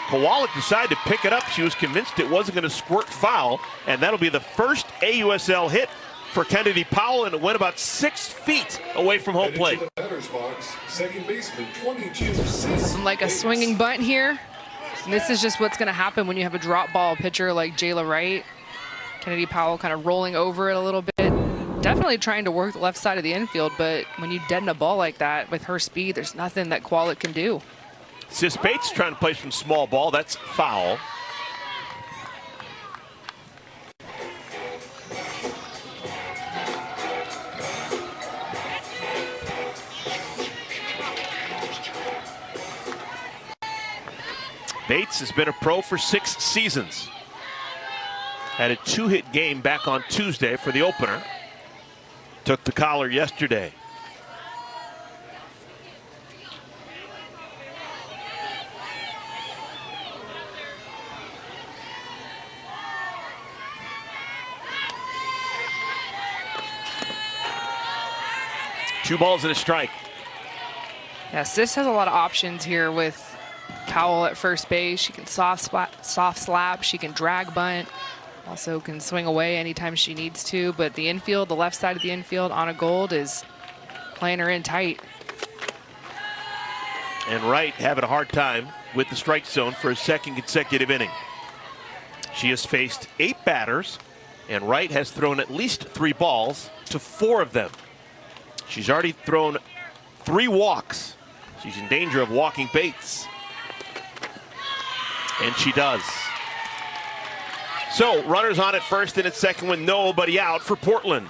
Kowalik decided to pick it up. She was convinced it wasn't going to squirt foul, and that'll be the first AUSL hit for Kennedy Powell, and it went about 6 feet away from home plate. Second baseman, 22. Something like a swinging bunt here. And this is just what's going to happen when you have a drop ball pitcher like Jayla Wright. Kennedy Powell kind of rolling over it a little bit. Definitely trying to work the left side of the infield, but when you deaden a ball like that with her speed, there's nothing that Kowalik can do. Sis Bates trying to play some small ball. That's foul. Bates has been a pro for 6 seasons. Had a 2-hit game back on Tuesday for the opener. Took the collar yesterday. Two balls and a strike. Yeah, Sis has a lot of options here with Powell at first base. She can soft slap, she can drag bunt, also can swing away anytime she needs to. But the infield, the left side of the infield, Anna Gold is playing her in tight. And Wright having a hard time with the strike zone for a second consecutive inning. She has faced 8 batters, and Wright has thrown at least 3 balls to 4 of them. She's already thrown 3 walks. She's in danger of walking Bates. And she does. So runners on at first and at second with nobody out for Portland.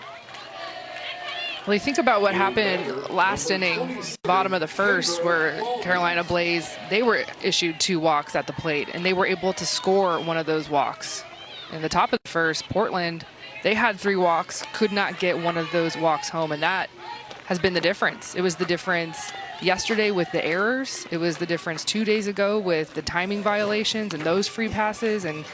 Well, you think about what happened last inning, bottom of the first, where Carolina Blaze, they were issued 2 walks at the plate, and they were able to score one of those walks. In the top of the first, Portland, they had 3 walks, could not get one of those walks home, and that has been the difference. It was the difference yesterday with the errors. It was the difference 2 days ago with the timing violations and those free passes. And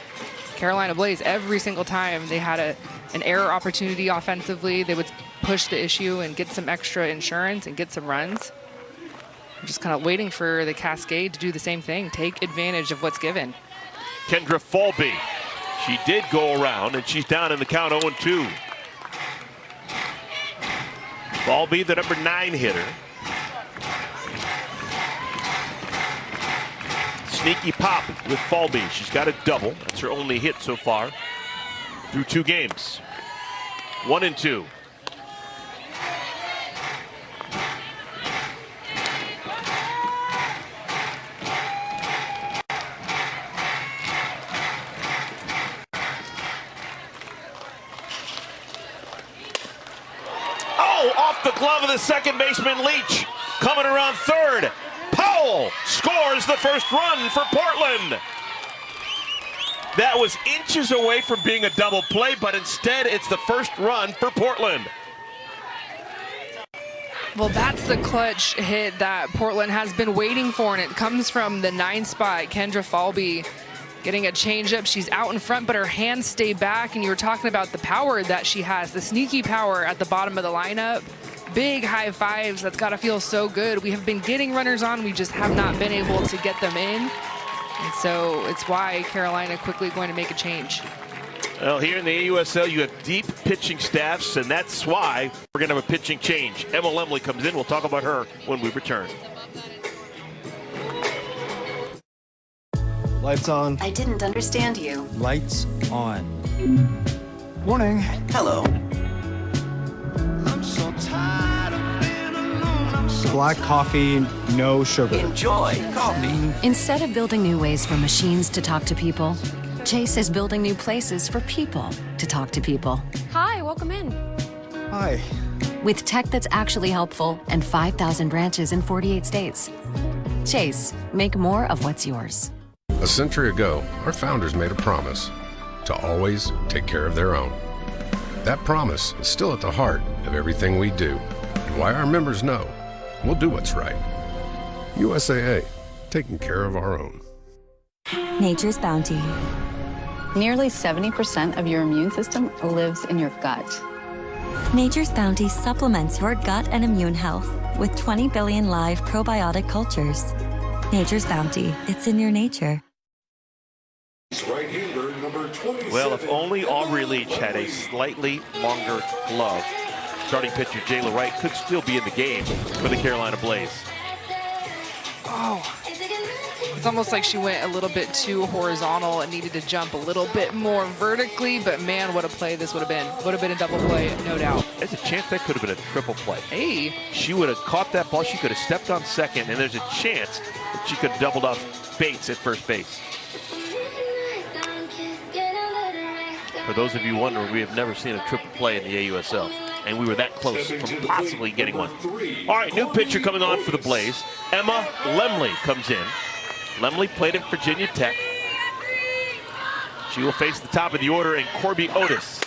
Carolina Blaze, every single time they had an error opportunity offensively, they would push the issue and get some extra insurance and get some runs. I'm just kind of waiting for the Cascade to do the same thing, take advantage of what's given. Kendra Falby, she did go around, and she's down in the count 0-2. Falby, the number 9 hitter. Sneaky pop with Falby. She's got a double. That's her only hit so far through 2 games. 1-2. Off the glove of the second baseman, Leach. Coming around third. Powell scores the first run for Portland. That was inches away from being a double play, but instead it's the first run for Portland. Well, that's the clutch hit that Portland has been waiting for, and it comes from the 9 spot, Kendra Falby. Getting a changeup, she's out in front, but her hands stay back, and you were talking about the power that she has, the sneaky power at the bottom of the lineup. Big high fives, that's gotta feel so good. We have been getting runners on, we just have not been able to get them in. And so it's why Carolina quickly going to make a change. Well, here in the AUSL, you have deep pitching staffs, and that's why we're gonna have a pitching change. Emma Lemley comes in, we'll talk about her when we return. Lights on. I didn't understand you. Lights on. Morning. Hello. I'm so tired of being alone. Black coffee, no sugar. Enjoy coffee. Instead of building new ways for machines to talk to people, Chase is building new places for people to talk to people. Hi, welcome in. Hi. With tech that's actually helpful and 5,000 branches in 48 states. Chase, make more of what's yours. A century ago, our founders made a promise to always take care of their own. That promise is still at the heart of everything we do, and why our members know we'll do what's right. USAA, taking care of our own. Nature's Bounty. Nearly 70% of your immune system lives in your gut. Nature's Bounty supplements your gut and immune health with 20 billion live probiotic cultures. Nature's Bounty, it's in your nature. Right-hander number 27. Well, if only Aubrey Leach had a slightly longer glove, starting pitcher Jayla Wright could still be in the game for the Carolina Blaze. Oh, it's almost like she went a little bit too horizontal and needed to jump a little bit more vertically, but man, what a play this would have been. Would have been a double play, no doubt. There's a chance that could have been a triple play. Hey. She would have caught that ball, she could have stepped on second, and there's a chance that she could have doubled off Bates at first base. For those of you wondering, we have never seen a triple play in the AUSL, and we were that close from possibly getting one. All right, new pitcher coming on for the Blaze. Emma Lemley comes in. Lemley played at Virginia Tech. She will face the top of the order and Corby Otis.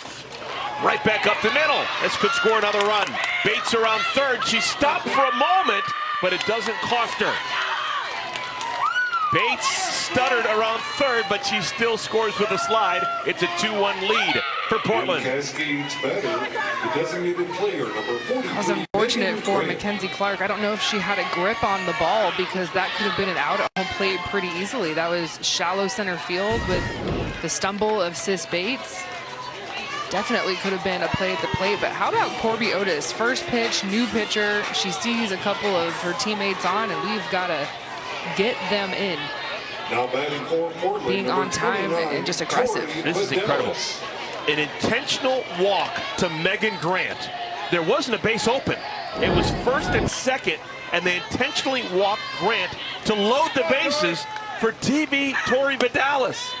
Right back up the middle. This could score another run. Bates around third. She stopped for a moment, but it doesn't cost her. Bates stuttered around third, but she still scores with a slide. It's a 2-1 lead for Portland. Cascades better. The designated player number 40. That was unfortunate for Mackenzie Clark. I don't know if she had a grip on the ball because that could have been an out at home plate pretty easily. That was shallow center field with the stumble of Sis Bates. Definitely could have been a play at the plate, but how about Corby Otis? First pitch, new pitcher. She sees a couple of her teammates on, and we've got to get them in. Now batting for Portland, being on time and just aggressive. This is incredible. An intentional walk to Megan Grant. There wasn't a base open. It was first and second, and they intentionally walked Grant to load the bases for TV Tori Vidalis.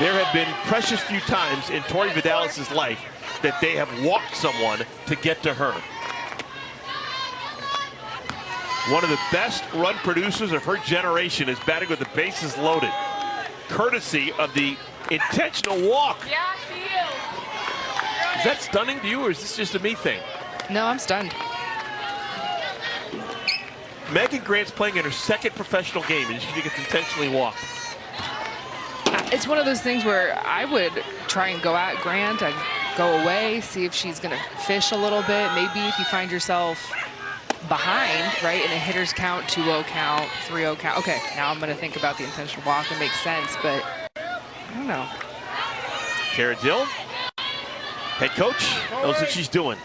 There have been precious few times in Tori Vidalis' life that they have walked someone to get to her. One of the best run producers of her generation is batting with the bases loaded, courtesy of the intentional walk. Yeah, to you. Is that stunning to you, or is this just a me thing? No, I'm stunned. Megan Grant's playing in her second professional game, and she gets intentionally walked. It's one of those things where I would try and go at Grant. I'd go away, see if she's going to fish a little bit. Maybe if you find yourself behind, right, in a hitter's count, 2-0 count, 3-0 count. Okay, now I'm going to think about the intentional walk. It makes sense, but I don't know. Kara Dill, head coach, knows what she's doing.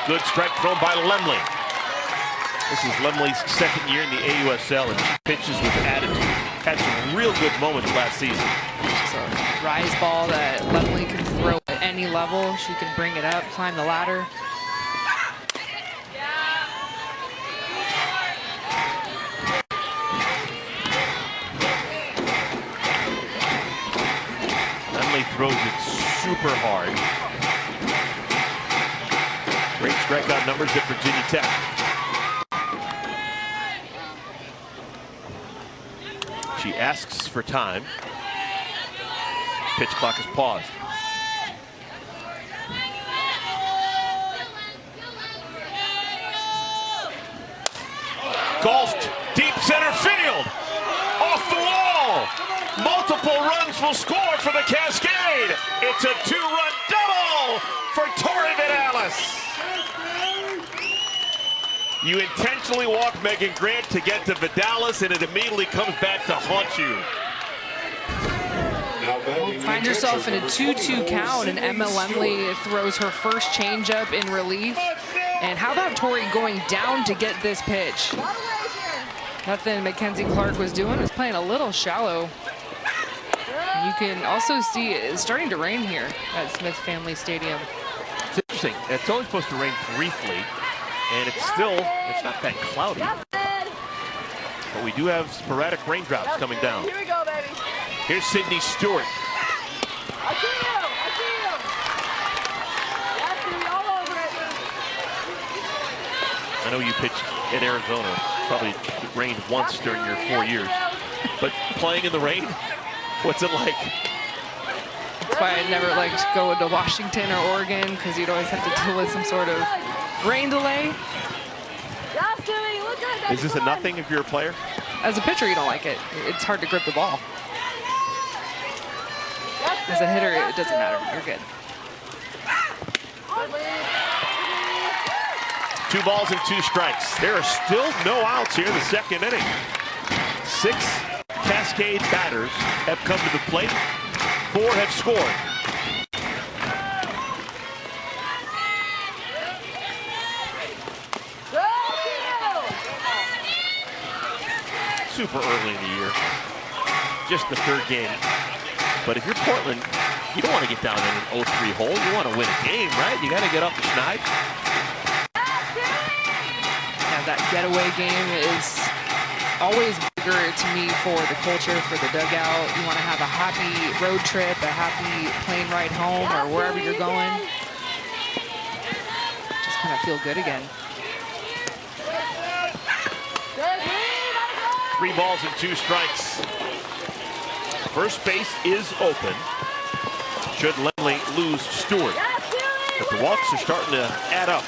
Good strike thrown by Lemley. This is Lemley's second year in the AUSL, and she pitches with attitude. Had some real good moments last season. It's a rise ball that Lemley can throw at any level. She can bring it up, climb the ladder. Lemley throws it super hard. Great strikeout numbers at Virginia Tech. She asks for time. Pitch clock is paused. Golfed deep center field. Off the wall. Multiple runs will score for the Cascade. It's a 2-run double for Tori Vidalis. You intentionally walk Megan Grant to get to Vidalis, and it immediately comes back to haunt you. Find yourself in a 2-2 count, and Emma Lemley throws her first changeup in relief. And how about Tori going down to get this pitch? Nothing Mackenzie Clark was doing, was playing a little shallow. And you can also see it's starting to rain here at Smith Family Stadium. It's interesting. It's only supposed to rain briefly. And it's not that cloudy. But we do have sporadic raindrops coming down. Here we go, baby. Here's Sydney Stewart. I see him. I see him. That's me all over it. I know you pitched in Arizona. Probably rained once during your 4 years. But playing in the rain, what's it like? That's why I never liked going to Washington or Oregon, because you'd always have to deal with some sort of rain delay. Is this a nothing if you're a player? As a pitcher, you don't like it. It's hard to grip the ball. As a hitter, it doesn't matter. You're good. 2 balls and 2 strikes. There are still no outs here in the second inning. 6 Cascade batters have come to the plate. 4 have scored. Super early in the year. Just the 3rd game. But if you're Portland, you don't want to get down in an 0-3 hole. You want to win a game, right? You got to get off the schneid. Yeah, that getaway game is always bigger to me for the culture, for the dugout. You want to have a happy road trip, a happy plane ride home, or wherever you're going. Just kind of feel good again. 3 balls and 2 strikes. First base is open. Should Lemley lose Stewart. But the walks are starting to add up.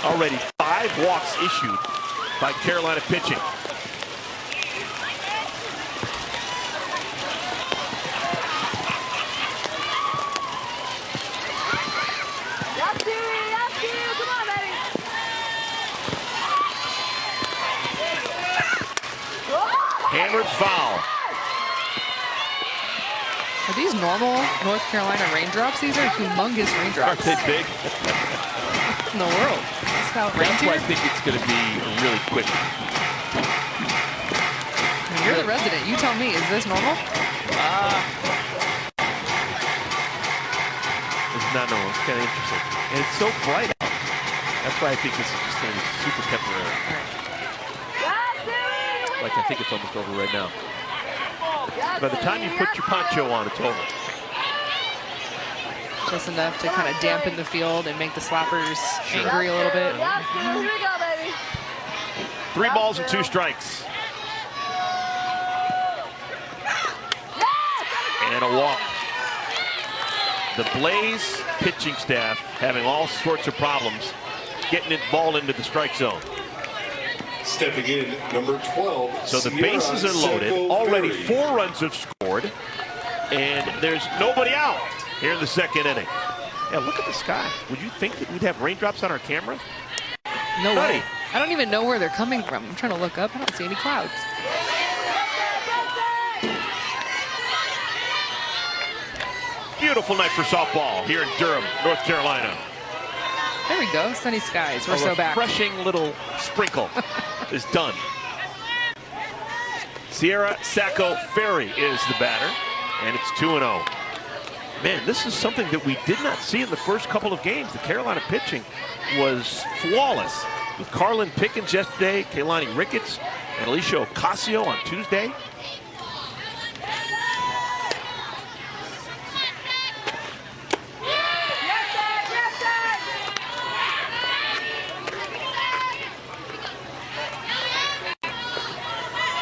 Already 5 walks issued by Carolina pitching. Hammered foul. Are these normal North Carolina raindrops? These are humongous raindrops. Aren't they big? In the world. That's how it rains That's why here. I think it's going to be really quick. You're the resident. You tell me. Is this normal? It's not normal. It's kind of interesting. And it's so bright out. That's why I think this is just going to be super temporary. Like I think it's almost over right now. By the time you put your poncho on, it's over. Just enough to kind of dampen the field and make the slappers angry a little bit. Here we go, baby. 3 balls and 2 strikes. And a walk. The Blaze pitching staff having all sorts of problems getting it ball into the strike zone. Stepping in, number 12. So the bases are loaded. Already 4 runs have scored. And there's nobody out here in the second inning. Yeah, look at the sky. Would you think that we'd have raindrops on our camera? No way. I don't even know where they're coming from. I'm trying to look up. I don't see any clouds. Beautiful night for softball here in Durham, North Carolina. There we go. Sunny skies. We're so back. A refreshing little sprinkle is done. Sierra Sacco Ferry is the batter, and it's 2-0. Man, this is something that we did not see in the first couple of games. The Carolina pitching was flawless. With Carlin Pickens yesterday, Keilani Ricketts, and Alicia Ocasio on Tuesday.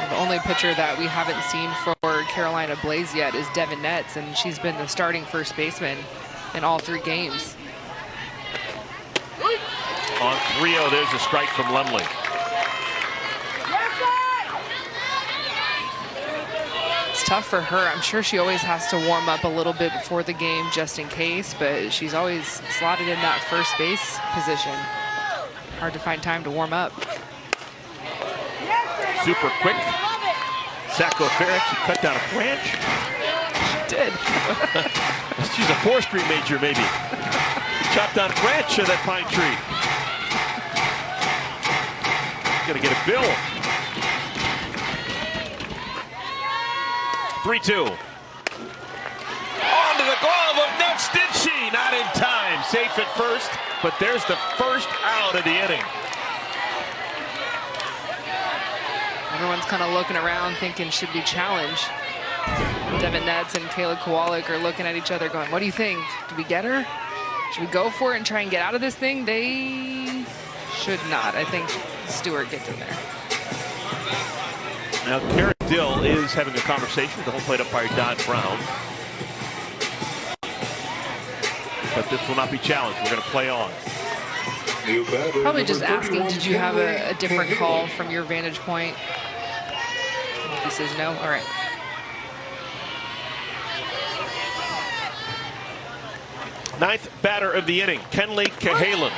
The only pitcher that we haven't seen for Carolina Blaze yet is Devin Netz, and she's been the starting first baseman in all 3 games. On 3-0, there's a strike from Lemley. It's tough for her. I'm sure she always has to warm up a little bit before the game just in case, but she's always slotted in that first base position. Hard to find time to warm up. Super quick. Sacco Ferry, she cut down a branch. She did. She's a forestry major, maybe. Chopped down a branch of that pine tree. Gonna get a bill. 3-2. Onto the glove of Netz, did she? Not in time. Safe at first, but there's the first out of the inning. Everyone's kind of looking around thinking, should we challenge? Devin Netz and Kayla Kowalik are looking at each other going, what do you think? Do we get her? Should we go for it and try and get out of this thing? They should not. I think Stewart gets in there. Now, Karen Dill is having a conversation with the home plate umpire, Don Brown. But this will not be challenged. We're going to play on. Probably just asking, did you have a different call from your vantage point? He says no. All right. Ninth batter of the inning, Kenley Cahalan.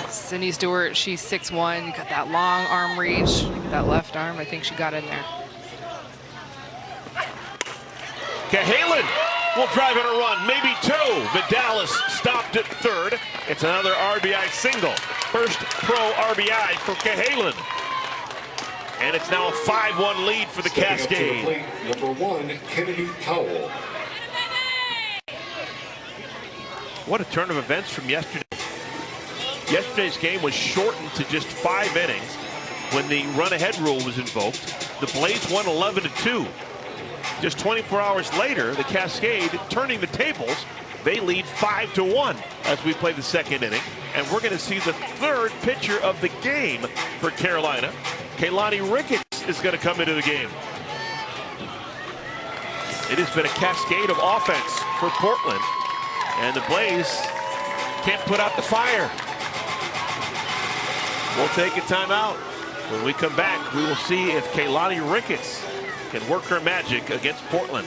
Sydney Stewart, she's 6'1", got that long arm reach, that left arm. I think she got in there. Cahalan will drive in a run, maybe two. Vidalis stopped at third. It's another RBI single. First pro RBI for Cahalan. And it's now a 5-1 lead for the Cascade. Number 1, Kennedy Powell. What a turn of events from yesterday. Yesterday's game was shortened to just 5 innings when the run-ahead rule was invoked. The Blaze won 11-2. Just 24 hours later, the Cascade turning the tables. They lead 5-1 as we play the second inning. And we're going to see the third pitcher of the game for Carolina. Keilani Ricketts is going to come into the game. It has been a cascade of offense for Portland. And the Blaze can't put out the fire. We'll take a timeout. When we come back, we will see if Keilani Ricketts can work her magic against Portland.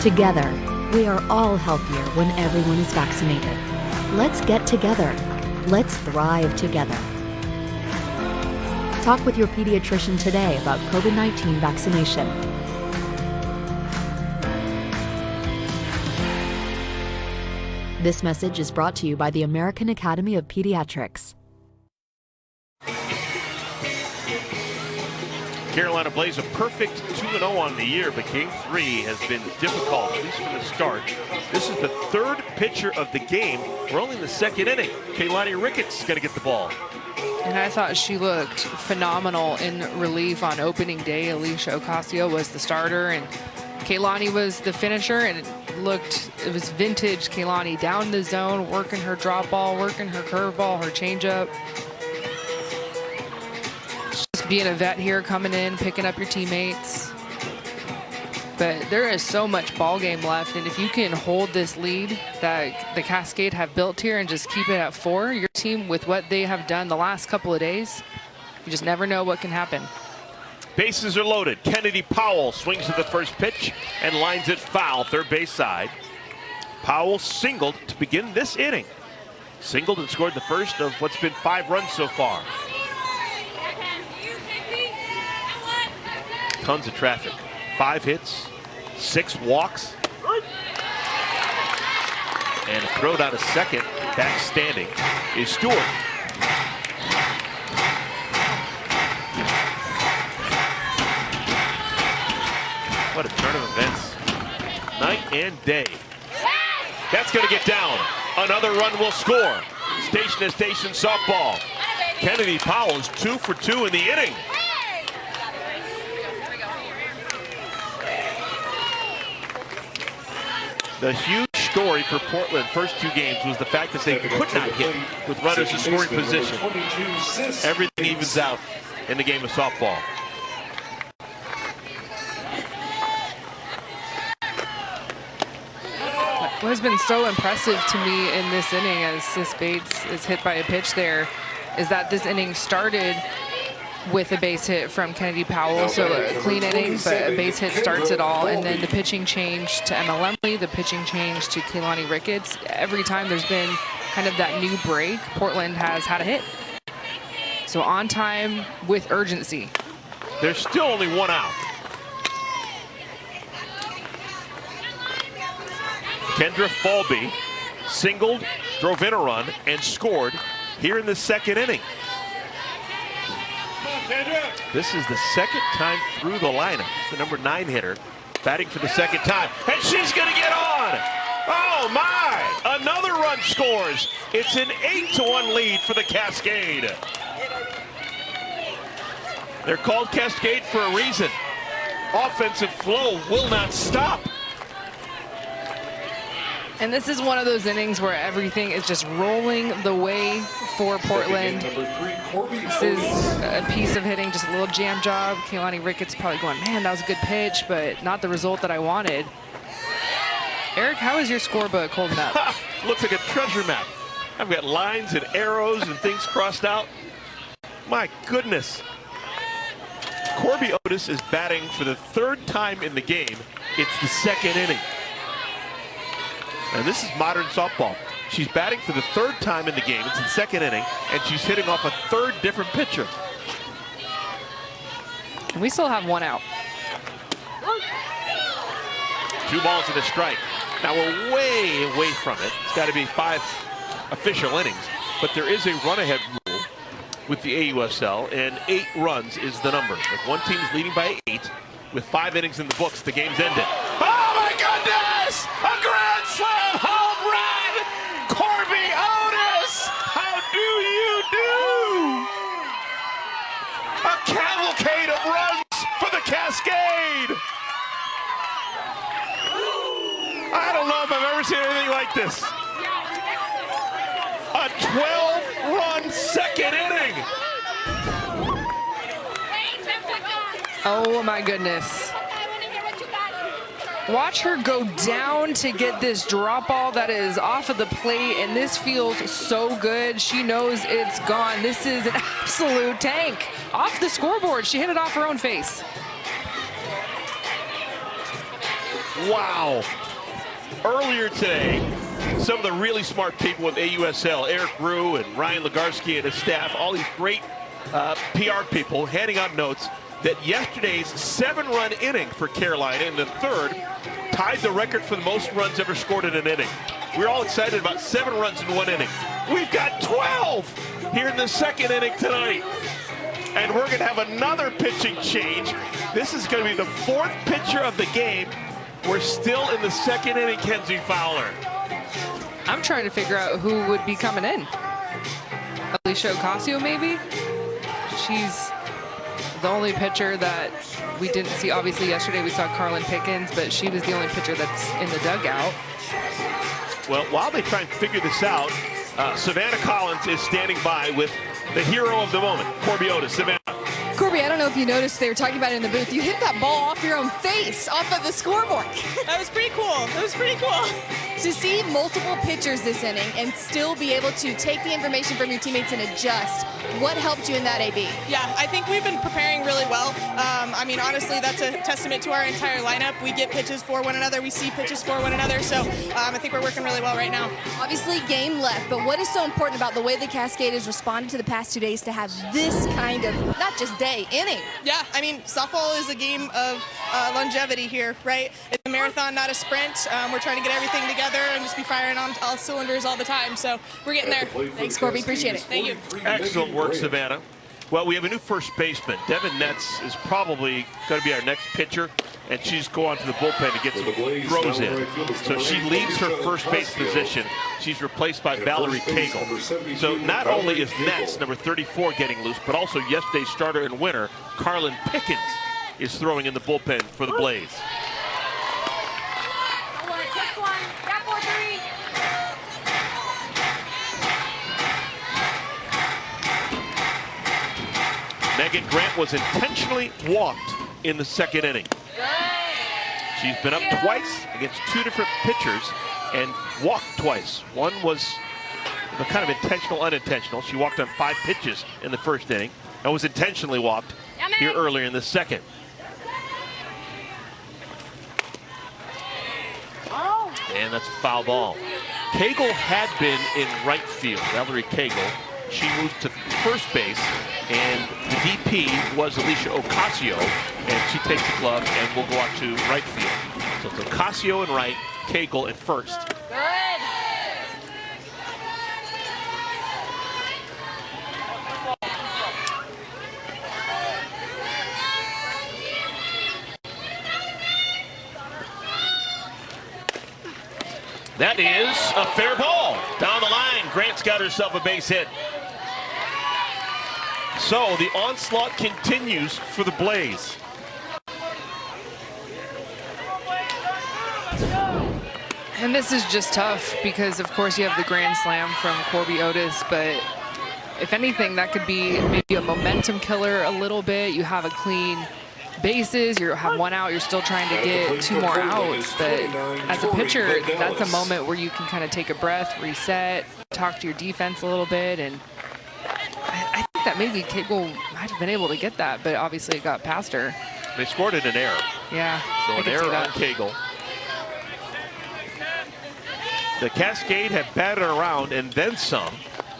Together, we are all healthier when everyone is vaccinated. Let's get together. Let's thrive together. Talk with your pediatrician today about COVID-19 vaccination. This message is brought to you by the American Academy of Pediatrics. Carolina Blaze a perfect 2-0 on the year, but game 3 has been difficult, at least from the start. This is the third pitcher of the game. We're only in the second inning. Keilani Ricketts is going to get the ball. And I thought she looked phenomenal in relief on opening day. Alicia Ocasio was the starter, and Keilani was the finisher, and it was vintage Keilani down the zone, working her drop ball, working her curveball, her changeup. Just being a vet here, coming in, picking up your teammates. But there is so much ball game left, and if you can hold this lead that the Cascade have built here and just keep it at 4, your team, with what they have done the last couple of days, you just never know what can happen. Bases are loaded. Kennedy Powell swings to the first pitch and lines it foul, third base side. Powell singled to begin this inning. Singled and scored the first of what's been 5 runs so far. Tons of traffic. 5 hits, 6 walks, and a throw down to second. Back standing is Stewart. What a turn of events. Night and day. That's going to get down. Another run will score. Station to station softball. Kennedy Powell is 2 for 2 in the inning. The huge story for Portland first 2 games was the fact that they could not hit with runners in scoring position. Everything evens out in the game of softball. What has been so impressive to me in this inning, as Sis Bates is hit by a pitch there, is that this inning started with a base hit from Kennedy Powell, so a clean inning, but a base hit starts it all, and then the pitching changed to Emma Lemley, the pitching changed to Keilani Ricketts. Every time there's been kind of that new break, Portland has had a hit. So on time with urgency. There's still only 1 out. Kendra Falby singled, drove in a run, and scored here in the second inning. This is the second time through the lineup. It's the number 9 hitter batting for the second time. And she's going to get on. Oh, my. Another run scores. It's an 8-1 lead for the Cascade. They're called Cascade for a reason. Offensive flow will not stop. And this is one of those innings where everything is just rolling the way for Portland. This is a piece of hitting, just a little jam job. Kaylani Ricketts probably going, man, that was a good pitch, but not the result that I wanted. Eric, how is your scorebook holding up? Looks like a treasure map. I've got lines and arrows and things crossed out. My goodness. Corby Otis is batting for the 3rd time in the game. It's the 2nd inning. And this is modern softball. She's batting for the 3rd time in the game. It's the 2nd inning, and she's hitting off a 3rd different pitcher. And we still have 1 out. 2 balls and a strike. Now we're way away from it. It's got to be 5 official innings, but there is a run-ahead rule with the AUSL, and 8 runs is the number. If one team is leading by 8, with 5 innings in the books, the game's ended. Oh my goodness! A grand slam home run! Corby Otis! How do you do? A cavalcade of runs for the Cascade! I don't know if I've ever seen anything like this. A 12-run 2nd inning. Oh my goodness. Watch her go down to get this drop ball that is off of the plate, and this feels so good. She knows it's gone. This is an absolute tank. Off the scoreboard, she hit it off her own face. Wow. Earlier today, some of the really smart people with AUSL, Eric Rue and Ryan Legarski and his staff, all these great PR people handing out notes that yesterday's 7-run inning for Carolina in the 3rd tied the record for the most runs ever scored in an inning. We're all excited about 7 runs in 1 inning. We've got 12 here in the 2nd inning tonight. And we're going to have another pitching change. This is going to be the 4th pitcher of the game. We're still in the 2nd inning, Kenzie Fowler. I'm trying to figure out who would be coming in. Alicia Ocasio, maybe? She's the only pitcher that we didn't see. Obviously, yesterday we saw Carlin Pickens, but she was the only pitcher that's in the dugout. Well, while they try and figure this out, Savannah Collins is standing by with the hero of the moment, Corby Otis. Savannah. Corby, I don't know if you noticed, they were talking about it in the booth. You hit that ball off your own face, off of the scoreboard. That was pretty cool. That was pretty cool. To see multiple pitchers this inning and still be able to take the information from your teammates and adjust, what helped you in that, AB? Yeah, I think we've been preparing really well. I mean, honestly, that's a testament to our entire lineup. We get pitches for one another. We see pitches for one another. So I think we're working really well right now. Obviously, game left, but what is so important about the way the Cascade has responded to the past 2 days to have this kind of, not just day, inning? Yeah, I mean, softball is a game of longevity here, right? It's a marathon, not a sprint. We're trying to get everything together and just be firing on all cylinders all the time. So we're getting there. Thanks, Corby. Appreciate it. Thank you. Excellent work, Savannah. Well, we have a new first baseman. Devin Netz is probably going to be our next pitcher, and she's going to the bullpen to get some throws in. So she leaves her first base position. She's replaced by Valerie Cagle. So not only is Netz, number 34, getting loose, but also yesterday's starter and winner, Carlin Pickens, is throwing in the bullpen for the Blaze. Megan Grant was intentionally walked in the 2nd inning. She's been up twice against 2 different pitchers and walked twice. One was kind of intentional, unintentional. She walked on 5 pitches in the 1st inning and was intentionally walked here earlier in the 2nd. And that's a foul ball. Cagle had been in right field, Valerie Cagle. She moved to first base, and the DP was Alicia Ocasio, and she takes the glove and will go out to right field. So it's Ocasio in right, Cagle at first. Good. That is a fair ball. Down the line, Grant's got herself a base hit. So the onslaught continues for the Blaze. And this is just tough because, of course, you have the grand slam from Corby Otis, but if anything, that could be maybe a momentum killer a little bit. You have a clean bases, you have one out, you're still trying to get 2 more outs, but as a pitcher, that's a moment where you can kind of take a breath, reset, talk to your defense a little bit, and I think that maybe Cagle might have been able to get that, but obviously it got past her. They scored in an error. Yeah, so an error on Cagle. The Cascade have batted around and then some.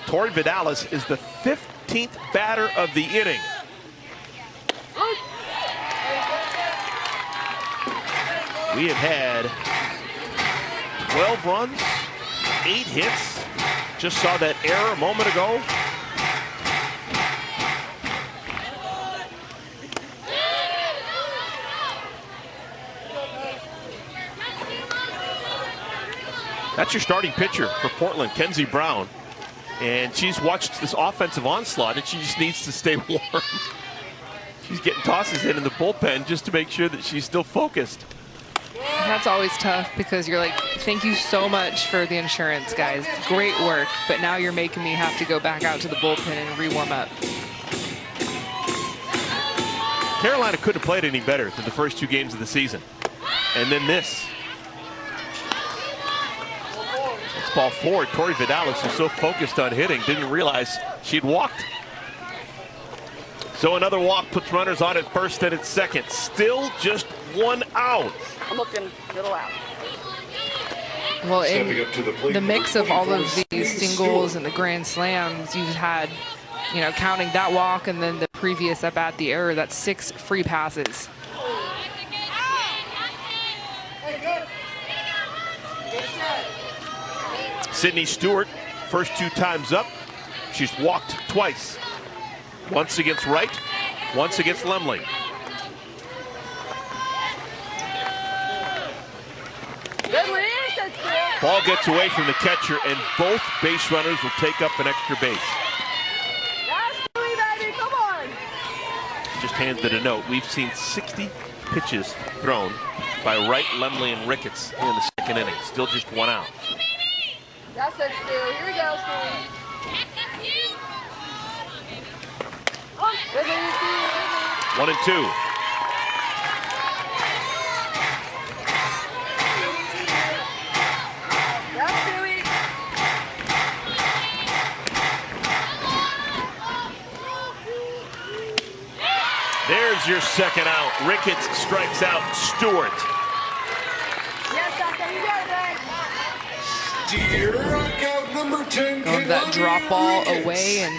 Tori Vidalis is the 15th batter of the inning. We have had 12 runs, 8 hits. Just saw that error a moment ago. That's your starting pitcher for Portland, Kenzie Brown. And she's watched this offensive onslaught, and she just needs to stay warm. She's getting tosses in the bullpen just to make sure that she's still focused. That's always tough because you're like, thank you so much for the insurance, guys. Great work, but now you're making me have to go back out to the bullpen and re-warm up. Carolina couldn't have played any better than the first 2 games of the season. And then this. It's ball 4. Tori Vidalis was so focused on hitting, didn't realize she'd walked. So another walk puts runners on at first and at second. Still just 1 out. I'm looking middle out. Well, in the mix of all of these singles and the grand slams, you've had, you know, counting that walk and then the previous up at the error, that's 6 free passes. Sydney Stewart, first 2 times up, she's walked twice. Once against Wright, once against Lemley. Ball gets away from the catcher, and both base runners will take up an extra base. Come on. Just handed a note. We've seen 60 pitches thrown by Wright, Lemley, and Ricketts in the second inning. Still just 1 out. That's it, Stu. Here we go, Stu. 1 and 2. There's your second out. Ricketts strikes out Stewart. Going to that drop ball away, and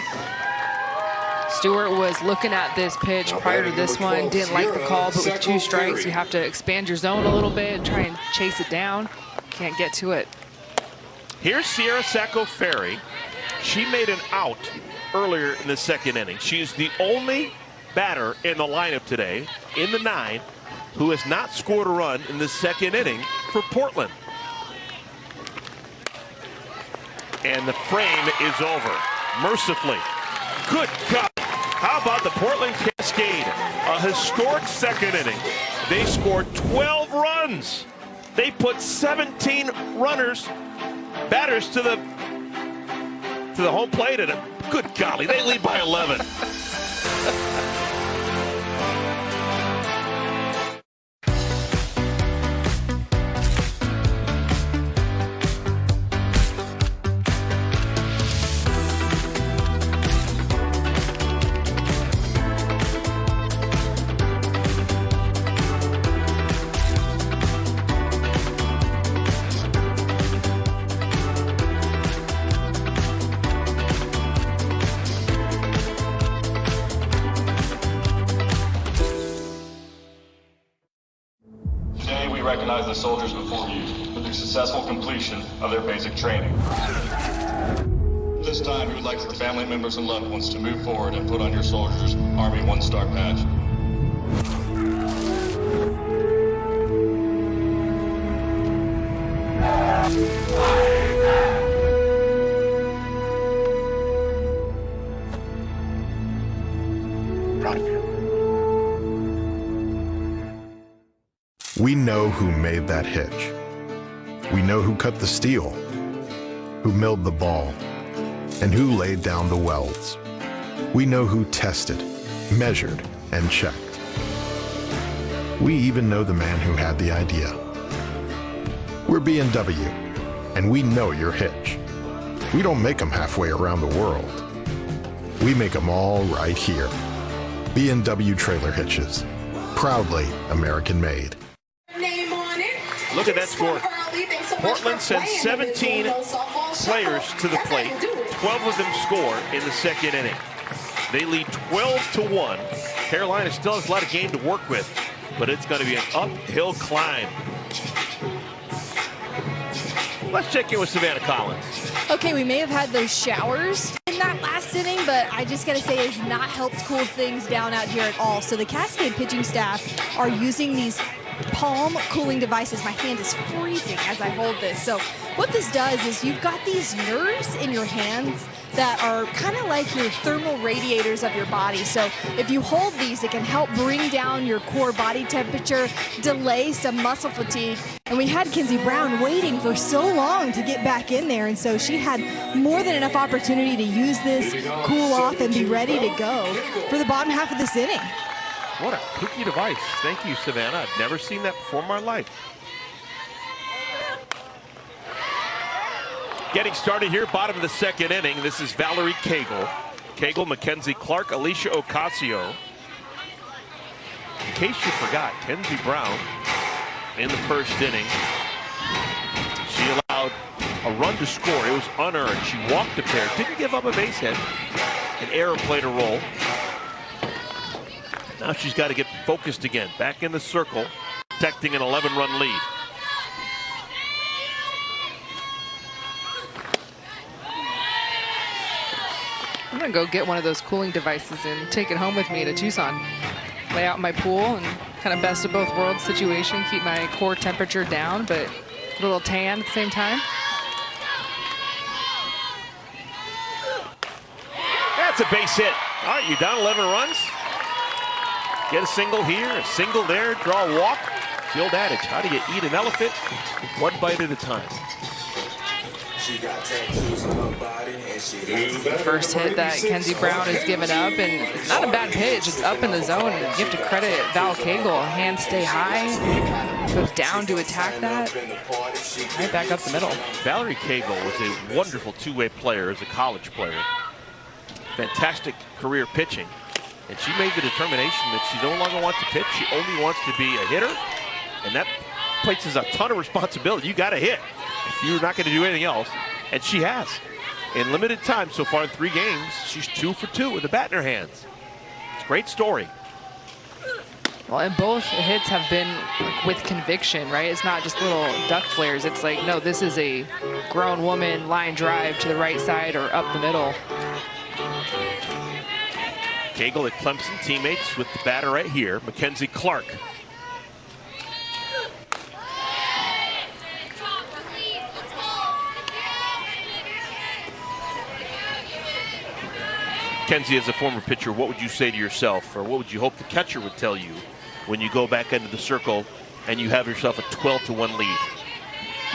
Stewart was looking at this pitch prior to this one, didn't like the call, but with 2 strikes, you have to expand your zone a little bit, try and chase it down. Can't get to it. Here's Sierra Sacco Ferry. She made an out earlier in the second inning. She's the only batter in the lineup today, in the 9, who has not scored a run in the second inning for Portland. And the frame is over, mercifully. Good God. How about the Portland Cascade? A historic second inning. They scored 12 runs. They put 17 batters to the home plate, and good golly, they lead by 11. Recognize the soldiers before you for the successful completion of their basic training. This time, we would like the family members and loved ones to move forward and put on your soldiers' Army 1-star badge. Proud of you. We know who made that hitch. We know who cut the steel, who milled the ball, and who laid down the welds. We know who tested, measured, and checked. We even know the man who had the idea. We're B&W, and we know your hitch. We don't make them halfway around the world. We make them all right here. B&W trailer hitches, proudly American made. Look at that score. Portland sends 17 players to the plate. 12 of them score in the second inning. They lead 12-1. Carolina still has a lot of game to work with, but it's going to be an uphill climb. Let's check in with Savannah Collins. Okay, we may have had those showers in that last inning, but I just got to say it's not helped cool things down out here at all. So the Cascade pitching staff are using these palm cooling devices. My hand is freezing as I hold this. So what this does is you've got these nerves in your hands that are kind of like your thermal radiators of your body. So if you hold these, it can help bring down your core body temperature, delay some muscle fatigue. And we had Kenzie Brown waiting for so long to get back in there, and so she had more than enough opportunity to use this, cool off, and be ready to go for the bottom half of this inning. What a kooky device. Thank you, Savannah. I've never seen that before in my life. Getting started here, bottom of the second inning. This is Valerie Cagle. Cagle, Mackenzie Clark, Alicia Ocasio. In case you forgot, Kenzie Brown in the first inning. She allowed a run to score. It was unearned. She walked a pair, didn't give up a base hit. An error played a role. Now she's got to get focused again. Back in the circle, protecting an 11-run lead. I'm gonna go get one of those cooling devices and take it home with me to Tucson. Lay out in my pool and kind of best of both worlds situation. Keep my core temperature down, but a little tan at the same time. That's a base hit. All right, you're down 11 runs. Get a single here, a single there, draw a walk. It's the old adage, how do you eat an elephant? One bite at a time. The first hit that Kenzie Brown has given up, and it's not a bad pitch. It's up in the zone, and you have to credit Val Cagle. Hands stay high, goes down to attack that. Right back up the middle. Valerie Cagle was a wonderful two-way player as a college player. Fantastic career pitching. And she made the determination that she no longer wants to pitch. She only wants to be a hitter. And that places a ton of responsibility. You got to hit if you're not going to do anything else. And she has. In limited time so far in 3 games, she's 2 for 2 with a bat in her hands. It's a great story. Well, and both hits have been with conviction, right? It's not just little duck flares. It's like, no, this is a grown woman line drive to the right side or up the middle. Cagle at Clemson, teammates with the batter right here, Mackenzie Clark. Mackenzie, as a former pitcher, what would you say to yourself, or what would you hope the catcher would tell you when you go back into the circle and you have yourself a 12-1 lead?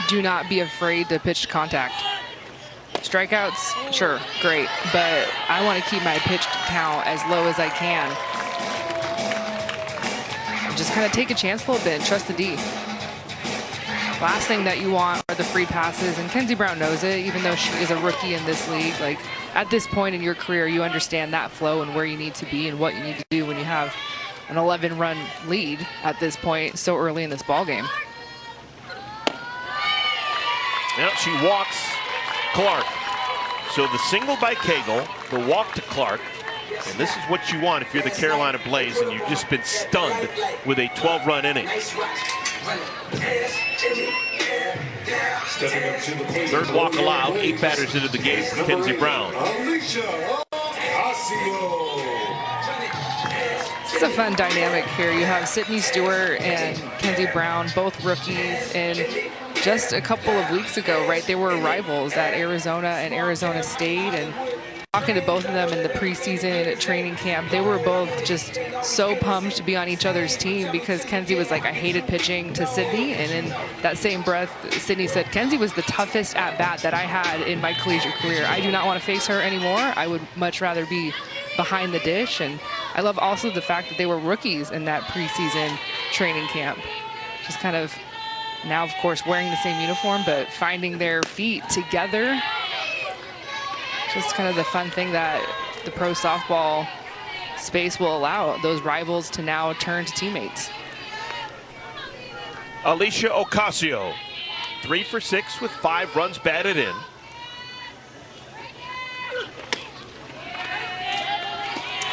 Do not be afraid to pitch to contact. Strikeouts, sure, great, but I want to keep my pitch count as low as I can. Just kind of take a chance a little bit and trust the D. Last thing that you want are the free passes, and Kenzie Brown knows it, even though she is a rookie in this league. Like, at this point in your career, you understand that flow and where you need to be and what you need to do when you have an 11-run lead at this point so early in this ball game. Now she walks Clark. So the single by Cagle, the walk to Clark, and this is what you want if you're the Carolina Blaze and you've just been stunned with a 12-run inning. Third walk allowed, 8 batters into the game for Kenzie Brown. It's a fun dynamic here. You have Sydney Stewart and Kenzie Brown, both rookies, and just a couple of weeks ago, right? They were rivals at Arizona and Arizona State, and talking to both of them in the preseason training camp, they were both just so pumped to be on each other's team because Kenzie was like, I hated pitching to Sydney. And in that same breath, Sydney said, Kenzie was the toughest at-bat that I had in my collegiate career. I do not want to face her anymore. I would much rather be behind the dish. And I love also the fact that they were rookies in that preseason training camp. Just kind of now, of course, wearing the same uniform, but finding their feet together. Just kind of the fun thing that the pro softball space will allow those rivals to now turn to teammates. Alicia Ocasio, 3 for 6 with 5 runs batted in.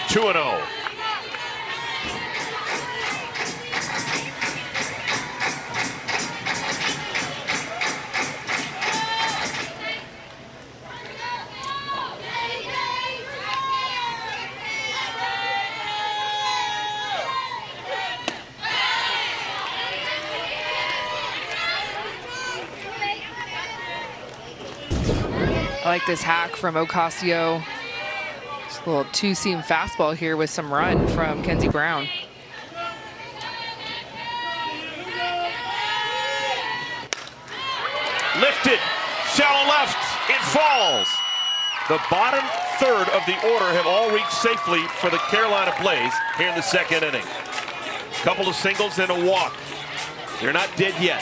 Two and 0. I like this hack from Ocasio. Just a little two-seam fastball here with some run from Kenzie Brown. Lifted, shallow left, it falls. The bottom third of the order have all reached safely for the Carolina Blaze here in the second inning. Couple of singles and a walk. They're not dead yet.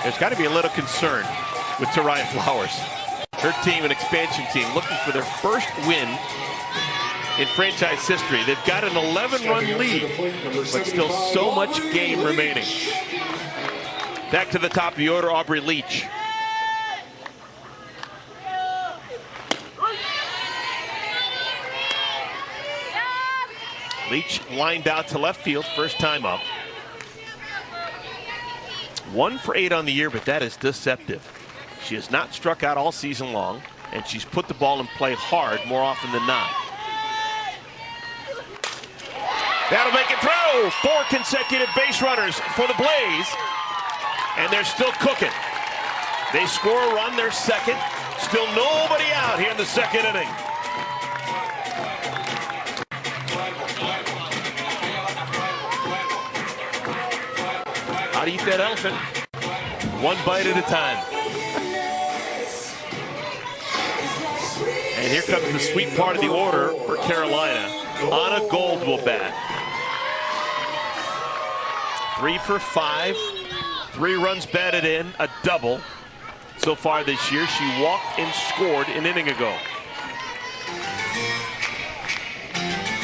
There's got to be a little concern with Tariah Flowers. Her team, an expansion team, looking for their first win in franchise history. They've got an 11-run lead, but still so much game remaining. Back to the top of the order, Aubrey Leach. Leach lined out to left field, first time up. 1 for 8 on the year, but that is deceptive. She has not struck out all season long, and she's put the ball in play hard more often than not. That'll make it through. 4 consecutive base runners for the Blaze, and they're still cooking. They score a run, they're second. Still nobody out here in the second inning. How do you eat that elephant? One bite at a time. And here comes the sweet part of the order for Carolina. Anna Gold will bat. 3 for 5. 3 runs batted in, a double. So far this year, she walked and scored an inning ago.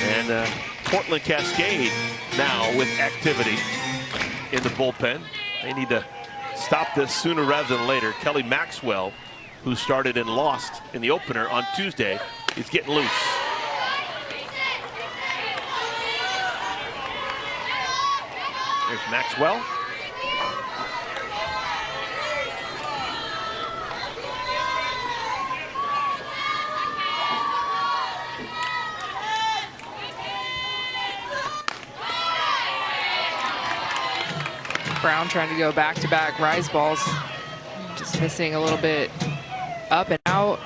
And Portland Cascade now with activity in the bullpen. They need to stop this sooner rather than later. Kelly Maxwell, who started and lost in the opener on Tuesday, is getting loose. There's Maxwell. Brown trying to go back-to-back rise balls. Just missing a little bit up and out.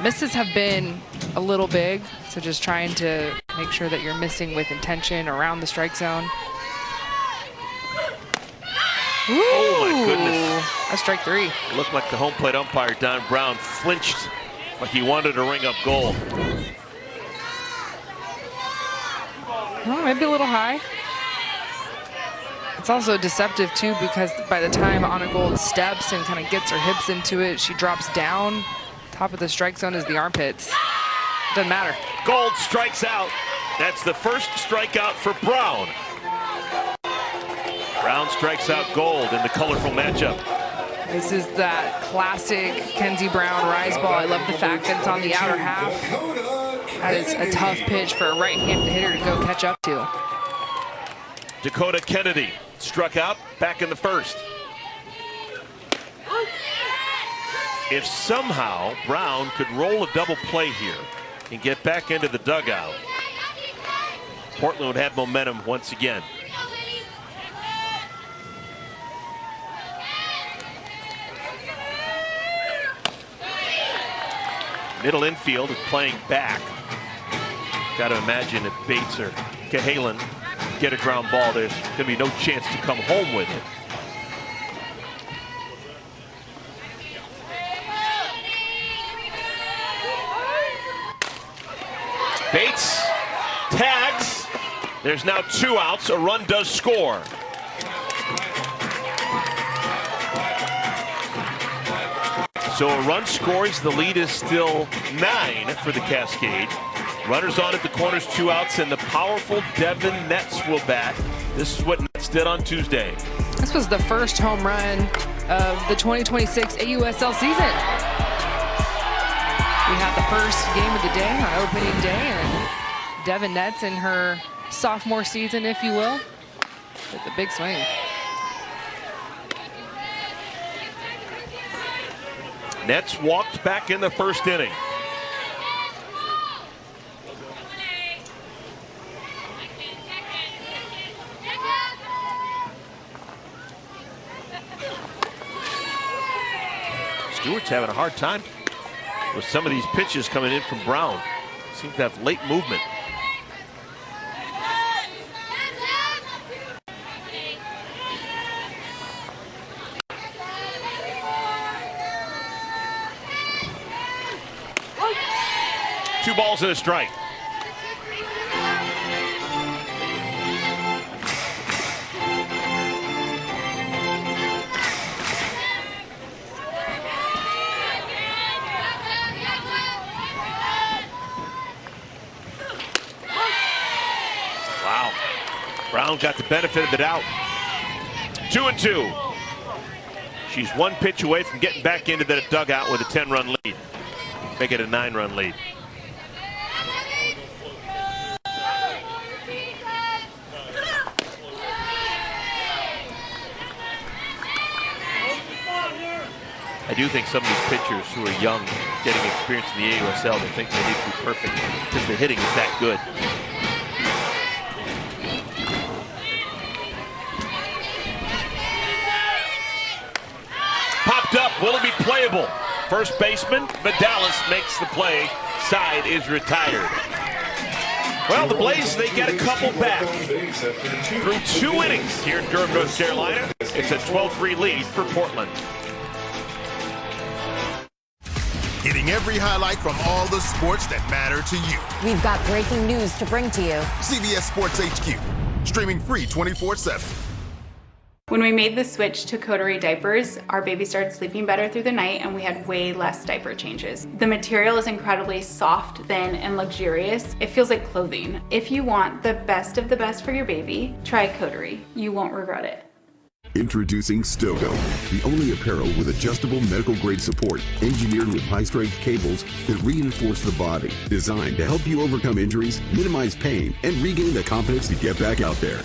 Misses have been a little big, so just trying to make sure that you're missing with intention around the strike zone. Ooh, oh my goodness. That's strike 3. It looked like the home plate umpire, Don Brown, flinched like he wanted to ring up goal. Oh, maybe a little high. It's also deceptive too, because by the time Anna Gold steps and kind of gets her hips into it, she drops down. Top of the strike zone is the armpits. Doesn't matter. Gold strikes out. That's the first strikeout for Brown. Brown strikes out Gold in the colorful matchup. This is that classic Kenzie Brown rise ball. I love the fact that it's on the outer half. That is a tough pitch for a right-handed hitter to go catch up to. Dakota Kennedy struck out back in the first. If somehow Brown could roll a double play here and get back into the dugout, Portland would have momentum once again. Middle infield is playing back. Got to imagine if Bates or Cahalan get a ground ball, there's going to be no chance to come home with it. Bates tags. There's now 2 outs. A run does score. So a run scores. The lead is still 9 for the Cascade. Runners on at the corners, 2 outs, and the powerful Devin Netz will bat. This is what Netz did on Tuesday. This was the first home run of the 2026 AUSL season. We had the first game of the day on opening day, and Devin Netz in her sophomore season, if you will, with a big swing. Netz walked back in the first inning. Stewart's having a hard time with some of these pitches coming in from Brown. Seems to have late movement. Two balls and a strike. Wow. Brown got the benefit of the doubt. 2-2. She's 1 pitch away from getting back into the dugout with a 10-run lead. Make it a 9-run lead. I do think some of these pitchers who are young, getting experience in the AUSL, they think they need to be perfect because the hitting is that good. Popped up, will it be playable? First baseman, Vidalis makes the play. Side is retired. Well, the Blaze, they get a couple back. Through 2 innings here in Durham, North Carolina, it's a 12-3 lead for Portland. Getting every highlight from all the sports that matter to you. We've got breaking news to bring to you. CBS Sports HQ, streaming free 24/7. When we made the switch to Coterie diapers, our baby started sleeping better through the night and we had way less diaper changes. The material is incredibly soft, thin, and luxurious. It feels like clothing. If you want the best of the best for your baby, try Coterie. You won't regret it. Introducing Stogo, the only apparel with adjustable medical-grade support, engineered with high-strength cables that reinforce the body, designed to help you overcome injuries, minimize pain, and regain the confidence to get back out there.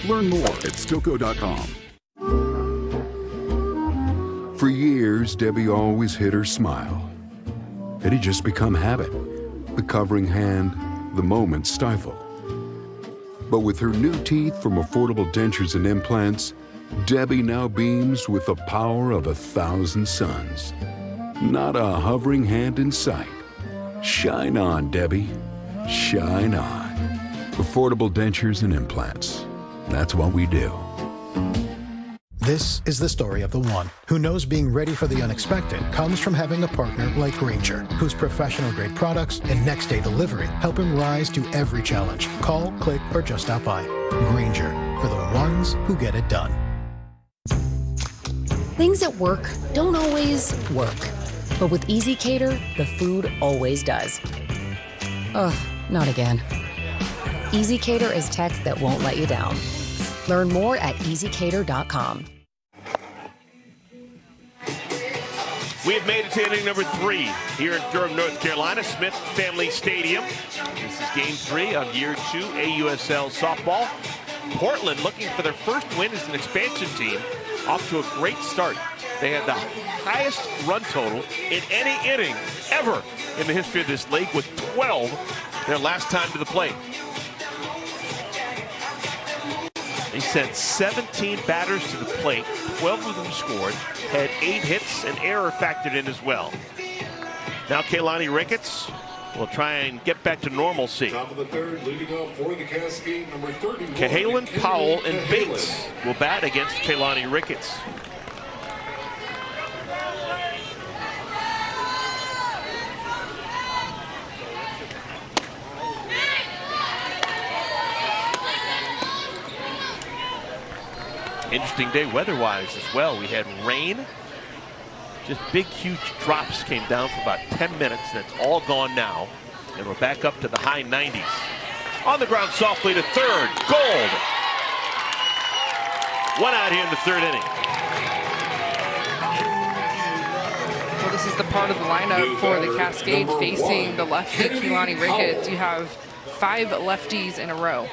Learn more at Stoco.com. For years, Debbie always hid her smile. It had just become habit. The covering hand, the moment stifled. But with her new teeth from affordable dentures and implants, Debbie now beams with the power of 1,000 suns. Not a hovering hand in sight. Shine on, Debbie. Shine on. Affordable dentures and implants. That's what we do. This is the story of the one who knows being ready for the unexpected comes from having a partner like Grainger, whose professional-grade products and next-day delivery help him rise to every challenge. Call, click, or just stop by. Grainger, for the ones who get it done. Things at work don't always work, but with Easy Cater, the food always does. Ugh, not again. Easy Cater is tech that won't let you down. Learn more at easycater.com. We have made it to inning number 3 here in Durham, North Carolina, Smith Family Stadium. This is game 3 of year 2 AUSL softball. Portland looking for their first win as an expansion team, off to a great start. They had the highest run total in any inning ever in the history of this league with 12 their last time to the plate. They sent 17 batters to the plate, 12 of them scored, had 8 hits, and error factored in as well. Now Keilani Ricketts will try and get back to normalcy. Top of the third, leading off for the Cascade, number 31. Cahalan, Powell, and Bates will bat against Keilani Ricketts. Interesting day weather-wise as well. We had rain. Just big, huge drops came down for about 10 minutes, and it's all gone now. And we're back up to the high 90s. On the ground softly to third. Gold. 1 out here in the 3rd inning. Well, this is the part of the lineup for the Cascade facing the lefty Keilani Ricketts. You have 5 lefties in a row.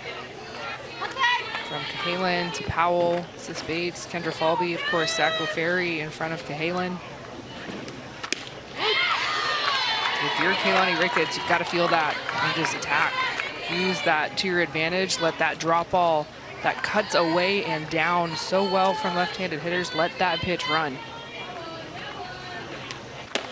From Cahalan to Powell, Sis Bates, Kendra Falby, of course, Zach Ferry in front of Cahalan. If you're Keilani Ricketts, you've got to feel that and just attack. Use that to your advantage. Let that drop ball that cuts away and down so well from left-handed hitters, let that pitch run.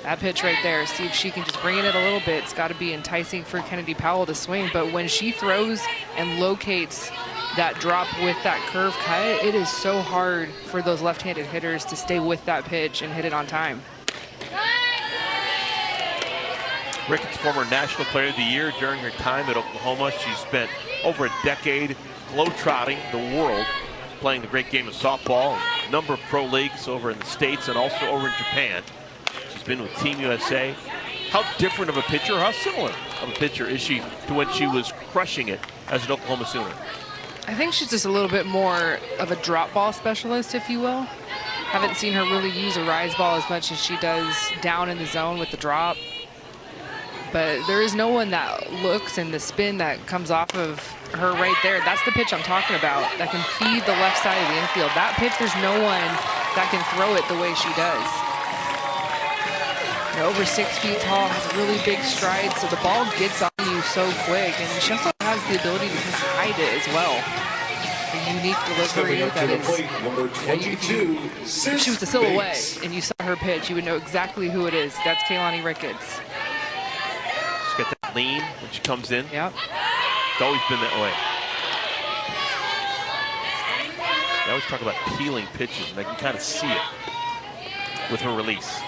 That pitch right there, see if she can just bring it a little bit. It's got to be enticing for Kennedy Powell to swing, but when she throws and locates that drop with that curve cut, it is so hard for those left-handed hitters to stay with that pitch and hit it on time. Ricketts, former National Player of the Year during her time at Oklahoma. She spent over a decade globetrotting the world, playing the great game of softball, a number of pro leagues over in the States and also over in Japan. She's been with Team USA. How different of a pitcher, how similar of a pitcher is she to when she was crushing it as an Oklahoma Sooner? I think she's just a little bit more of a drop ball specialist, if you will. Haven't seen her really use a rise ball as much as she does down in the zone with the drop. But there is no one that looks, and the spin that comes off of her right there, that's the pitch I'm talking about, that can feed the left side of the infield. That pitch, there's no one that can throw it the way she does. You know, over 6 feet tall, has really big strides, so the ball gets on you so quick, and she also has the ability to just hide it as well. A unique delivery that is, number 22, if she was a silhouette and you saw her pitch, you would know exactly who it is. That's Keilani Ricketts. She's got that lean when she comes in. Yep. It's always been that way. They always talk about peeling pitches, and I can kind of see it with her release.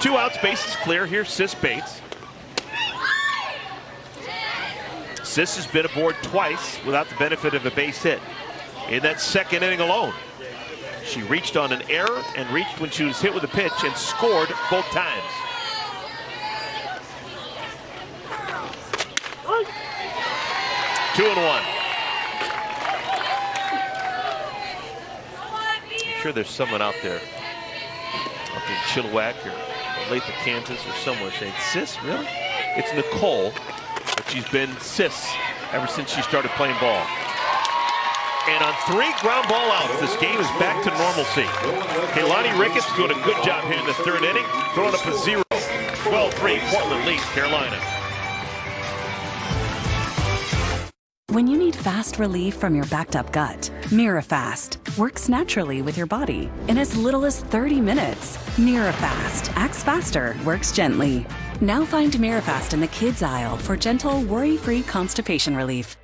2 outs, bases clear. Here's Sis Bates. Sis has been aboard twice without the benefit of a base hit in that 2nd inning alone. She reached on an error and reached when she was hit with a pitch and scored both times. Two and one. I'm sure there's someone out there up in Chilliwack or Lathrop, Kansas or somewhere saying, Sis, really? It's Nicole, but she's been Sis ever since she started playing ball. And on 3 ground ball outs, this game is back to normalcy. Keilani Ricketts doing a good job here in the 3rd inning, throwing up a 0. 12-3, Portland leads Carolina. When you need fast relief from your backed up gut, MiraFast works naturally with your body in as little as 30 minutes. MiraFast acts faster, works gently. Now find MiraFast in the kids aisle for gentle, worry-free constipation relief.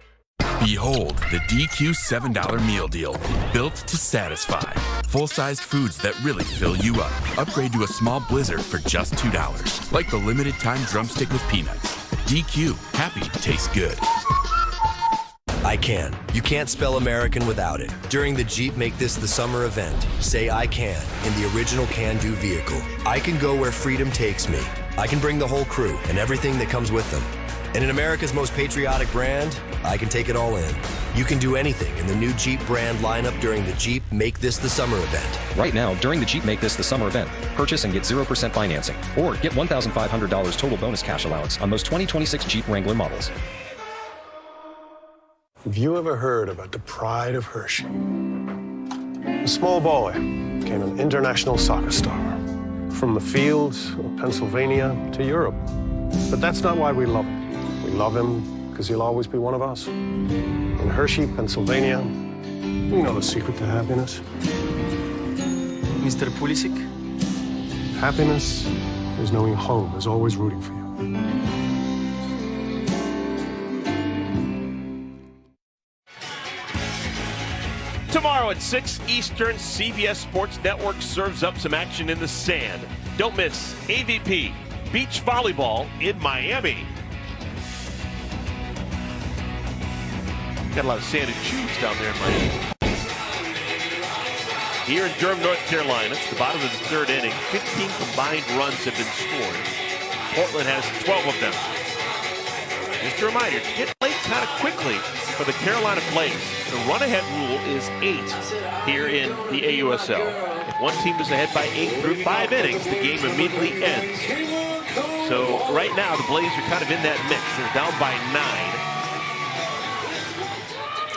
Behold the DQ $7 meal deal, built to satisfy. Full-sized foods that really fill you up. Upgrade to a small blizzard for just $2, like the limited time drumstick with peanuts. DQ, happy tastes good. I can. You can't spell American without it. During the Jeep Make This the Summer event, say I can in the original can-do vehicle. I can go where freedom takes me. I can bring the whole crew and everything that comes with them. And in America's most patriotic brand, I can take it all in. You can do anything in the new Jeep brand lineup during the Jeep Make This the Summer event. Right now, during the Jeep Make This the Summer event, purchase and get 0% financing, or get $1,500 total bonus cash allowance on most 2026 Jeep Wrangler models. Have you ever heard about the pride of Hershey? A small boy became an international soccer star. From the fields of Pennsylvania to Europe. But that's not why we love him. We love him because he'll always be one of us. In Hershey, Pennsylvania, you know the secret to happiness. Mr. Pulisic? Happiness is knowing home is always rooting for you. Tomorrow at 6 Eastern, CBS Sports Network serves up some action in the sand. Don't miss AVP Beach Volleyball in Miami. Got a lot of sand and shoes down there in Miami. Here in Durham, North Carolina, it's the bottom of the third inning. 15 combined runs have been scored. Portland has 12 of them. Just a reminder, to get late kind of quickly for the Carolina Blaze. The run-ahead rule is 8 here in the AUSL. If one team is ahead by 8 through 5 innings, the game immediately ends. So right now, the Blaze are kind of in that mix. They're down by 9.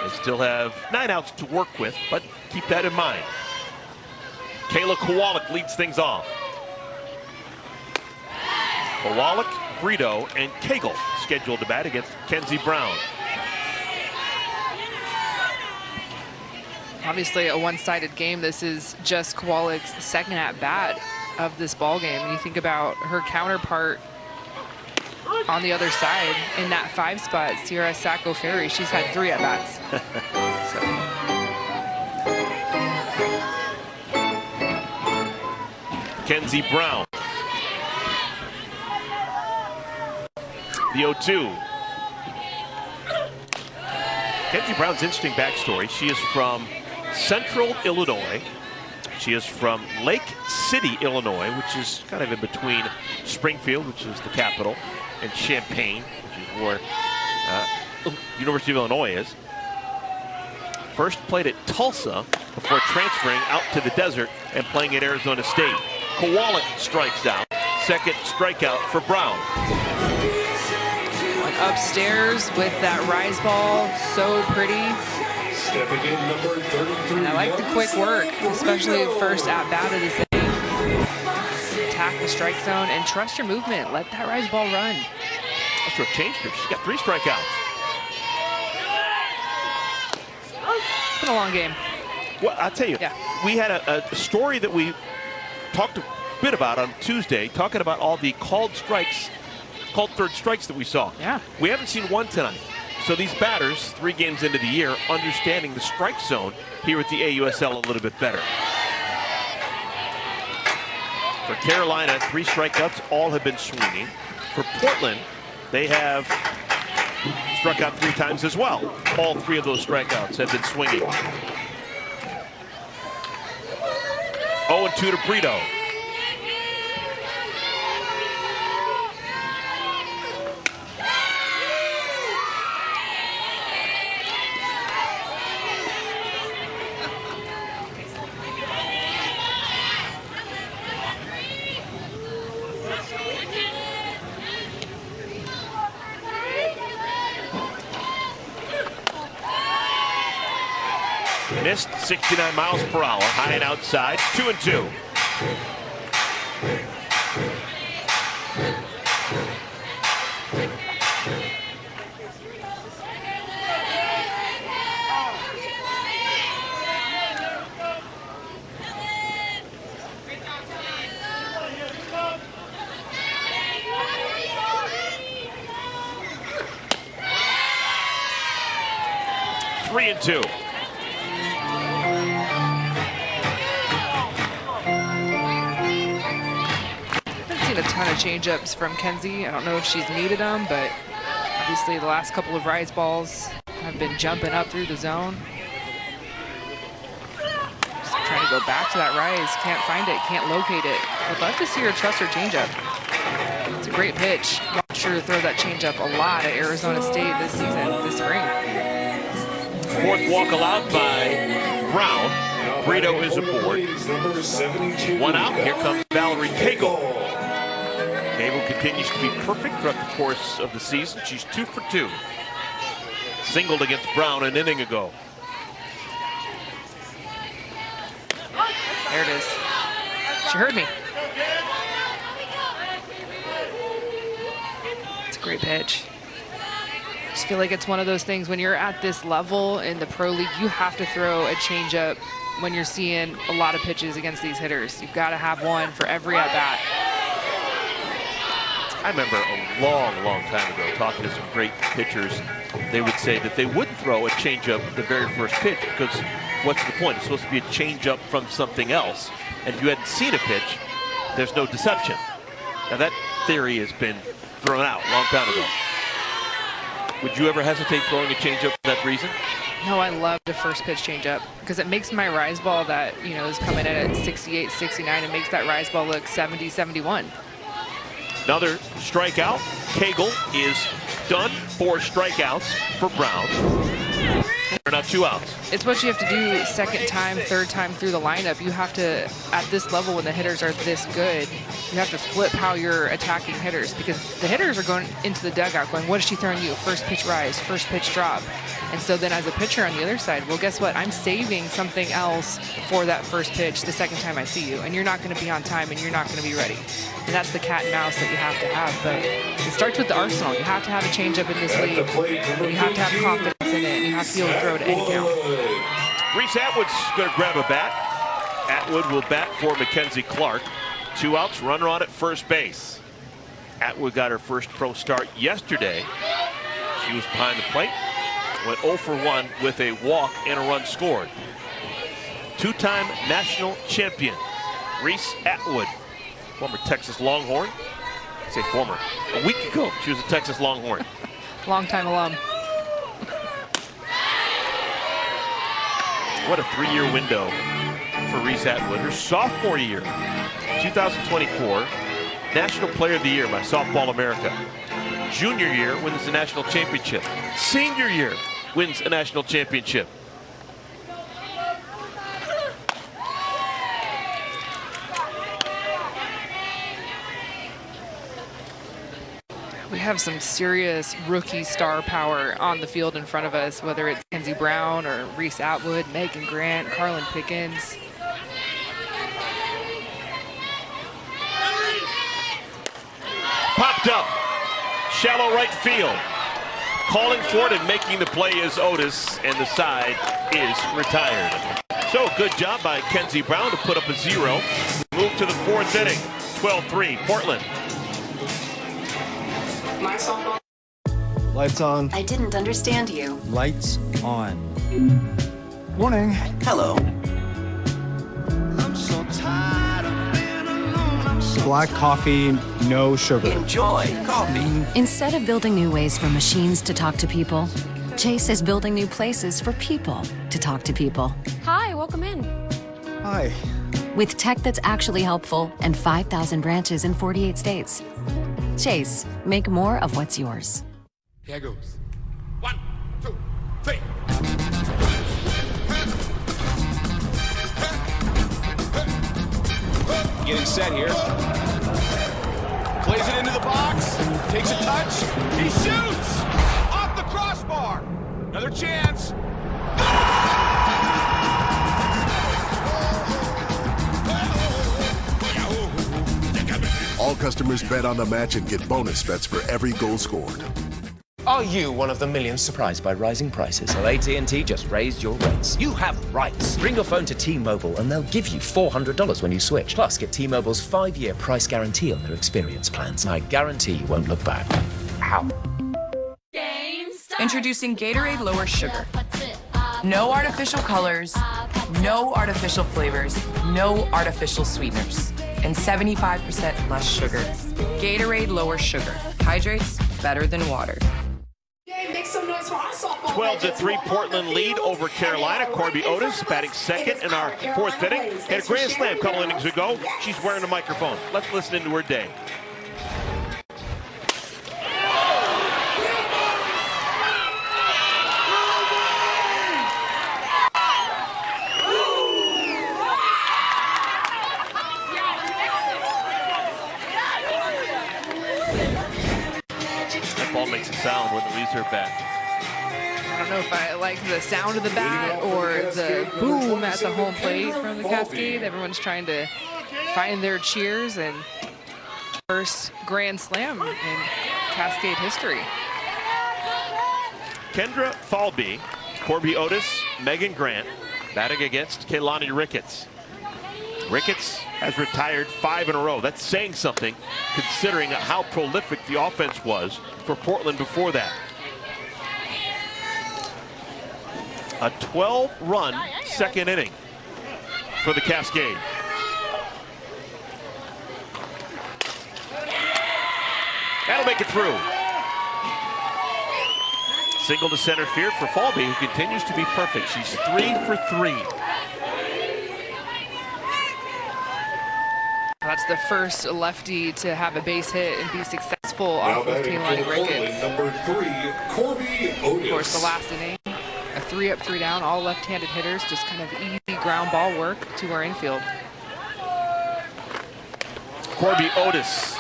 They still have 9 outs to work with, but keep that in mind. Kayla Kowalik leads things off. Kowalik, Brito, and Cagle scheduled to bat against Kenzie Brown. Obviously a one-sided game. This is just Kowalik's second at-bat of this ball game. And you think about her counterpart on the other side in that 5 spot, Sierra Sacco Ferry. She's had 3 at-bats. Kenzie Brown. The 0-2. Kenzie Brown's interesting backstory. She is from Central Illinois. She is from Lake City, Illinois, which is kind of in between Springfield, which is the capital, and Champaign, which is where University of Illinois is. First played at Tulsa before transferring out to the desert and playing at Arizona State. Kowalik strikes out. Second strikeout for Brown. Upstairs with that rise ball, so pretty. Stepping in, number 33. And I like the quick work, especially first at bat of this inning. Attack the strike zone and trust your movement. Let that rise ball run. That's what changed her. She's got 3 strikeouts. It's been a long game. Well, I'll tell you, we had a story that we talked a bit about on Tuesday, talking about all the called strikes, called third strikes that we saw. Yeah. We haven't seen one tonight. So these batters, 3 games into the year, understanding the strike zone here at the AUSL a little bit better. For Carolina, 3 strikeouts, all have been swinging. For Portland, they have struck out 3 times as well. All 3 of those strikeouts have been swinging. 0-2 to Brito. Missed 69 miles per hour, high and outside, 2-2. Three and two. A ton of changeups from Kenzie. I don't know if she's needed them, but obviously the last couple of rise balls have been jumping up through the zone. Just trying to go back to that rise. Can't find it, can't locate it. I'd love to see her trust her changeup. It's a great pitch. Watch her throw that changeup a lot at Arizona State this season, this spring. 4th walk allowed by Brown. Brito is aboard. 1 out. Here comes Valerie Cagle. Cagle continues to be perfect throughout the course of the season. She's 2 for 2. Singled against Brown an inning ago. There it is. She heard me. It's a great pitch. Just feel like it's one of those things when you're at this level in the pro league, you have to throw a changeup when you're seeing a lot of pitches against these hitters. You've got to have one for every at-bat. I remember a long time ago talking to some great pitchers. They would say that they wouldn't throw a changeup the very first pitch because what's the point? It's supposed to be a changeup from something else. And if you hadn't seen a pitch, there's no deception. Now that theory has been thrown out a long time ago. Would you ever hesitate throwing a changeup for that reason? No, I love the first pitch changeup because it makes my rise ball that, you know, is coming in at 68, 69. It makes that rise ball look 70, 71. Another strikeout. Cagle is done. 4 strikeouts for Brown. They're not 2 outs. It's what you have to do second time, third time through the lineup. You have to, at this level when the hitters are this good, you have to flip how you're attacking hitters because the hitters are going into the dugout going, what is she throwing you? First pitch rise, first pitch drop. And so then as a pitcher on the other side, well, guess what? I'm saving something else for that first pitch the second time I see you. And you're not going to be on time and you're not going to be ready. And that's the cat and mouse that you have to have. But it starts with the arsenal. You have to have a changeup in this league. And you have to have confidence in it. And you have to be able to throw to any count. Reese Atwood's going to grab a bat. Atwood will bat for Mackenzie Clark. 2 outs, runner on at first base. Atwood got her first pro start yesterday. She was behind the plate. Went 0 for 1 with a walk and a run scored. 2-time national champion, Reese Atwood, former Texas Longhorn. I say former. A week ago, she was a Texas Longhorn. Long-time alum. What a 3-year window for Reese Atwood. Her sophomore year, 2024, National Player of the Year by Softball America. Junior year wins the national championship. Senior year wins a national championship. We have some serious rookie star power on the field in front of us, whether it's Kenzie Brown or Reese Atwood, Megan Grant, Carlin Pickens. Popped up. Shallow right field. Calling for it and making the play is Otis, and the side is retired. So good job by Kenzie Brown to put up a 0. Move to the 4th inning. 12-3, Portland. Lights on. I didn't understand you. Lights on. Morning. Hello. I'm so tired of being alone. Black coffee, no sugar. Enjoy coffee. Instead of building new ways for machines to talk to people, Chase is building new places for people to talk to people. Hi, welcome in. Hi. With tech that's actually helpful and 5,000 branches in 48 states. Chase, make more of what's yours. Here goes. 1, 2, 3. Getting set here. Plays it into the box. Takes a touch. He shoots! Off the crossbar. Another chance. All customers bet on the match and get bonus bets for every goal scored. Are you one of the millions surprised by rising prices? Well, AT&T just raised your rates. You have rights. Bring your phone to T-Mobile and they'll give you $400 when you switch. Plus, get T-Mobile's 5-year price guarantee on their experience plans. I guarantee you won't look back. Ow. Introducing Gatorade Lower Sugar. No artificial colors, no artificial flavors, no artificial sweeteners, and 75% less sugar. Gatorade Lower Sugar. Hydrates better than water. 12-3 Portland lead over Carolina. Corby Otis batting second in our 4th inning. Had a grand slam a couple innings ago. She's wearing a microphone. Let's listen into her day. That ball makes a sound when the leaves are back. I don't know if I like the sound of the bat or the boom at the home plate from the Cascade. Everyone's trying to find their cheers, and first grand slam in Cascade history. Kendra Falby, Corby Otis, Megan Grant batting against Keilani Ricketts. Ricketts has retired 5 in a row. That's saying something considering how prolific the offense was for Portland before that. A 12-run second inning for the Cascade. That'll make it through. Single to center field for Falby, who continues to be perfect. She's 3 for 3. That's the first lefty to have a base hit and be successful off of Keilani Ricketts. Number 3, Corby Otis. Of course, the last inning, a 3 up, 3 down, all left-handed hitters, just kind of easy ground ball work to our infield. Corby Otis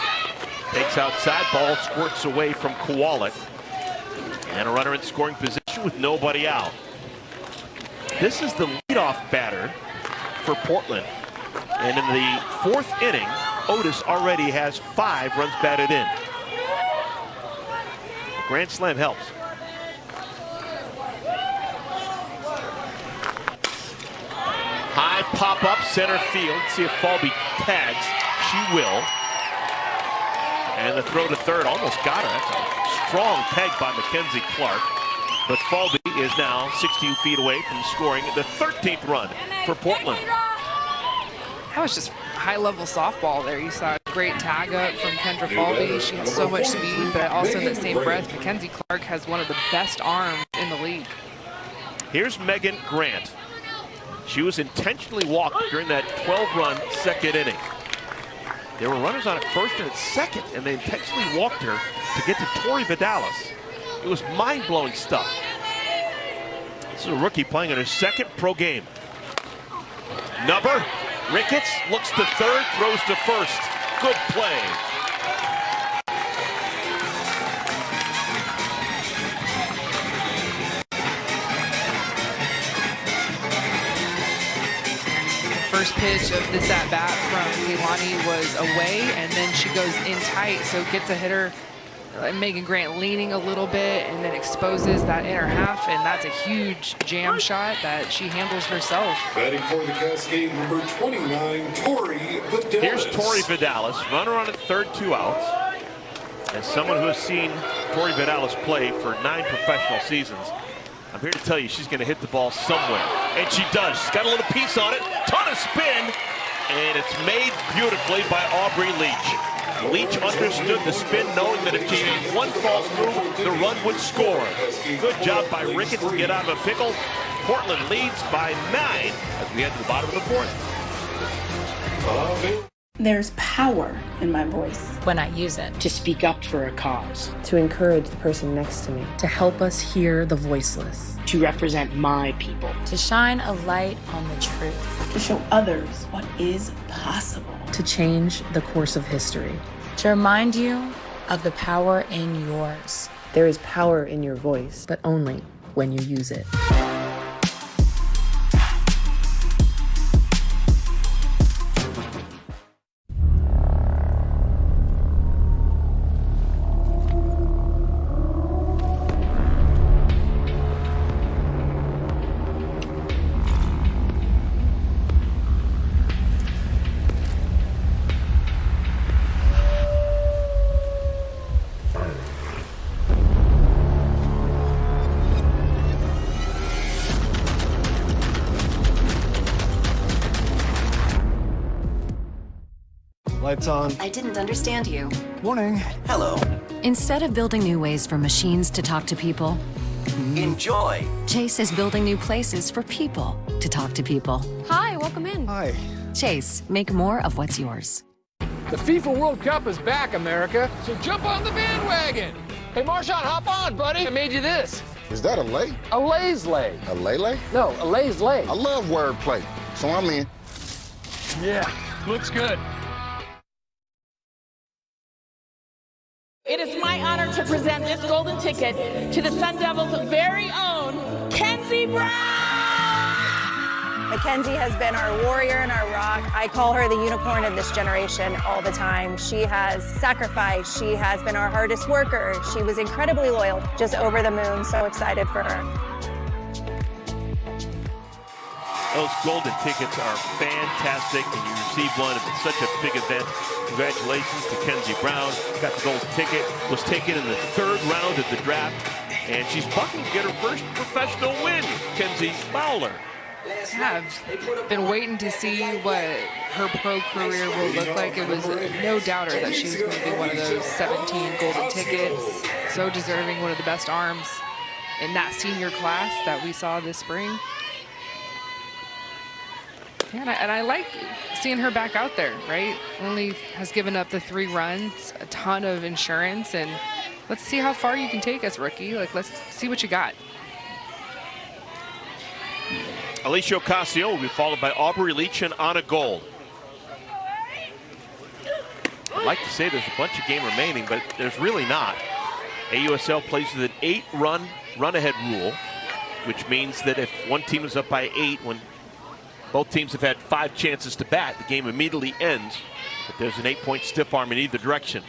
takes outside, ball squirts away from Kowalik. And a runner in scoring position with nobody out. This is the leadoff batter for Portland. And in the 4th inning, Otis already has 5 runs batted in. Grand slam helps. High pop up center field. See if Falby tags. She will. And the throw to third almost got her. That's a strong peg by Mackenzie Clark. But Falby is now 16 feet away from scoring the 13th run for Portland. That was just high-level softball there. You saw a great tag up from Kendra Falby. She has so much speed, but also in that same breath, Mackenzie Clark has one of the best arms in the league. Here's Megan Grant. She was intentionally walked during that 12-run second inning. There were runners on at first and at second, and they intentionally walked her to get to Tori Vidalis. It was mind-blowing stuff. This is a rookie playing in her second pro game. Number, Ricketts looks to third, throws to first. Good play. First pitch of this at-bat from Keilani was away, and then she goes in tight, so gets a hitter, Megan Grant leaning a little bit, and then exposes that inner half, and that's a huge jam shot that she handles herself. Batting for the Cascade, number 29, Tori Vidalis. Here's Tori Vidalis, runner on at third, 2 outs. As someone who has seen Tori Vidalis play for 9 professional seasons, I'm here to tell you she's going to hit the ball somewhere. And she does. She's got a little piece on it. Ton of spin. And it's made beautifully by Aubrey Leach. Leach understood the spin, knowing that if she made one false move, the run would score. Good job by Ricketts to get out of a pickle. Portland leads by 9 as we head to the bottom of the 4th. There's power in my voice. When I use it. To speak up for a cause. To encourage the person next to me. To help us hear the voiceless. To represent my people. To shine a light on the truth. To show others what is possible. To change the course of history. To remind you of the power in yours. There is power in your voice, but only when you use it. Lights on. I didn't understand you. Morning. Hello. Instead of building new ways for machines to talk to people, Enjoy. Chase is building new places for people to talk to people. Hi, welcome in. Hi. Chase, make more of what's yours. The FIFA World Cup is back, America, so jump on the bandwagon. Hey, Marshawn, hop on, buddy. I made you this. Is that a lay? A Lay's lay. A lay-lay? No, a Lay's lay. I love wordplay, so I'm in. Yeah, looks good. It is my honor to present this golden ticket to the Sun Devils' very own Kenzie Brown! Mackenzie has been our warrior and our rock. I call her the unicorn of this generation all the time. She has sacrificed. She has been our hardest worker. She was incredibly loyal. Just over the moon. So excited for her. Those golden tickets are fantastic, and you received one. It's such a big event. Congratulations to Kenzie Brown. Got the golden ticket. Was taken in the 3rd round of the draft, and she's bucking to get her first professional win. Kenzie Fowler. Have been waiting to see what her pro career will look like. It was no doubter that she was going to be one of those 17 golden tickets. So deserving, one of the best arms in that senior class that we saw this spring. Yeah, and I like seeing her back out there, right? Only has given up the 3 runs, a ton of insurance, and let's see how far you can take us, rookie. Like, let's see what you got. Alicia Ocasio will be followed by Aubrey Leach and Anna Gold. I'd like to say there's a bunch of game remaining, but there's really not. AUSL plays with an 8-run run-ahead rule, which means that if one team is up by 8, when both teams have had 5 chances to bat, the game immediately ends, but there's an 8-point stiff arm in either direction.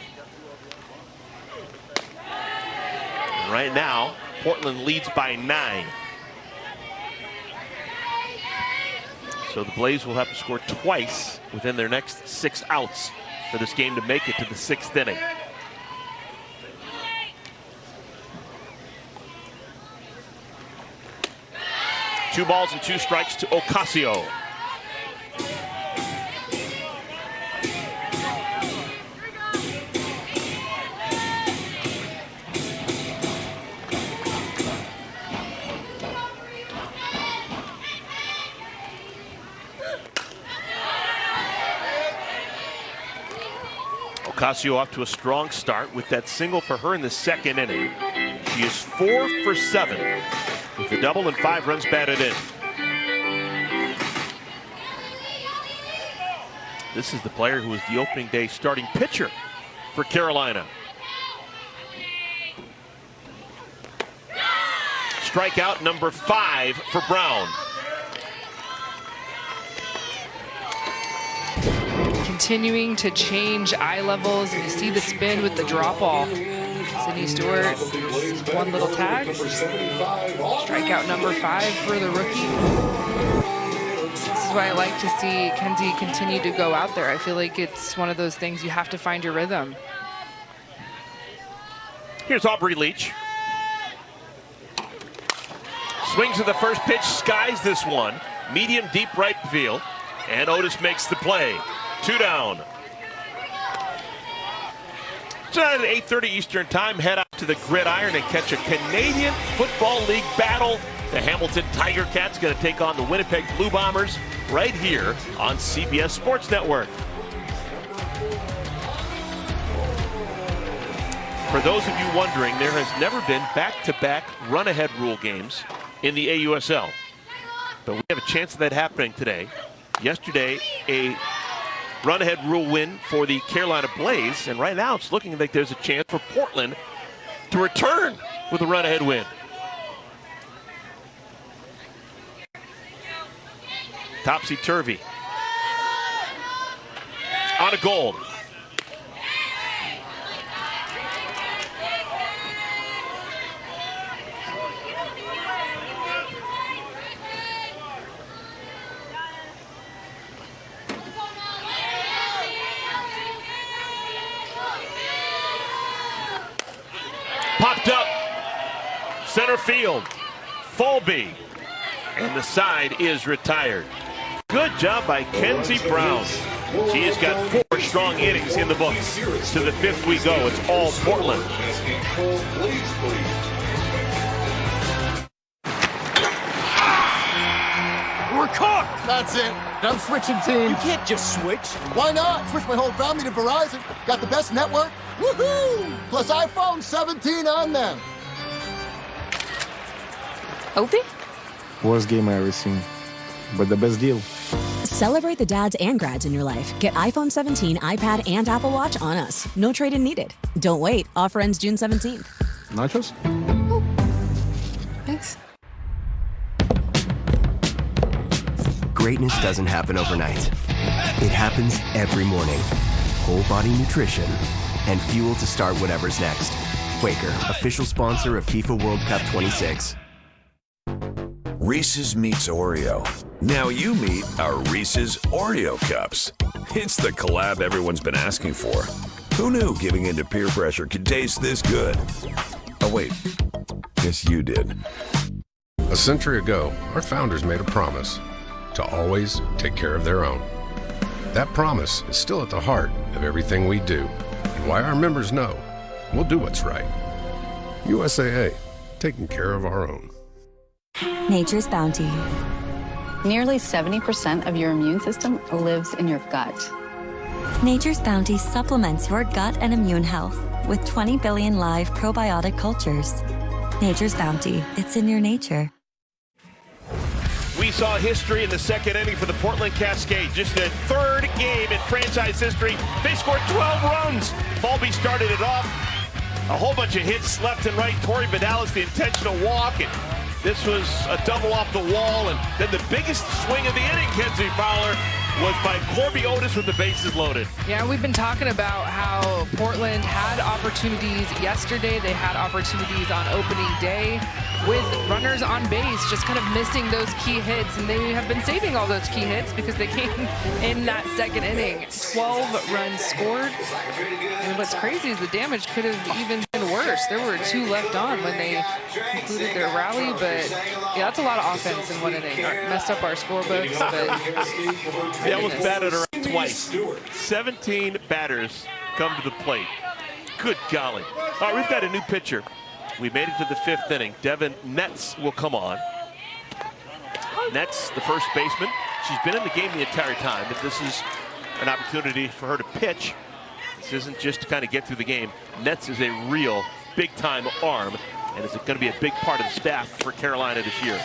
And right now, Portland leads by 9. So the Blaze will have to score twice within their next 6 outs for this game to make it to the 6th inning. Two balls and 2 strikes to Ocasio. Ocasio off to a strong start with that single for her in the 2nd inning. She is 4 for 7 with a double and 5 runs batted in. This is the player who was the opening day starting pitcher for Carolina. Strikeout number 5 for Brown. Continuing to change eye levels, and you see the spin with the drop ball. Sydney Stewart, one little tag. Strikeout number 5 for the rookie. This is why I like to see Kenzie continue to go out there. I feel like it's one of those things you have to find your rhythm. Here's Aubrey Leach. Swings at the first pitch, skies this one. Medium deep right field, and Otis makes the play. 2 down. Tonight at 8:30 Eastern Time, head out to the gridiron and catch a Canadian Football League battle. The Hamilton Tiger Cats going to take on the Winnipeg Blue Bombers right here on CBS Sports Network. For those of you wondering, there has never been back-to-back run-ahead rule games in the AUSL. But we have a chance of that happening today. Yesterday, a run-ahead rule win for the Carolina Blaze, and right now it's looking like there's a chance for Portland to return with a run-ahead win. Topsy-turvy. On a goal. Popped up, center field, Fulby, and the side is retired. Good job by Kenzie Brown. She has got 4 strong innings in the books. To the 5th we go. It's all Portland. We're cooked! That's it. I'm switching teams. You can't just switch. Why not? Switch my whole family to Verizon. Got the best network. Woohoo! Plus iPhone 17 on them. Opie? Worst game I ever seen, but the best deal. Celebrate the dads and grads in your life. Get iPhone 17, iPad, and Apple Watch on us. No trade-in needed. Don't wait. Offer ends June 17th. Nachos? Thanks. greatness doesn't happen overnight. It happens every morning. Whole body nutrition and fuel to start whatever's next. Quaker, official sponsor of FIFA World Cup 26. Reese's meets Oreo. Now you meet our Reese's Oreo Cups. It's the collab everyone's been asking for. Who knew giving in to peer pressure could taste this good? Oh wait, guess you did. A century ago, our founders made a promise to always take care of their own. That promise is still at the heart of everything we do, and why our members know we'll do what's right. USAA, taking care of our own. Nature's Bounty. Nearly 70% of your immune system lives in your gut. Nature's Bounty supplements your gut and immune health with 20 billion live probiotic cultures. Nature's Bounty, it's in your nature. We saw history in the second inning for the Portland Cascade. Just their third game in franchise history. They scored 12 runs. Falby started it off. A whole bunch of hits left and right. Torrey Vidalis, the intentional walk. And this was a double off the wall. And then the biggest swing of the inning, Kenzie Fowler, was by Corby Otis with the bases loaded. Yeah, we've been talking about how Portland had opportunities yesterday. They had opportunities on opening day with runners on base, just kind of missing those key hits. And they have been saving all those key hits because they came in that second inning. 12 runs scored. And what's crazy is the damage could have even been worse. There were 2 left on when they concluded their rally, but yeah, that's a lot of offense in one inning. Messed up our scorebooks, but that was batted around twice. 17 batters come to the plate. Good golly. All right, we've got a new pitcher. We made it to the 5th inning. Devin Netz will come on. Netz, the first baseman. She's been in the game the entire time, but this is an opportunity for her to pitch. This isn't just to kind of get through the game. Netz is a real big-time arm, and is going to be a big part of the staff for Carolina this year.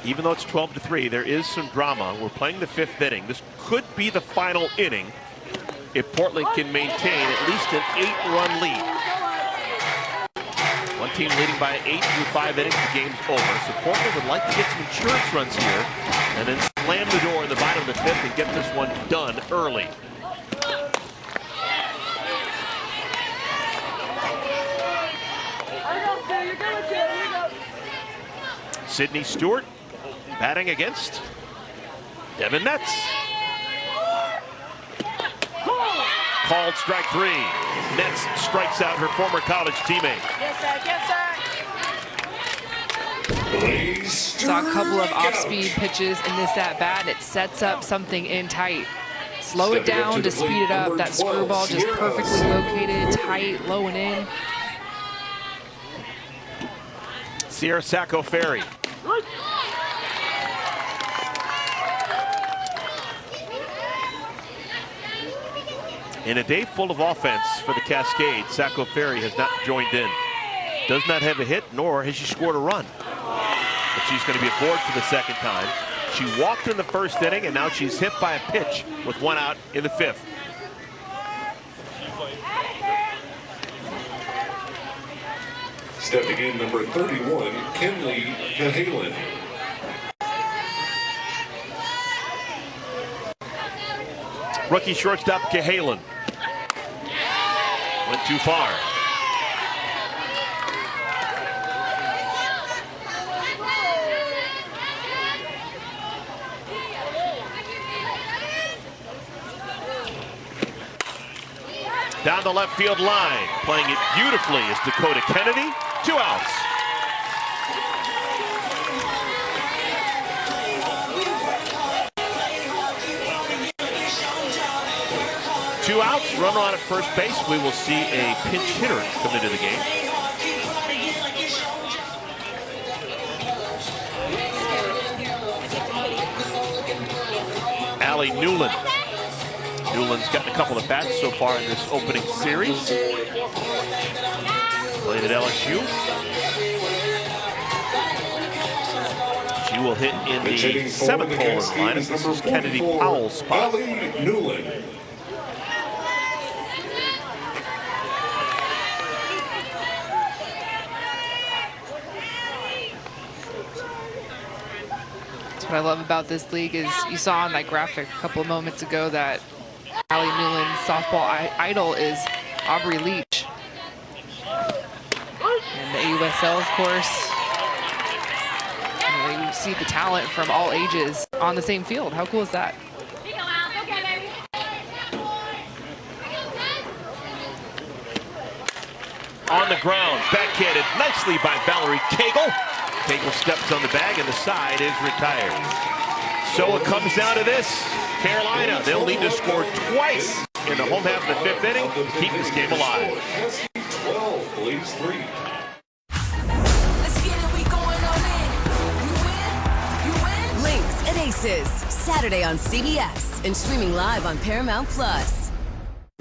Even though it's 12-3, there is some drama. We're playing the 5th inning. This could be the final inning if Portland can maintain at least an 8-run lead. One team leading by 8 through 5 innings, the game's over. So Portland would like to get some insurance runs here and then slam the door in the bottom of the 5th and get this one done early. Sydney Stewart batting against Devin Netz. Called strike 3. Netz strikes out her former college teammate. Yes, sir. Yes, sir. Saw a couple of off-speed pitches in this at-bat. It sets up something in tight. Slow it down to speed it up. That screwball just perfectly located, tight, low and in. Sierra Sacco Ferry. In a day full of offense for the Cascade, Sacco Ferry has not joined in. Does not have a hit, nor has she scored a run. But she's going to be aboard for the second time. She walked in the first inning, and now she's hit by a pitch with 1 out in the 5th. Stepping in, number 31, Kenley Cahalan. Rookie shortstop Cahalan. Went too far. Down the left field line, playing it beautifully is Dakota Kennedy. 2 outs. Two outs, runner on at first base. We will see a pinch hitter come into the game. Allie Newland. Newland's gotten a couple of bats so far in this opening series. Played at LSU. She will hit in the 7th hole in the lineup. This is Kennedy Powell's spot. Allie Newland. What I love about this league is you saw on that graphic a couple of moments ago that Allie Newland's softball idol is Aubrey Leach. And the AUSL, of course, you see the talent from all ages on the same field. How cool is that? On the ground, backhanded nicely by Valerie Cagle. Cagle steps on the bag and the side is retired. So it comes down to this. Carolina, they'll need to score twice in the home half of the 5th inning to keep this game alive. 12, Blaze 3. Links and Aces, Saturday on CBS and streaming live on Paramount Plus.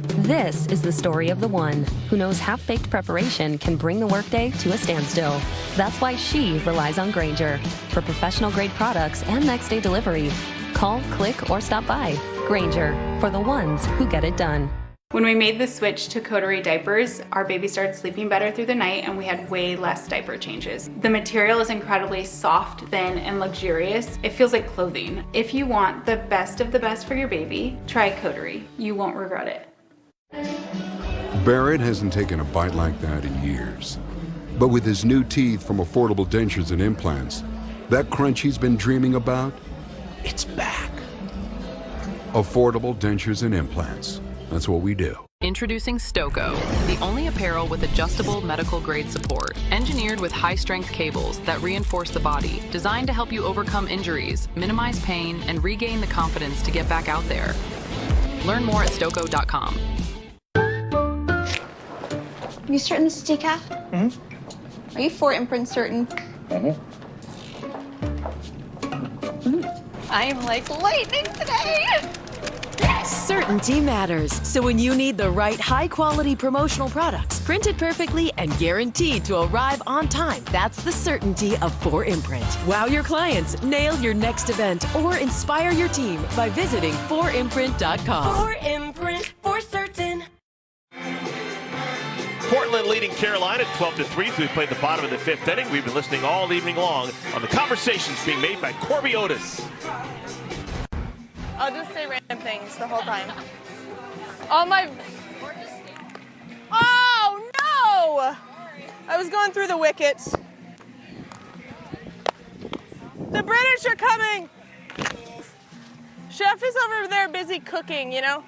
This is the story of the one who knows half-baked preparation can bring the workday to a standstill. That's why she relies on Grainger for professional-grade products and next-day delivery. Call, click, or stop by. Grainger, for the ones who get it done. When we made the switch to Coterie diapers, our baby started sleeping better through the night and we had way less diaper changes. The material is incredibly soft, thin, and luxurious. It feels like clothing. If you want the best of the best for your baby, try Coterie. You won't regret it. Barrett hasn't taken a bite like that in years. But with his new teeth from Affordable Dentures and Implants, that crunch he's been dreaming about, it's back. Affordable Dentures and Implants. That's what we do. Introducing Stoco, the only apparel with adjustable medical-grade support, engineered with high-strength cables that reinforce the body, designed to help you overcome injuries, minimize pain, and regain the confidence to get back out there. Learn more at stoco.com. Are you certain this is decaf? Mm-hmm. Are you 4-imprint certain? Mm-hmm. I am like lightning today. Certainty matters. So when you need the right high-quality promotional products, printed perfectly and guaranteed to arrive on time, that's the certainty of 4imprint. Wow your clients, nail your next event, or inspire your team by visiting 4imprint.com. 4imprint, for certain. Portland leading Carolina 12-3. We played the bottom of the 5th inning. We've been listening all evening long on the conversations being made by Corby Otis. I'll just say random things the whole time. All my... Oh, no! I was going through the wickets. The British are coming! Chef is over there busy cooking, you know?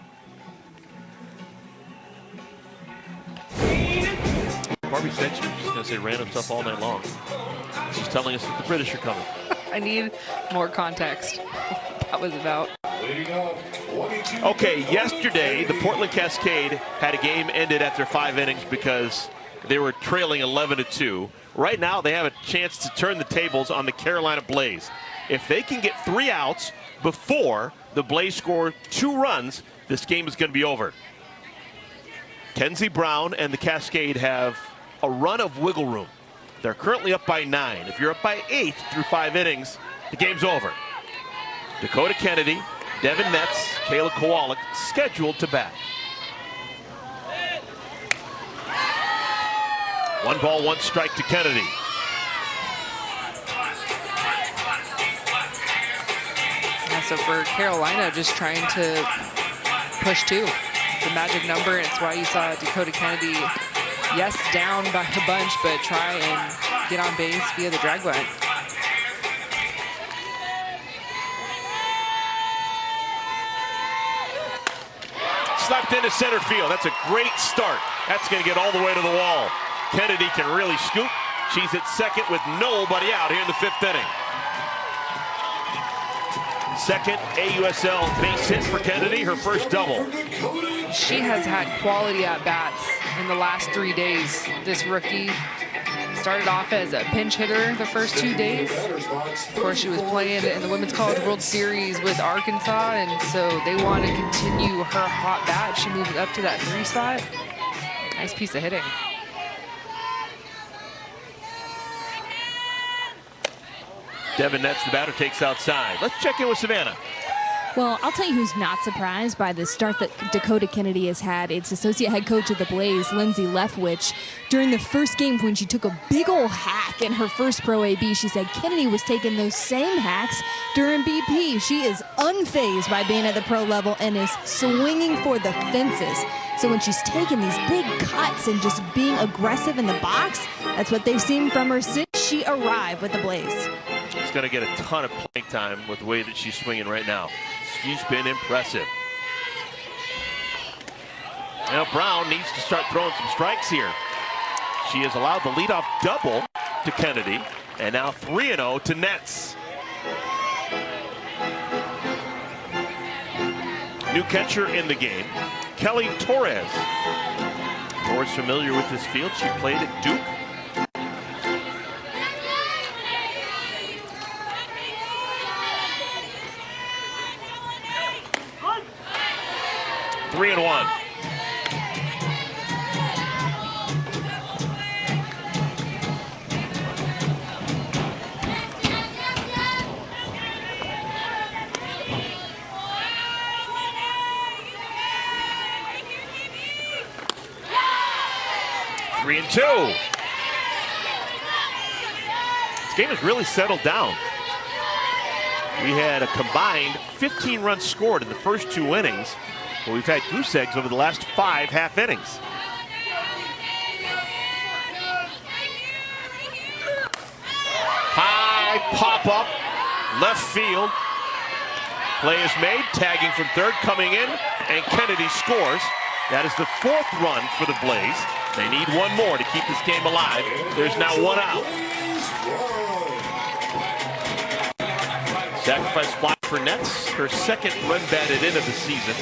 Barbie said she was just going to say random stuff all night long. She's telling us that the British are coming. I need more context. That was about. Okay, yesterday the Portland Cascade had a game ended after 5 innings because they were trailing 11-2. Right now they have a chance to turn the tables on the Carolina Blaze. If they can get 3 outs before the Blaze score 2 runs, this game is going to be over. Kenzie Brown and the Cascade have a run of wiggle room. They're currently up by 9. If you're up by 8 through 5 innings, the game's over. Dakota Kennedy, Devin Metz, Kayla Kowalik scheduled to bat. 1 ball, 1 strike to Kennedy. Yeah, so for Carolina, just trying to push 2. It's a magic number, and it's why you saw Dakota Kennedy, yes, down by a bunch, but try and get on base via the drag bunt. Slapped into center field. That's a great start. That's going to get all the way to the wall. Kennedy can really scoop. She's at second with nobody out here in the 5th inning. Second AUSL base hit for Kennedy, her first double. She has had quality at-bats in the last 3 days. This rookie started off as a pinch hitter the first 2 days. Of course, she was playing in the Women's College World Series with Arkansas, and so they want to continue her hot bat. She moved up to that 3 spot. Nice piece of hitting. Devin Metz, the batter, takes outside. Let's check in with Savannah. Well, I'll tell you who's not surprised by the start that Dakota Kennedy has had. It's associate head coach of the Blaze, Lindsay Leftwich. During the first game when she took a big old hack in her first Pro AB, she said Kennedy was taking those same hacks during BP. She is unfazed by being at the pro level and is swinging for the fences. So when she's taking these big cuts and just being aggressive in the box, that's what they've seen from her since she arrived with the Blaze. She's going to get a ton of playing time with the way that she's swinging right now. She's been impressive. Now Brown needs to start throwing some strikes here. She has allowed the leadoff double to Kennedy, and now 3-0 to Nets. New catcher in the game, Kelly Torres. Torres familiar with this field. She played at Duke. Three and one. Three and two. This game has really settled down. We had a combined 15 runs scored in the first 2 innings. But we've had goose eggs over the last 5 half innings. High pop up, left field. Play is made, tagging from third, coming in, and Kennedy scores. That is the 4th run for the Blaze. They need one more to keep this game alive. There's now 1 out. Sacrifice fly for Nets, her 2nd run batted in of the season.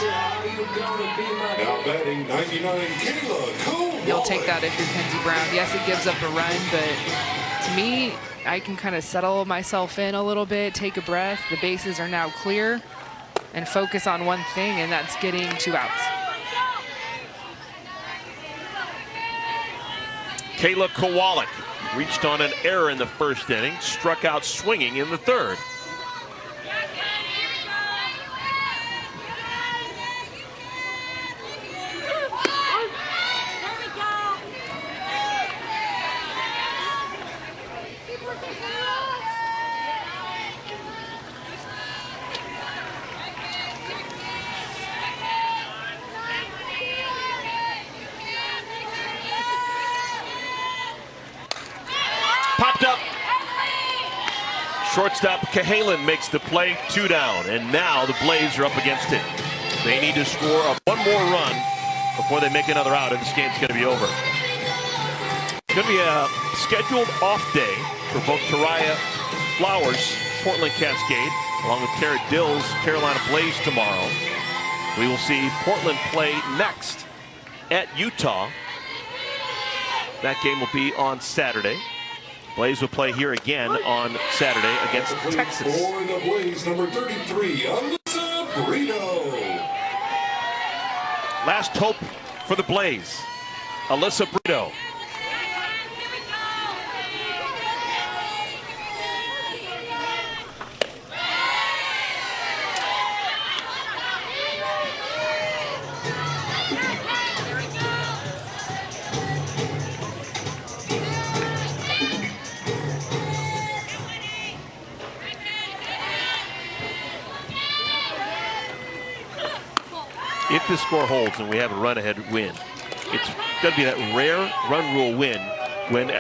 Now batting 99, Kayla. You'll take that if you're Kenzie Brown. Yes, it gives up a run, but to me, I can kind of settle myself in a little bit, take a breath. The bases are now clear, and focus on one thing, and that's getting 2 outs. Kayla Kowalik reached on an error in the first inning, struck out swinging in the 3rd. Popped up. Shortstop Cahalan makes the play, 2 down, and now the Blaze are up against it. They need to score one more run before they make another out, and this game's going to be over. It's going to be a scheduled off day for both Tariah Flowers, Portland Cascade, along with Tara Dill's Carolina Blaze tomorrow. We will see Portland play next at Utah. That game will be on Saturday. Blaze will play here again on Saturday against Texas. For the Blaze, number 33, Alyssa Brito. Last hope for the Blaze, Alyssa Brito. If the score holds and we have a run-ahead win, it's going to be that rare run rule win when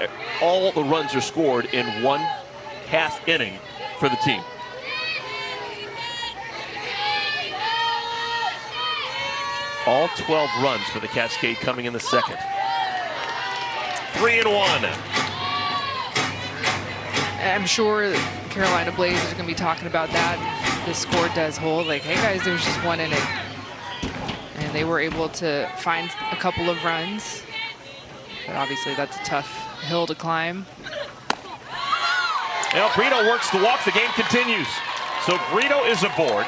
all the runs are scored in 1/2 inning for the team. All 12 runs for the Cascade coming in the 2nd. 3-1. I'm sure Carolina Blaze is going to be talking about that. The score does hold. Like, hey guys, there's just 1 inning. And they were able to find a couple of runs. But obviously that's a tough hill to climb. Now Brito works the walk. The game continues. So Brito is aboard.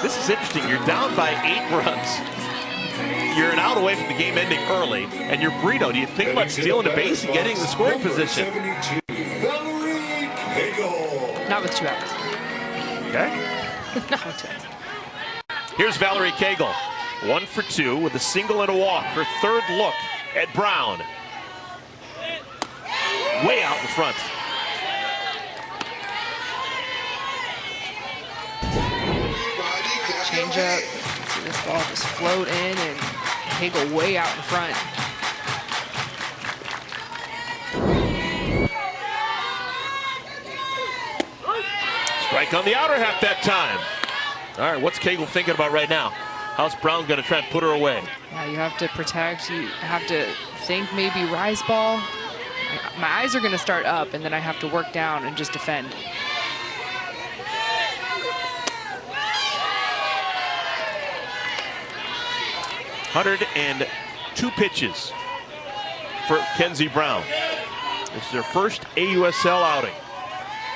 This is interesting. You're down by 8 runs. You're an out away from the game ending early. And you're Brito. Do you think about stealing a base and getting the scoring position? Not with 2 outs. Okay. No. Here's Valerie Cagle. 1 for 2 with a single and a walk. Her third look at Brown. Way out in front. Change up. See this ball just float in and Cagle way out in front. Strike on the outer half that time. All right, what's Cagle thinking about right now? How's Brown going to try and put her away? Yeah, you have to protect. You have to think maybe rise ball. My eyes are going to start up, and then I have to work down and just defend. $102 pitches for Kenzie Brown. This is their first AUSL outing.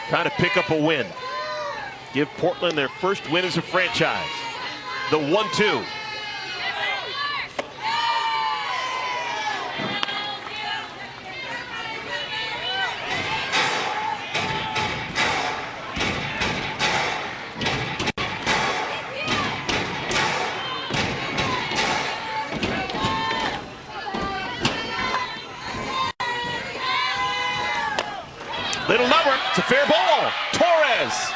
Trying to pick up a win. Give Portland their first win as a franchise. The 1-2. Little number, it's a fair ball. Torres.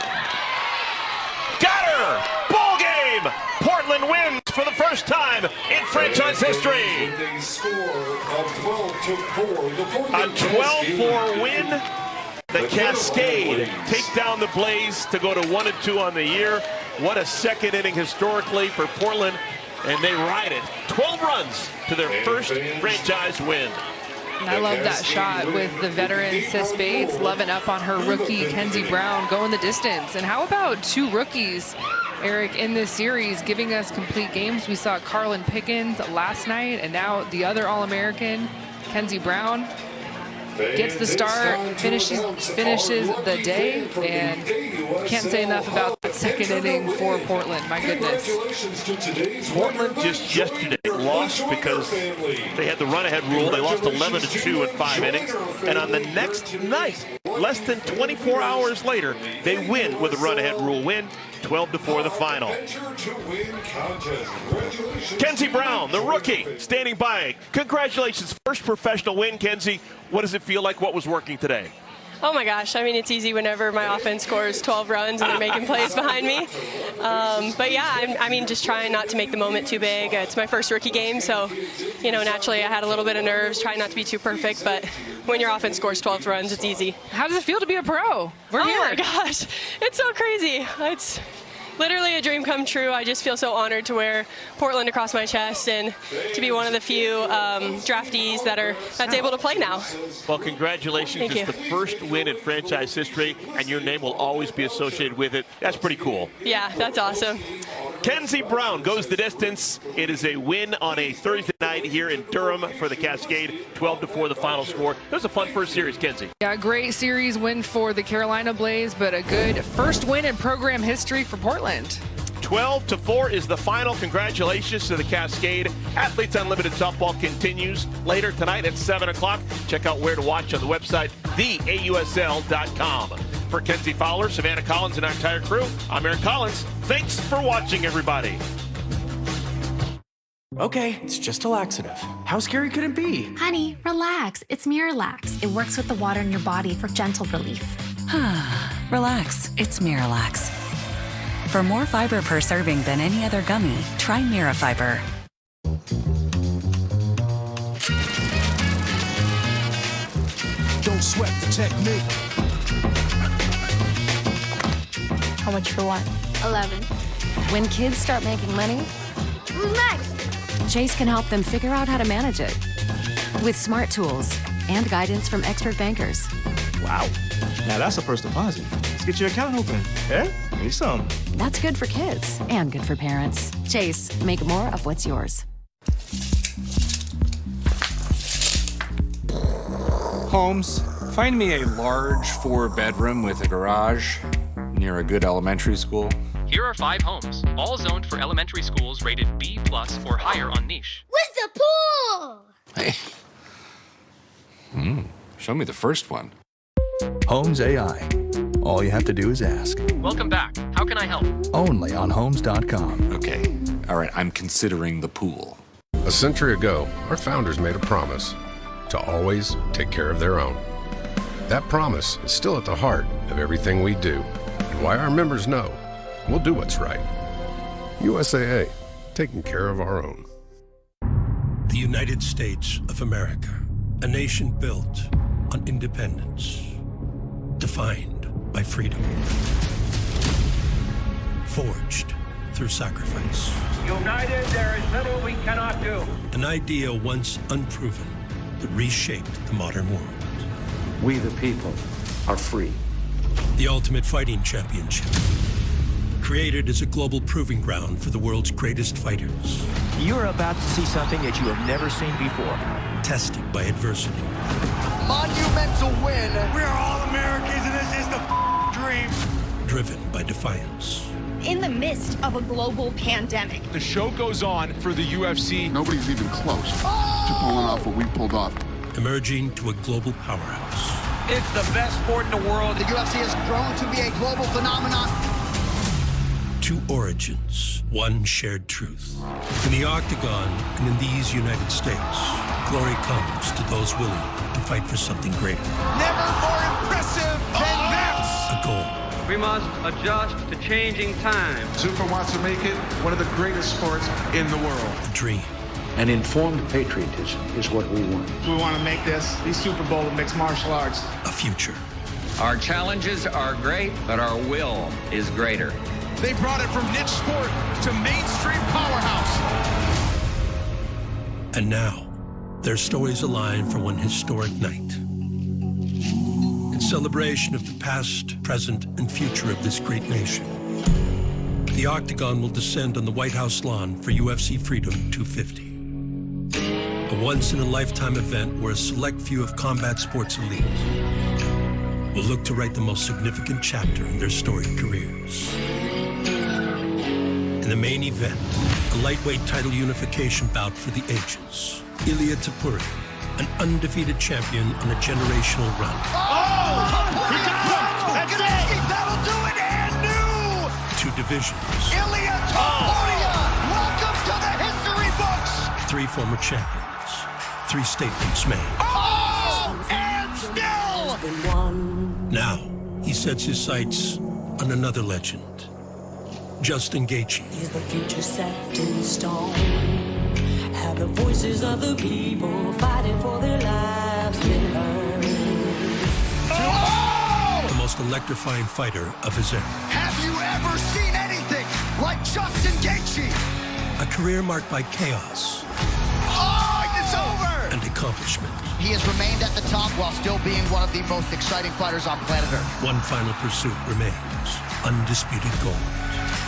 Got her! Ball game! Portland wins for the first time in franchise history. A 12-4 win. The Cascade take down the Blaze to go to 1-2 on the year. What a second inning historically for Portland. And they ride it. 12 runs to their first franchise win. And I love that shot with the veteran Sis Bates loving up on her rookie Kenzie Brown going the distance. And how about two rookies, Eric, in this series giving us complete games? We saw Carlin Pickens last night, and now the other All-American, Kenzie Brown, gets the start, finishes the day, and can't say enough about that second inning for Portland. My goodness. Portland just yesterday lost because they had the run-ahead rule. They lost 11-2 in 5 innings. And on the next night, less than 24 hours later, they win with a run-ahead rule win. 12-4 the final. Kenzie Brown, the rookie, standing by. Congratulations. First professional win, Kenzie. What does it feel like? What was working today? Oh my gosh, I mean, it's easy whenever my offense scores 12 runs and they're making plays behind me. But yeah, I mean, just trying not to make the moment too big. It's my first rookie game, so, you know, naturally I had a little bit of nerves, trying not to be too perfect, but when your offense scores 12 runs, it's easy. How does it feel to be a pro? We're here. Oh my gosh, it's so crazy. It's literally a dream come true. I just feel so honored to wear Portland across my chest and to be one of the few draftees that's able to play now. Well, congratulations. Thank it's you. the first win in franchise history, and your name will always be associated with it. That's pretty cool. Yeah, that's awesome. Kenzie Brown goes the distance. It is a win on a Thursday night here in Durham for the Cascade. 12-4 the final score. It was a fun first series, Kenzie. Yeah, great series win for the Carolina Blaze, but a good first win in program history for Portland. 12-4 is the final. Congratulations to the Cascade. Athletes Unlimited Softball continues later tonight at 7 o'clock. Check out where to watch on the website, theausl.com. For Kenzie Fowler, Savannah Collins, and our entire crew, I'm Eric Collins. Thanks for watching, everybody. Okay, it's just a laxative. How scary could it be? Honey, relax. It's Miralax. It works with the water in your body for gentle relief. Relax, it's Miralax. For more fiber per serving than any other gummy, try Mirafiber. Don't sweat the technique. How much for what? 11. When kids start making money, Who's next? Chase can help them figure out how to manage it with smart tools and guidance from expert bankers. Wow. Now that's a first deposit. Let's get your account open. Eh? Need some. That's good for kids and good for parents. Chase, make more of what's yours. Holmes, find me a large 4-bedroom with a garage near a good elementary school. Here are 5 homes, all zoned for elementary schools rated B+ or higher on niche. With the pool! Hey. Show me the first one. Homes AI. All you have to do is ask. Welcome back. How can I help? Only on Homes.com. Okay, all right, I'm considering the pool. A century ago, our founders made a promise to always take care of their own. That promise is still at the heart of everything we do, and why our members know we'll do what's right. USAA, taking care of our own. The United States of America, a nation built on independence, defined by freedom, forged through sacrifice. United, there is little we cannot do. An idea once unproven that reshaped the modern world. We the people are free. The Ultimate Fighting Championship, created as a global proving ground for the world's greatest fighters. You're about to see something that you have never seen before. Tested by adversity. Monumental win. We're all Americans and this is the dream. Driven by defiance. In the midst of a global pandemic. The show goes on for the UFC. Nobody's even close to pulling off what we pulled off. Emerging to a global powerhouse. It's the best sport in the world. The UFC has grown to be a global phenomenon. Two origins, one shared truth. In the Octagon and in these United States, glory comes to those willing to fight for something greater. Never more impressive than this. A goal. We must adjust to changing times. Super wants to make it one of the greatest sports in the world. A dream. An informed patriotism is what we want. We want to make this the Super Bowl of mixed martial arts. A future. Our challenges are great, but our will is greater. They brought it from niche sport to mainstream powerhouse. And now, their stories align for one historic night. In celebration of the past, present, and future of this great nation, the Octagon will descend on the White House lawn for UFC Freedom 250. A once-in-a-lifetime event where a select few of combat sports elite will look to write the most significant chapter in their storied careers. In the main event, a lightweight title unification bout for the ages. Ilia Topuria, an undefeated champion on a generational run. Oh! He got him! That's it! That'll do it! And new! Two divisions. Ilia Topuria! Welcome to the history books! Three former champions. Three statements made. Oh! And still! Now, he sets his sights on another legend. Justin Gaethje. Is the future set in stone? Have the voices of the people fighting for their lives been heard? Oh! The most electrifying fighter of his era. Have you ever seen anything like Justin Gaethje? A career marked by chaos. Oh, it's over! And accomplishment. He has remained at the top while still being one of the most exciting fighters on planet Earth. One final pursuit remains, undisputed gold.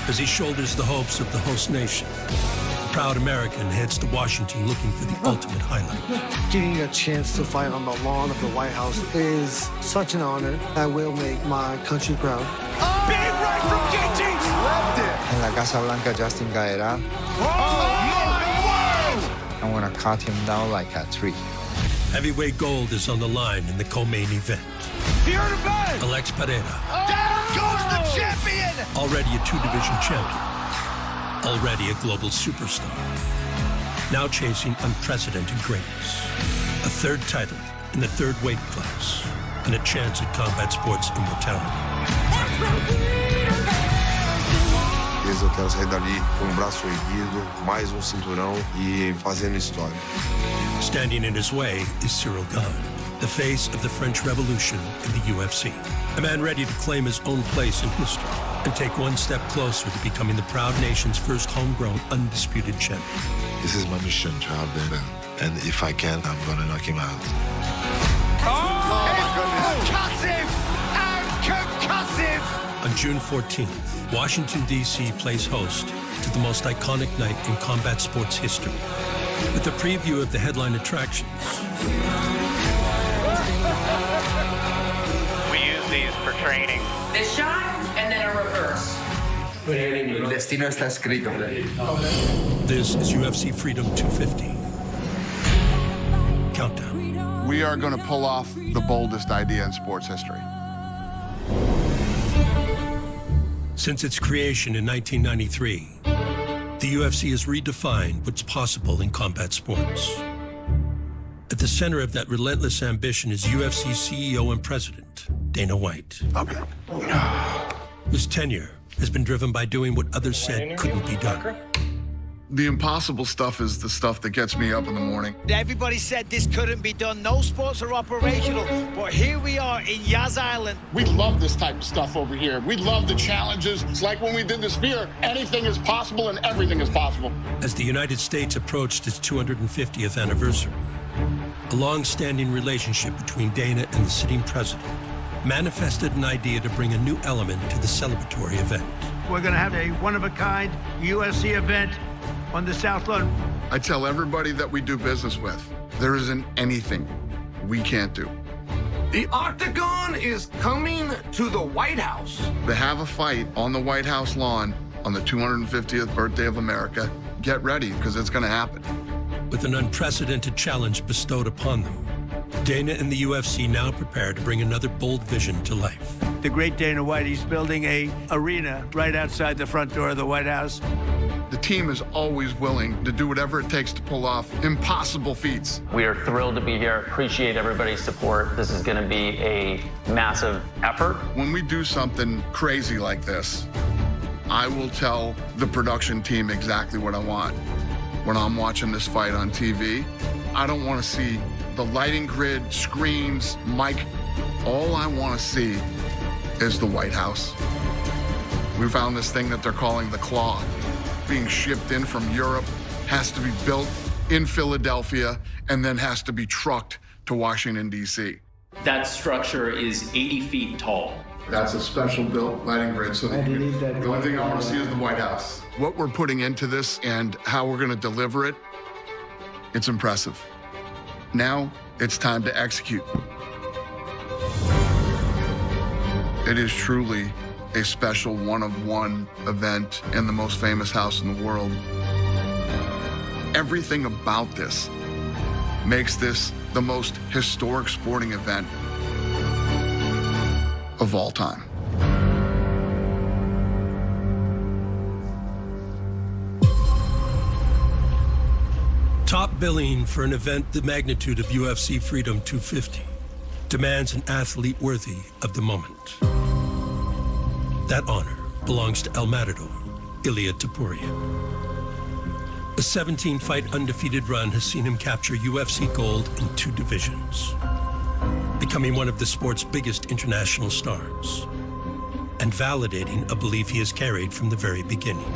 As he shoulders the hopes of the host nation, the proud American heads to Washington looking for the ultimate highlight. Getting a chance to fight on the lawn of the White House is such an honor. I will make my country proud. Oh! Big right from Gaethje! Left it! En la Casa Blanca, Justin caerá. Oh, my word! I'm gonna cut him down like a tree. Heavyweight gold is on the line in the co-main event. Here to bed! Alex Pereira. Oh! Down goes the champion! Already a two-division champion. Already a global superstar. Now chasing unprecedented greatness. A third title in the third weight class. And a chance at combat sports immortality. Eu quero sair dali com o braço erguido, mais cinturão e fazendo história. Standing in his way is Cyril Gane, the face of the French Revolution in the UFC. A man ready to claim his own place in history and take one step closer to becoming the proud nation's first homegrown undisputed champion. This is my mission to have them, and if I can, I'm gonna knock him out. Concussive! And concussive! On June 14th, Washington, D.C. plays host to the most iconic night in combat sports history, with a preview of the headline attractions. We use these for training. This shot and then a reverse. El destino está escrito. This is UFC Freedom 250. Countdown. We are going to pull off the boldest idea in sports history. Since its creation in 1993, the UFC has redefined what's possible in combat sports. At the center of that relentless ambition is UFC CEO and President Dana White, whose tenure has been driven by doing what others said couldn't be done. The impossible stuff is the stuff that gets me up in the morning. Everybody said this couldn't be done. No sports are operational. But here we are in Yas Island. We love this type of stuff over here. We love the challenges. It's like when we did the Sphere, anything is possible and everything is possible. As the United States approached its 250th anniversary, a long-standing relationship between Dana and the sitting president manifested an idea to bring a new element to the celebratory event. We're going to have a one-of-a-kind UFC event on the South Lawn. I tell everybody that we do business with, there isn't anything we can't do. The Octagon is coming to the White House. To have a fight on the White House lawn on the 250th birthday of America, get ready, because it's going to happen. With an unprecedented challenge bestowed upon them, Dana and the UFC now prepare to bring another bold vision to life. The great Dana White, he's building an arena right outside the front door of the White House. The team is always willing to do whatever it takes to pull off impossible feats. We are thrilled to be here. Appreciate everybody's support. This is going to be a massive effort. When we do something crazy like this, I will tell the production team exactly what I want. When I'm watching this fight on TV, I don't want to see the lighting grid, screens, mic. All I want to see is the White House. We found this thing that they're calling the Claw, being shipped in from Europe, has to be built in Philadelphia, and then has to be trucked to Washington, D.C. That structure is 80 feet tall. That's a special built lighting grid, so that the only thing I want to see is the White House. What we're putting into this and how we're going to deliver it, it's impressive. Now, it's time to execute. It is truly a special one-of-one event in the most famous house in the world. Everything about this makes this the most historic sporting event of all time. Top billing for an event the magnitude of UFC Freedom 250 demands an athlete worthy of the moment. That honor belongs to El Matador, Ilia Topuria. A 17-fight undefeated run has seen him capture UFC gold in 2 divisions, becoming one of the sport's biggest international stars, and validating a belief he has carried from the very beginning.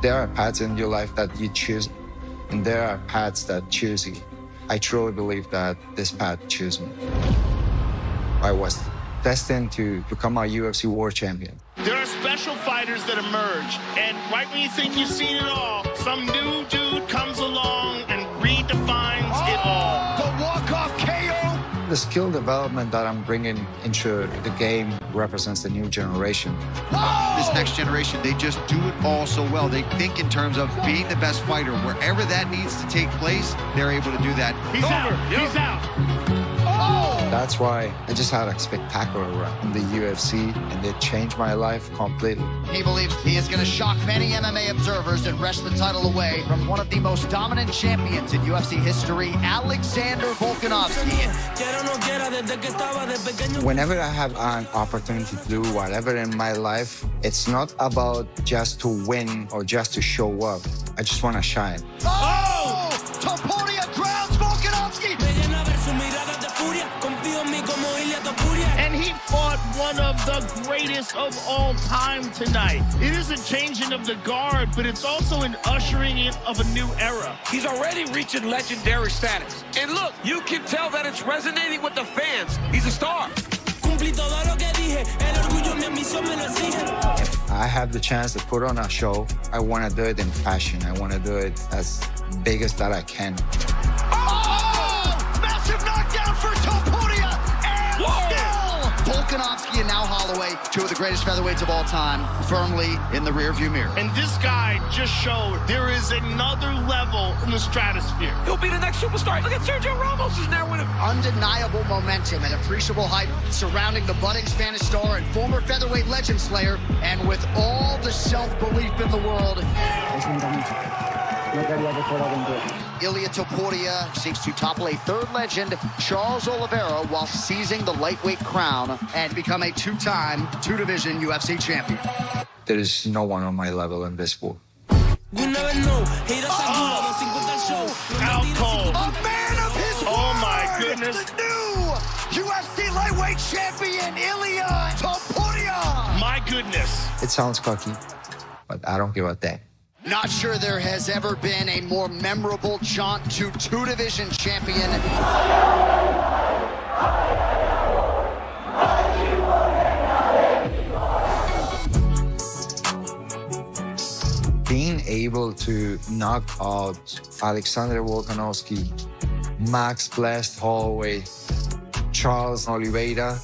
There are paths in your life that you choose, and there are paths that choose you. I truly believe that this path chose me. I was destined to become a UFC world champion. There are special fighters that emerge, and right when you think you've seen it all, some new dude comes along and redefines it all. The walk-off KO! The skill development that I'm bringing into the game represents the new generation. This next generation, they just do it all so well. They think in terms of being the best fighter. Wherever that needs to take place, they're able to do that. He's out. He's out. That's why I just had a spectacular run in the UFC, and it changed my life completely. He believes he is going to shock many MMA observers and wrest the title away from one of the most dominant champions in UFC history, Alexander Volkanovski. Whenever I have an opportunity to do whatever in my life, it's not about just to win or just to show up. I just want to shine. Oh! Topuria grounds Volkanovski! And he fought one of the greatest of all time tonight. It is a changing of the guard, but it's also an ushering in of a new era. He's already reaching legendary status. And look, you can tell that it's resonating with the fans. He's a star. I have the chance to put on a show. I want to do it in passion. I want to do it as big as that I can. Oh! Massive knockdown for Topuria! And still, Volkanovski now Holloway, two of the greatest featherweights of all time, firmly in the rearview mirror. And this guy just showed there is another level in the stratosphere. He'll be the next superstar. Look at Sergio Ramos is there with him. Undeniable momentum and appreciable hype surrounding the budding Spanish star and former featherweight legend slayer, and with all the self-belief in the world, Ilia Topuria seeks to topple a third legend, Charles Oliveira, while seizing the lightweight crown and become a two-time, two-division UFC champion. There is no one on my level in this sport. Out cold. A man of his word! Oh my goodness. The new UFC lightweight champion, Ilia Topuria! My goodness. It sounds cocky, but I don't give a damn. Not sure there has ever been a more memorable jaunt to two-division champion. Being able to knock out Alexander Volkanovski, Max Blast Holloway, Charles Oliveira,